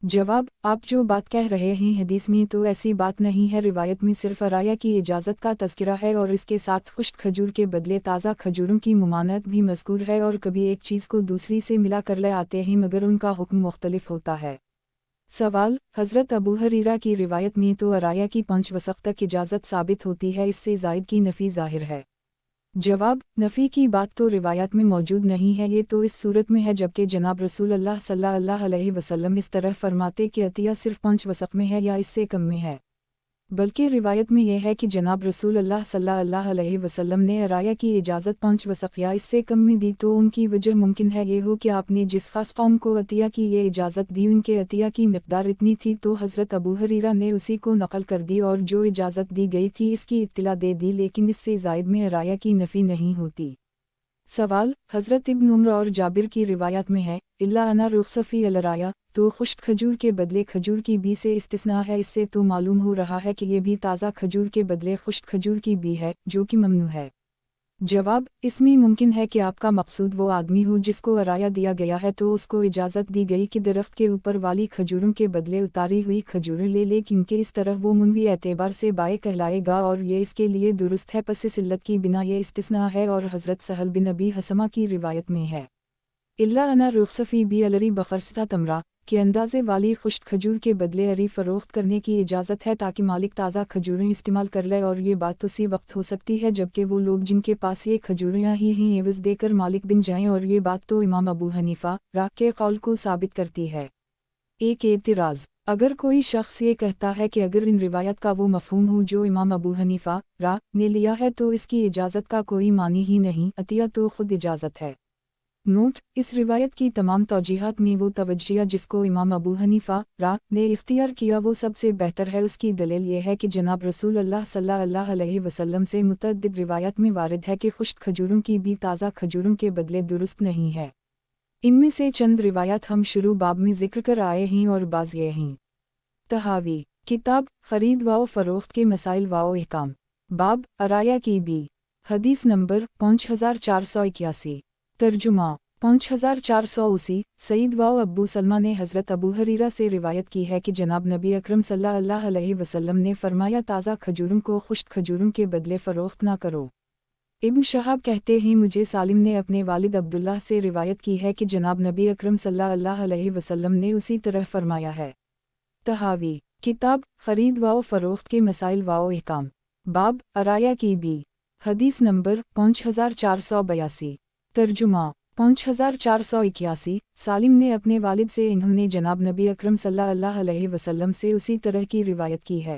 जवाब आप जो बात कह रहे हैं हदीस में तो ऐसी बात नहीं है। रिवायत में सिर्फ अराया की इजाज़त का तज़किरा है और इसके साथ खुश्क खजूर के बदले ताज़ा खजूरों की मुमानत भी मज़कूर है, और कभी एक चीज़ को दूसरी से मिला कर ले आते हैं मगर उनका हुक्म मुख्तलिफ होता है। सवाल हज़रत अबू हरीरा की रिवायत में तो अराया की 5 वसक़ तक इजाज़त साबित होती है, इससे ज़ायद की नफ़ी ज़ाहिर है। जवाब नफ़ी की बात तो रिवायत में मौजूद नहीं है। ये तो इस सूरत में है जबकि जनाब रसूल अल्लाह सल्लल्लाहु अलैहि वसल्लम इस तरह फरमाते कि अतिया सिर्फ 5 वसक़ में है या इससे कम में है, बल्कि रिवायत में यह है कि जनाब रसूल अल्लाह सल्लल्लाहु अलैहि वसल्लम ने अराया की इजाज़त 5 वसक़ या इससे कम में दी। तो उनकी वजह मुमकिन है ये हो कि आपने जिस खास कौम को अतिया की ये इजाज़त दी उनके अतिया की मिक़दार इतनी थी तो हज़रत अबू हरीरा ने उसी को नकल कर दी और जो इजाज़त दी गई थी इसकी इत्तला दे दी, लेकिन इससे ज़ायद में अराया की नफ़ी नहीं होती। सवाल हज़रत इब्न उमर और जाबिर की रिवायत में है इल्ला अना रुख़्सफ़ी अल-अराया, तो खुश्क खजूर के बदले खजूर की बी से इस्तिस्ना है। इससे तो मालूम हो रहा है कि ये भी ताज़ा खजूर के बदले खुश्क खजूर की बी है जो कि ममनू है। जवाब इसमें मुमकिन है कि आपका मकसूद वो आदमी हो जिसको अराया दिया गया है तो उसको इजाज़त दी गई कि दरख्त के ऊपर वाली खजूरों के बदले उतारी हुई खजूरें ले क्योंकि इस तरह वो मुनवी एतबार से बाए कहलाएगा और ये इसके लिए दुरुस्त है। पस इस इल्लत की बिना ये इस्तिस्ना है और हज़रत सहल बिन अबी हसमा की रिवायत में है इल्ला अना रुख़्सफ़ी बी अलरी बखरस्ता तमरा के अंदाजे वाली खुश्क खजूर के बदले अरी फ़रोख्त करने की इजाज़त है ताकि मालिक ताज़ा खजूरें इस्तेमाल कर ले, और ये बात उसी वक्त हो सकती है जबकि वो लोग जिनके पास ये खजूरें ही एवज़ देकर मालिक बन जाएं, और ये बात तो इमाम अबू हनीफा के कौल को साबित करती है। एक एतराज़ अगर कोई शख्स ये कहता है कि अगर इन रिवायत का वो मफहूम हो जो इमाम अबू हनीफा ने लिया है तो इसकी इजाज़त का कोई मानी ही नहीं, अतिया तो खुद इजाज़त है। नोट, इस रिवायत की तमाम तौजीहात में वो तवज्जिया जिसको इमाम अबू हनीफा ने इख्तियार किया वो सबसे बेहतर है। उसकी दलील ये है कि जनाब रसूल अल्लाह सल्लल्लाहु अलैहि वसल्लम से मुतअद्दिद रिवायत में वारिद है कि खुश्क खजूरों की भी ताज़ा खजूरों के बदले दुरुस्त नहीं है। इनमें से चंद रिवायत हम शुरू बाब में जिक्र कर आए हैं और बाज़ ये हैं। तहावी किताब खरीद व फ़रोख्त के मसाइल व अहकाम, बाब अराया की बी, हदीस नंबर 5481। तर्जुमा 5480। सईद व अब्बू सलमा ने हज़रत अबू हरीरा से रिवायत की है कि जनाब नबी अकरम सल्लल्लाहु अलैहि वसल्लम ने फरमाया, ताज़ा खजूरों को खुश्क खजूरों के बदले फ़रोख्त ना करो। इब्न शहाब कहते हैं, मुझे सालिम ने अपने वालिद अब्दुल्लाह से रिवायत की है कि जनाब नबी अकरम सल्लल्लाहु अलैहि वसल्लम ने उसी तरह फरमाया है। तहावी किताब खरीद व फ़रोख्त के मसाइल व अहकाम, बाब अराया की बी, हदीस नंबर 5482। तर्जुमा 5481। सालिम ने अपने वालिद से इन्होंने जनाब नबी अकरम सल्लल्लाहु अलैहि वसल्लम से उसी तरह की रिवायत की है।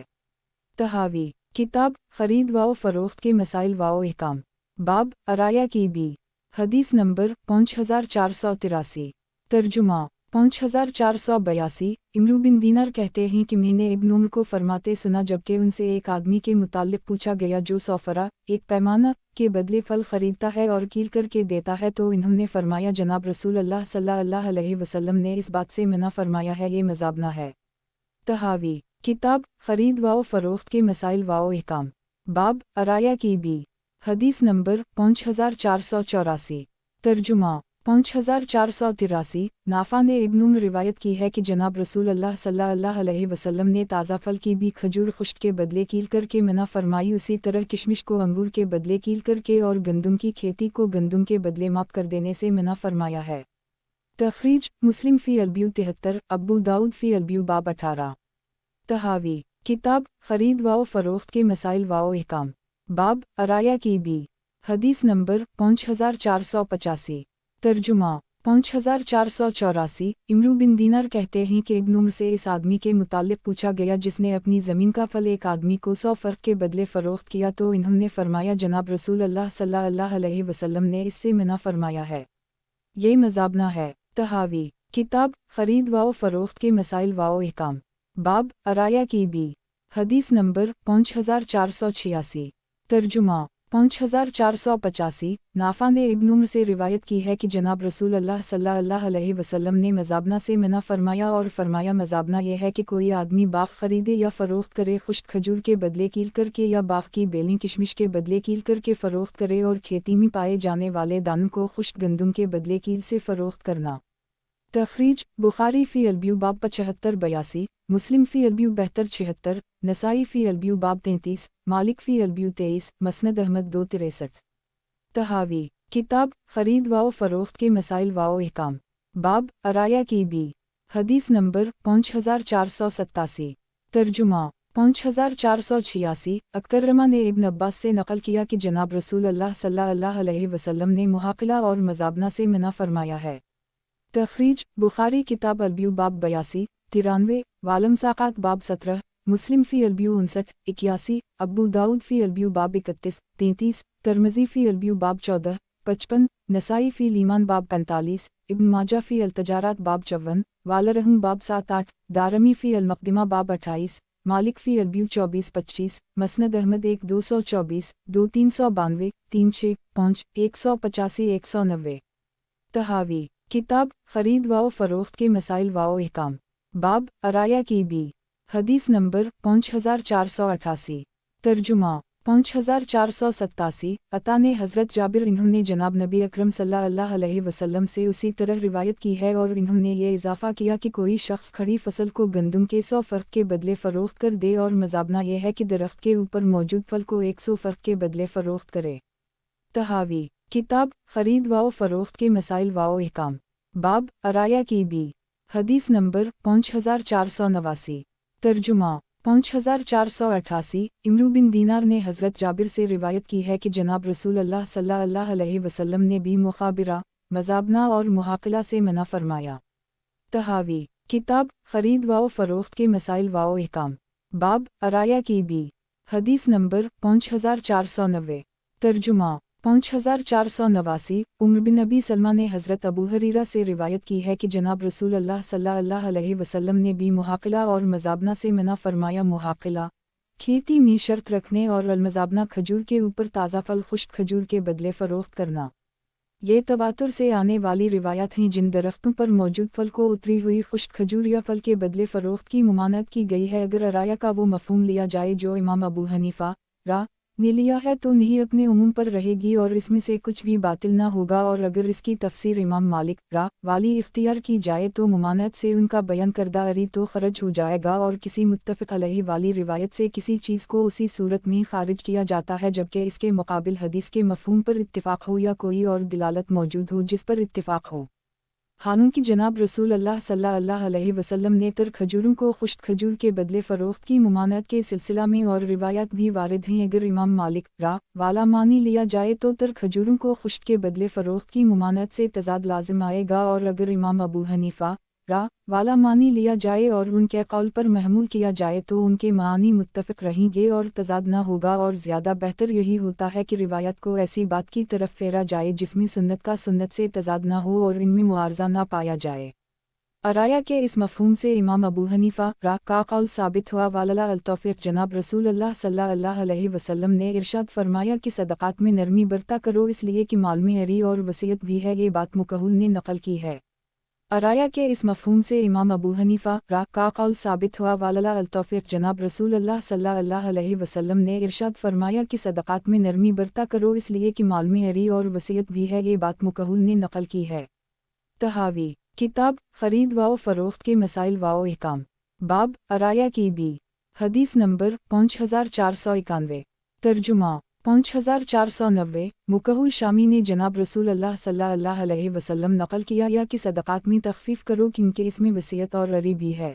तहावी किताब खरीद व फ़रोख्त के मसाइल व अहकाम, बाब अराया की बी, हदीस नंबर 5483। तर्जुमा 5482। इमरू बिन दीनार कहते हैं कि मैंने इब्न उम्र को फरमाते सुना जबकि उनसे एक आदमी के मुताल्लिक़ पूछा गया जो सौफरा एक पैमाना के बदले फल खरीदता है और कील करके देता है, तो इन्होंने फरमाया, जनाब रसूल अल्लाह सल्लल्लाहु अलैहि वसल्लम ने इस बात से मना फरमाया है, ये मज़ाबना है। तहावी किताब खरीद व फ़रोख्त के मसाइल व अहकाम, बाब अराया की बी, हदीस नंबर 5484। तर्जुमा 5483। नाफा ने इब्न उम्र रिवायत की है कि जनाब रसूल अल्लाह सल्लल्लाहु अलैहि वसल्लम ने ताज़ा फल की भी खजूर खुश्क के बदले कील करके मना फरमाई। उसी तरह किशमिश को अंगूर के बदले कील करके और गंदुम की खेती को गंदुम के बदले माप कर देने से मना फरमाया है। तखरीज मुस्लिम फ़ी अलब्यू 73, अब्बू दाऊद फ़ी अलब्यू बाब 18। तहावी किताब खरीद व फ़रोख्त के मसाइल व अहकाम, बाब अराया की बी, हदीस नंबर 5485। तर्जुमा 5484। इमरू बिन दीनार कहते हैं कि इब्न उम्र से इस आदमी के मुताल्लिक़ पूछा गया जिसने अपनी ज़मीन का फल एक आदमी को 100 फ़र्क के बदले फ़रोख्त किया, तो इन्होंने फरमाया, जनाब रसूल अल्लाह सल्लल्लाहु अलैहि वसल्लम ने इससे मना फरमाया है, ये मज़ाबना है। तहावी किताब खरीद व फ़रोख्त के मसाइल व अहकाम, बाब अराया की बी, हदीस नंबर 5486। तर्जुमा 5485। नाफा ने इब्न उम्र से रिवायत की है कि जनाब रसूल अल्लाह सल्लल्लाहु अलैहि वसल्लम ने मज़ाबना से मना फरमाया और फरमाया, मज़ाबना यह है कि कोई आदमी बाग खरीदे या फ़रोख्त करे खुश्क खजूर के बदले कील करके या बाग की बेलें किशमिश के बदले कील करके फ़रोख्त करे और खेती में पाए जाने वाले दानों को खुश्क गंदुम के बदले कील से फ़रोख्त करना। तखरीज बुखारी फ़ी अलब्यू बाब 7582, मुस्लिम फ़ी अलब्यू 7276, नसाई फ़ी अलब्यू बाब 33, मालिक फ़ी अलब्यू 23, मसनद अहमद 263। तहावी किताब खरीद व फ़रोख्त के मसाइल व अहकाम, बाब अराया की बी, हदीस नंबर 5487। तर्जुमा 5486। अकरमा ने इब्न अब्बास से नकल किया कि जनाब रसूल अल्लाह सल्लल्लाहु अलैहि वसल्लम ने मुहाकिला और मज़ाबना से मना फरमाया है। तखरीज बुखारी किताब अलब्यू बाब 82, 93, वालम साक़ात बाब 17, मुस्लिम फ़ी अलब्यू 59, 81, अब्बू दाऊद फ़ी अलब्यू बाब 31, 33, तिरमिज़ी फ़ी अलब्यू बाब 14, 55, नसाई फ़ी लीमान बाब 45, इब्न माजा फ़ी अलतजारात बाब 54, वालरहम बाब 7-8, दारमी फ़ी अलमक़दिमा बाब 28, मालिक फ़ी अलब्यू 24-25, मसनद अहमद 1-224, 2-392, 3-6-5, 185-190। तहावी किताब खरीद व फ़रोख्त के मसाइल व अहकाम, बाब अराया की बी, हदीस नंबर 5488। तर्जुमा 5487। अता ने हज़रत जाबिर इन्होंने जनाब नबी अकरम सल्लल्लाहु अलैहि वसल्लम से उसी तरह रिवायत की है और इन्होंने ये इजाफ़ा किया कि कोई शख्स खड़ी फसल को गंदुम के 100 फ़र्क के बदले फ़रोख्त कर दे और मज़ाबना यह है कि दरख्त के ऊपर मौजूद फल को 100 फ़र्क के बदले फ़रोख्त करे। तहावी किताब खरीद व फ़रोख्त के मसाइल व अहकाम, बाब अराया की बी, हदीस नंबर 5489। तर्जुमा 5488। इमरू बिन दीनार ने हज़रत जाबिर से रिवायत की है कि जनाब रसूल अल्लाह सल्लल्लाहु अलैहि वसल्लम ने भी मुखाबिरा, मज़ाबना और मुहाकिला से मना फरमाया। तहावी किताब खरीद व फ़रोख्त के मसाइल व अहकाम, बाब अराया की बी, हदीस नंबर 5490। तर्जुमा 5489 उम्र बिन नबी सलमा ने हज़रत अबू हुरैरा से रिवायत की है कि जनाब रसूल अल्लाह सल्लल्लाहु अलैहि वसल्लम ने भी मुहाकिला और मज़ाबना से मना फरमाया। मुहाकिला खेती में शर्त रखने और अलमज़ाबना खजूर के ऊपर ताज़ा फल खुश्क खजूर के बदले फ़रोख्त करना। ये तवातुर से आने वाली रिवायत हैं जिन दरख्तों पर मौजूद फल को उतरी हुई खुश्क खजूर या फल के बदले फ़रोख्त की मुमानत की गई है। अगर अराया का वो मफ़हूम लिया जाए जो इमाम अबू हनीफा रा ने लिया है तो नहीं अपने उमूम पर रहेगी और इसमें से कुछ भी बातिल ना होगा, और अगर इसकी तफसीर इमाम मालिक रा वाली इख्तियार की जाए तो मुमानत से उनका बयान करदा अरी तो खरज हो जाएगा, और किसी मुत्तफ़िक़ अलैहि वाली रिवायत से किसी चीज़ को उसी सूरत में खारिज किया जाता है जबकि इसके मुकाबिल हदीस के मफ़हूम पर इत्तिफ़ाक़ हो या कोई और दिलालत मौजूद हो जिस पर इत्तिफ़ाक़ हो। हालांकि जनाब रसूल अल्लाह सल्लल्लाहु अलैहि वसल्लम ने तर खजूरों को खुश्क खजूर के बदले फ़रोख्त की मुमानत के सिलसिला में और रिवायत भी वारिद हैं। अगर इमाम मालिक रा वाला मानी लिया जाए तो तर खजूरों को खुश्क के बदले फ़रोख्त की मुमानत से तज़ाद लाजिम आएगा, और अगर इमाम अबू हनीफा रा वाला मानी लिया जाए और उनके कौल पर महमूल किया जाए तो उनके मानी मुत्तफ़िक़ रहेंगे और तज़ाद न होगा। और ज़्यादा बेहतर यही होता है कि रिवायत को ऐसी बात की तरफ फेरा जाए जिसमें सुन्नत का सुन्नत से तज़ाद न हो और इनमें मुआरज़ा न पाया जाए। अराया के इस मफ़हूम से इमाम अबू हनीफा रा का कौल साबित हुआ। वालला अल-तौफ़ीक़ जनाब रसूल अल्लाह सल्लल्लाहु अलैहि वसल्लम ने इरशाद फरमाया कि सदक़ात में नरमी बरता करो इसलिए कि माल में अरी और वसीयत भी है। ये बात मुकहुल ने नक़ल की है। अराया के इस मफ़हूम से इमाम अबू हनीफा रा का कौल साबित हुआ। वालला अल-तौफ़ीक़ जनाब रसूल अल्लाह सल्लल्लाहु अलैहि वसल्लम ने इरशाद फरमाया कि सदक़ात में नरमी बरता करो इसलिए कि माल में अरी और वसीयत भी है। ये बात मुकहुल ने नक़ल की है। तहावी किताब ख़रीद व फ़रोख्त के मसाइल व अहकाम बाब अराया की बी हदीस नंबर 5491 तर्जुमा 5490 मुकहुल शामी ने जनाब रसूल अल्लाह सल्लल्लाहु अलैहि वसल्लम नक़ल किया या कि सदक़ात में तख़फ़ीफ़ करो क्योंकि इसमें वसीयत और अरी भी है।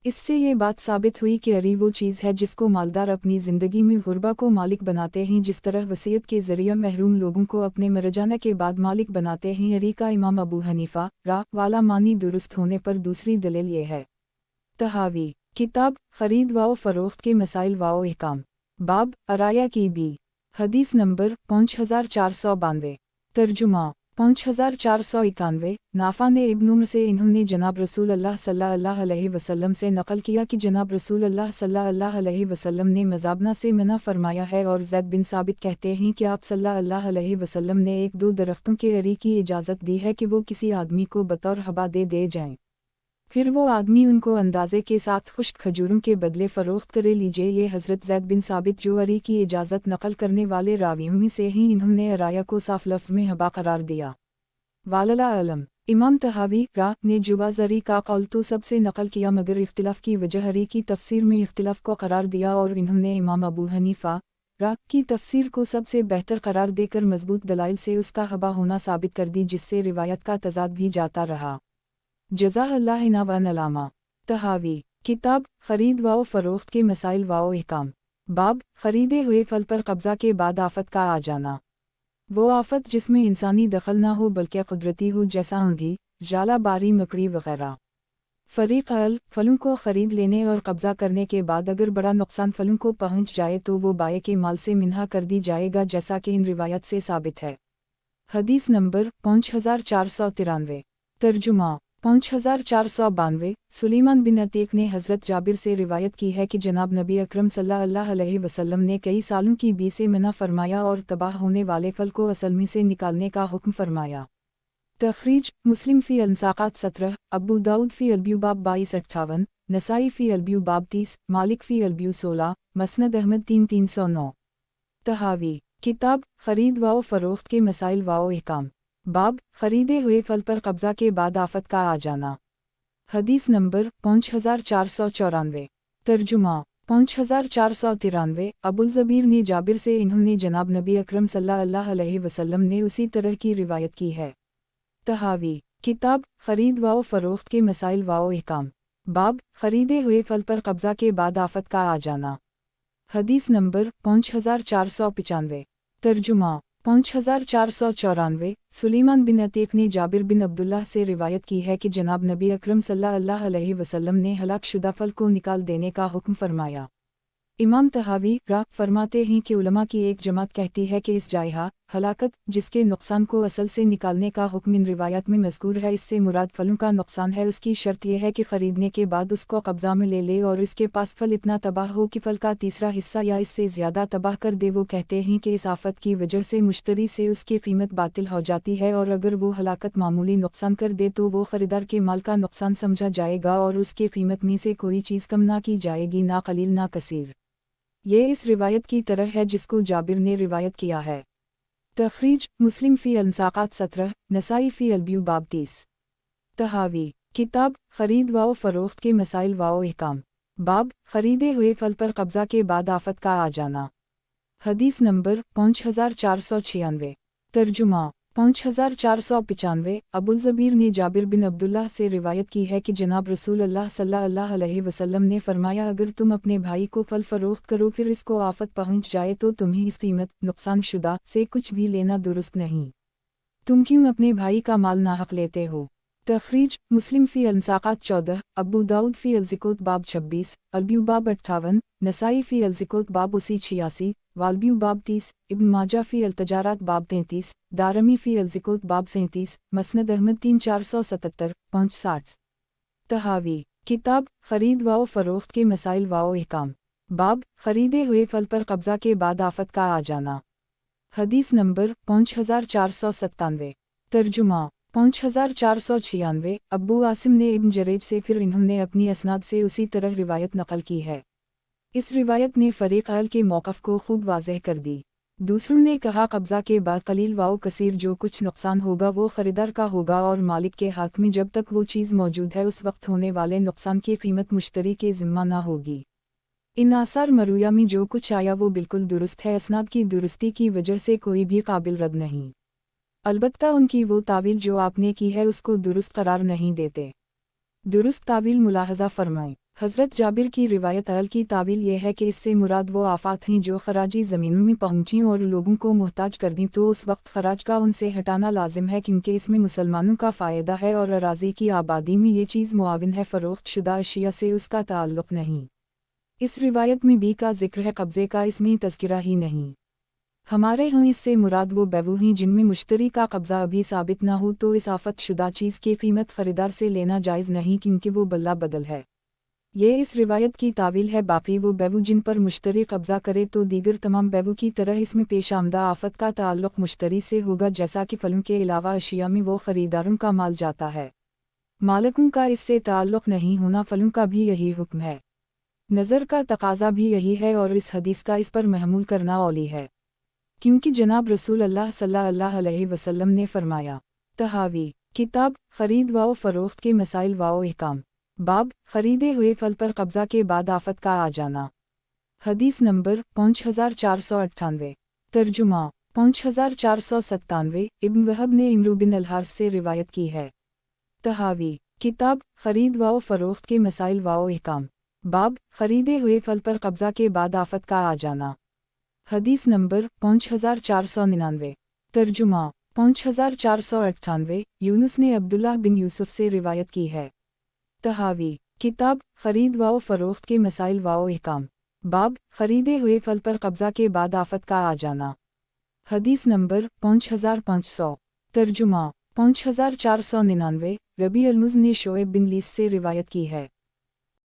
इससे ये बात साबित हुई कि अरी वो चीज़ है जिसको मालदार अपनी ज़िंदगी में गुरबा को मालिक बनाते हैं, जिस तरह वसीयत के ज़रिए महरूम लोगों को अपने मरजाना के बाद मालिक बनाते हैं। अरी का इमाम अबू हनीफा रा वाला मानी दुरुस्त होने पर दूसरी दलील ये है। तहावी किताब ख़रीद व फ़रोख्त के मसाइल व अहकाम बाब अराया की बी हदीस नंबर 5492 तर्जुमा 5491 नाफा ने इब्न उम्र से इन्होंने जनाब रसूल अल्लाह सल्लल्लाहु अलैहि वसल्लम से नक़ल किया कि जनाब रसूल अल्लाह सल्लल्लाहु अलैहि वसल्लम ने मज़ाबना से मना फरमाया है। और ज़ैद बिन साबित कहते हैं कि आप सल्लल्लाहु अलैहि वसल्लम ने एक दो दरख्तों के अरी की इजाज़त दी है कि वो किसी आदमी को बतौर हबा दे जाएं, फिर वो आदमी उनको अंदाज़े के साथ खुश्क खजूरों के बदले फ़रोख्त करे लीजिए। ये हज़रत ज़ैद बिन साबित जो अरी की इजाज़त नक़ल करने वाले रावियों में से ही इन्होंने अराया को साफ लफ्ज़ में हबा करार दिया। वालला अलम इमाम तहावी रा ने जुवाज़ अरी का कौल तो सबसे नक़ल किया मगर इख्तिलाफ़ की वजह अरी की तफसीर में इख्तिलाफ़ को करार दिया, और इन्होंने इमाम अबू हनीफा रा की तफसीर को सबसे बेहतर करार देकर मजबूत दलाइल से उसका हबा होना साबित कर दी, जिससे रिवायत का तज़ाद भी जाता रहा। जज़ाअल्लाह ना व नलामा तहावी किताब ख़रीद व फ़रोख्त के मसाइल व अहकाम बाब ख़रीदे हुए फल पर कब्ज़ा के बाद आफ़त का आ जाना। वो आफ़त जिसमें इंसानी दखल ना हो बल्कि कुदरती हो, जैसा आंधी जाला बारी मकड़ी वग़ैरह। फ़रीक़ अल फलों को ख़रीद लेने और कब्ज़ा करने के बाद अगर बड़ा नुकसान फलों को पहुँच जाए तो वो बाये के माल से मिन्हा कर दी जाएगा, जैसा कि इन रिवायत से साबित है। हदीस नंबर 5493 तर्जुमा 5492 सुलेमान बिन अतीक ने हज़रत जाबिर से रिवायत की है कि जनाब नबी अकरम सल्लल्लाहु अलैहि वसल्लम ने कई सालों की बी से मना फरमाया और तबाह होने वाले फल को असल में से निकालने का हुक्म फरमाया। तखरीज मुस्लिम फ़ी अल-मुसाक़ात 17, अबू दाऊद फ़ी अल-ब्यूबाब 2258, नसाई फ़ी अल-ब्यूबाब 30, मालिक फ़ी अल-ब्यू 16, मसनद अहमद 3309। तहावी किताब ख़रीद व फ़रोख्त के मसाइल व अहकाम बाब ख़रीदे हुए फल पर कब्ज़ा के बाद आफ़त का आ जाना। हदीस नंबर 5494 तर्जुमा 5493 अबुल ज़बीर ने जाबिर से इन्होंने जनाब नबी अकरम सल्लल्लाहु अलैहि वसल्लम ने उसी तरह की रिवायत की है। तहावी किताब ख़रीद व फ़रोख्त के मसाइल व अहकाम बाब ख़रीदे हुए फल पर कब्ज़ा के बाद आफ़त का आ जाना। हदीस नंबर 5495 तर्जुमा 5494 सुलेमान बिन अतीक ने जाबिर बिन अब्दुल्लाह से रिवायत की है कि जनाब नबी अकरम सल्लल्लाहु अलैहि वसल्लम ने हलाक शुदा फल को निकाल देने का हुक्म फरमाया। इमाम तहावी रा फरमाते हैं कि उलमा की एक जमात कहती है कि इस जायहा हलाकत, जिसके नुकसान को असल से निकालने का हुक्म इन रिवायत में मज़कूर है, इससे मुराद फलों का नुकसान है। उसकी शर्त यह है कि ख़रीदने के बाद उसको कब्ज़ा में ले ले और इसके पास फल इतना तबाह हो कि फल का तीसरा हिस्सा या इससे ज़्यादा तबाह कर दे। वो कहते हैं कि इस आफत की वजह से मुश्तरी से उसकी कीमत बातिल हो जाती है, और अगर वो हलाकत मामूली नुकसान कर दे तो वो ख़रीदार के माल का नुकसान समझा जाएगा और उसके कीमत में से कोई चीज़ कम ना की जाएगी, ना कलील ना कसीर। ये इस रिवायत की तरह है जिसको जाबिर ने रिवायत किया है। तखरीज मुस्लिम फ़ी अल-मुसाक़ात 17, नसाई फ़ी अल-ब्यू बाब 30। तहावी किताब ख़रीद व फ़रोख्त के मसाइल व अहकाम। बाब ख़रीदे हुए फल पर कब्ज़ा के बाद आफत का आ जाना। हदीस नंबर 5496। तर्जुमा 5495। अबुल ज़बीर ने जाबिर बिन अब्दुल्लाह से रिवायत की है कि जनाब रसूल अल्लाह सल्लल्लाहु अलैहि वसल्लम ने फरमाया, अगर तुम अपने भाई को फल फ़रोख्त करो फिर इसको आफत पहुंच जाए तो तुम्हें इस कीमत नुकसान शुदा से कुछ भी लेना दुरुस्त नहीं। तुम क्यों अपने भाई का माल नाहक लेते हो? तखरीज मुस्लिम फ़ी अल-मुसाक़ात 14, अबू दाऊद फ़ी अल-ज़िकोत बाब 26, अल-ब्यू बाब 58, नसाई फ़ी अल-ज़िकोत बाब 86, वालब्यू बाब 30, इब्न माजा फ़ी अल-तजारात बाब 33, दारमी फ़ी अल-ज़िकोत बाब 37, मसनद अहमद 3477, 560। तहावी किताब ख़रीद व फ़रोख्त के मसाइल व अहकाम। बाब ख़रीदे हुए फल पर कब्ज़ा के बाद आफत का आ जाना। हदीस नंबर 5497। तर्जुमा 5496। अब्बू आसिम ने इब्न जरेज से, फिर इन्होंने अपनी असनाद से उसी तरह रिवायत नकल की है। इस रिवायत ने फ़रीक़ अल के मौक़िफ़ को खूब वाज़ेह कर दी। दूसरों ने कहा, कब्ज़ा के बाद कलील व कसीर जो कुछ नुकसान होगा वो ख़रीदार का होगा और मालिक के हाथ में जब तक वो चीज़ मौजूद है उस वक्त होने वाले नुकसान की कीमत मुश्तरी के ज़िम्मा ना होगी। इन आसार मरूया में जो कुछ आया वो बिल्कुल दुरुस्त है। असनाद की दुरुस्ती की वजह से कोई भी काबिल रद्द नहीं। अलबत्ता उनकी वो तावील जो आपने की है उसको दुरुस्त करार नहीं देते। दुरुस्त तावील मुलाहज़ा फरमाएं। हज़रत जाबिर की रिवायत अल की तावील ये है कि इससे मुराद वो आफ़ात हैं जो खराजी ज़मीनों में पहुँचीं और लोगों को मुहताज कर दी, तो उस वक्त खराज का उनसे हटाना लाजिम है क्योंकि इसमें मुसलमानों का फ़ायदा है और अराज़ी की आबादी में ये चीज़ मुआविन है, फ़रोख्त शुदा अशिया से उसका ताल्लुक़ नहीं। इस रिवायत में बी का ज़िक्र है, कब्ज़े का इसमें तज़किरा ही नहीं। हमारे यहाँ इससे मुराद वो बैवू हैं जिनमें मुश्तरी का कब्ज़ा अभी साबित ना हो, तो इस आफत शुदा चीज़ की कीमत ख़रीदार से लेना जायज़ नहीं क्योंकि वो बल्ला बदल है। ये इस रिवायत की तावील है। बाकी वो बैवू जिन पर मुश्तरी कब्ज़ा करे तो दीगर तमाम बैवू की तरह इसमें पेश आमदा आफत का ताल्लुक़ मुश्तरी से होगा, जैसा कि फलों के अलावा अशिया में वो ख़रीदारों का माल जाता है। मालिकों का इससे ताल्लुक़ नहीं होना, फलों का भी यही हुक्म है। नज़र का तकाज़ा भी यही है और इस हदीस का इस पर महमूल करना औली है, क्योंकि जनाब रसूल अल्लाह सल्लल्लाहु अलैहि वसल्लम ने फरमाया। तहावी किताब ख़रीद व फ़रोख्त के मसाइल व अहकाम। बाब ख़रीदे हुए फल पर कब्ज़ा के बाद आफत का आ जाना। हदीस नंबर 5498। तर्जुमा 5497। इब्न वहब ने इमरू बिन अल-हारिस से रिवायत की है। तहावी किताब ख़रीद व फ़रोख्त के मसाइल व अहकाम। बाब ख़रीदे हुए फल पर कब्ज़ा के बाद आफत का आ जाना। हदीस नंबर 5499। तर्जुमा 5498। यूनुस ने अब्दुल्लाह बिन यूसुफ से रिवायत की है। तहावी किताब ख़रीद व फ़रोख्त के मसाइल व अहकाम। बाब ख़रीदे हुए फल पर कब्ज़ा के बाद आफत का आ जाना। हदीस नंबर 5500। तर्जुमा 5499। रबी अल-मुज़ ने शोएब बिन लीस से रिवायत की है।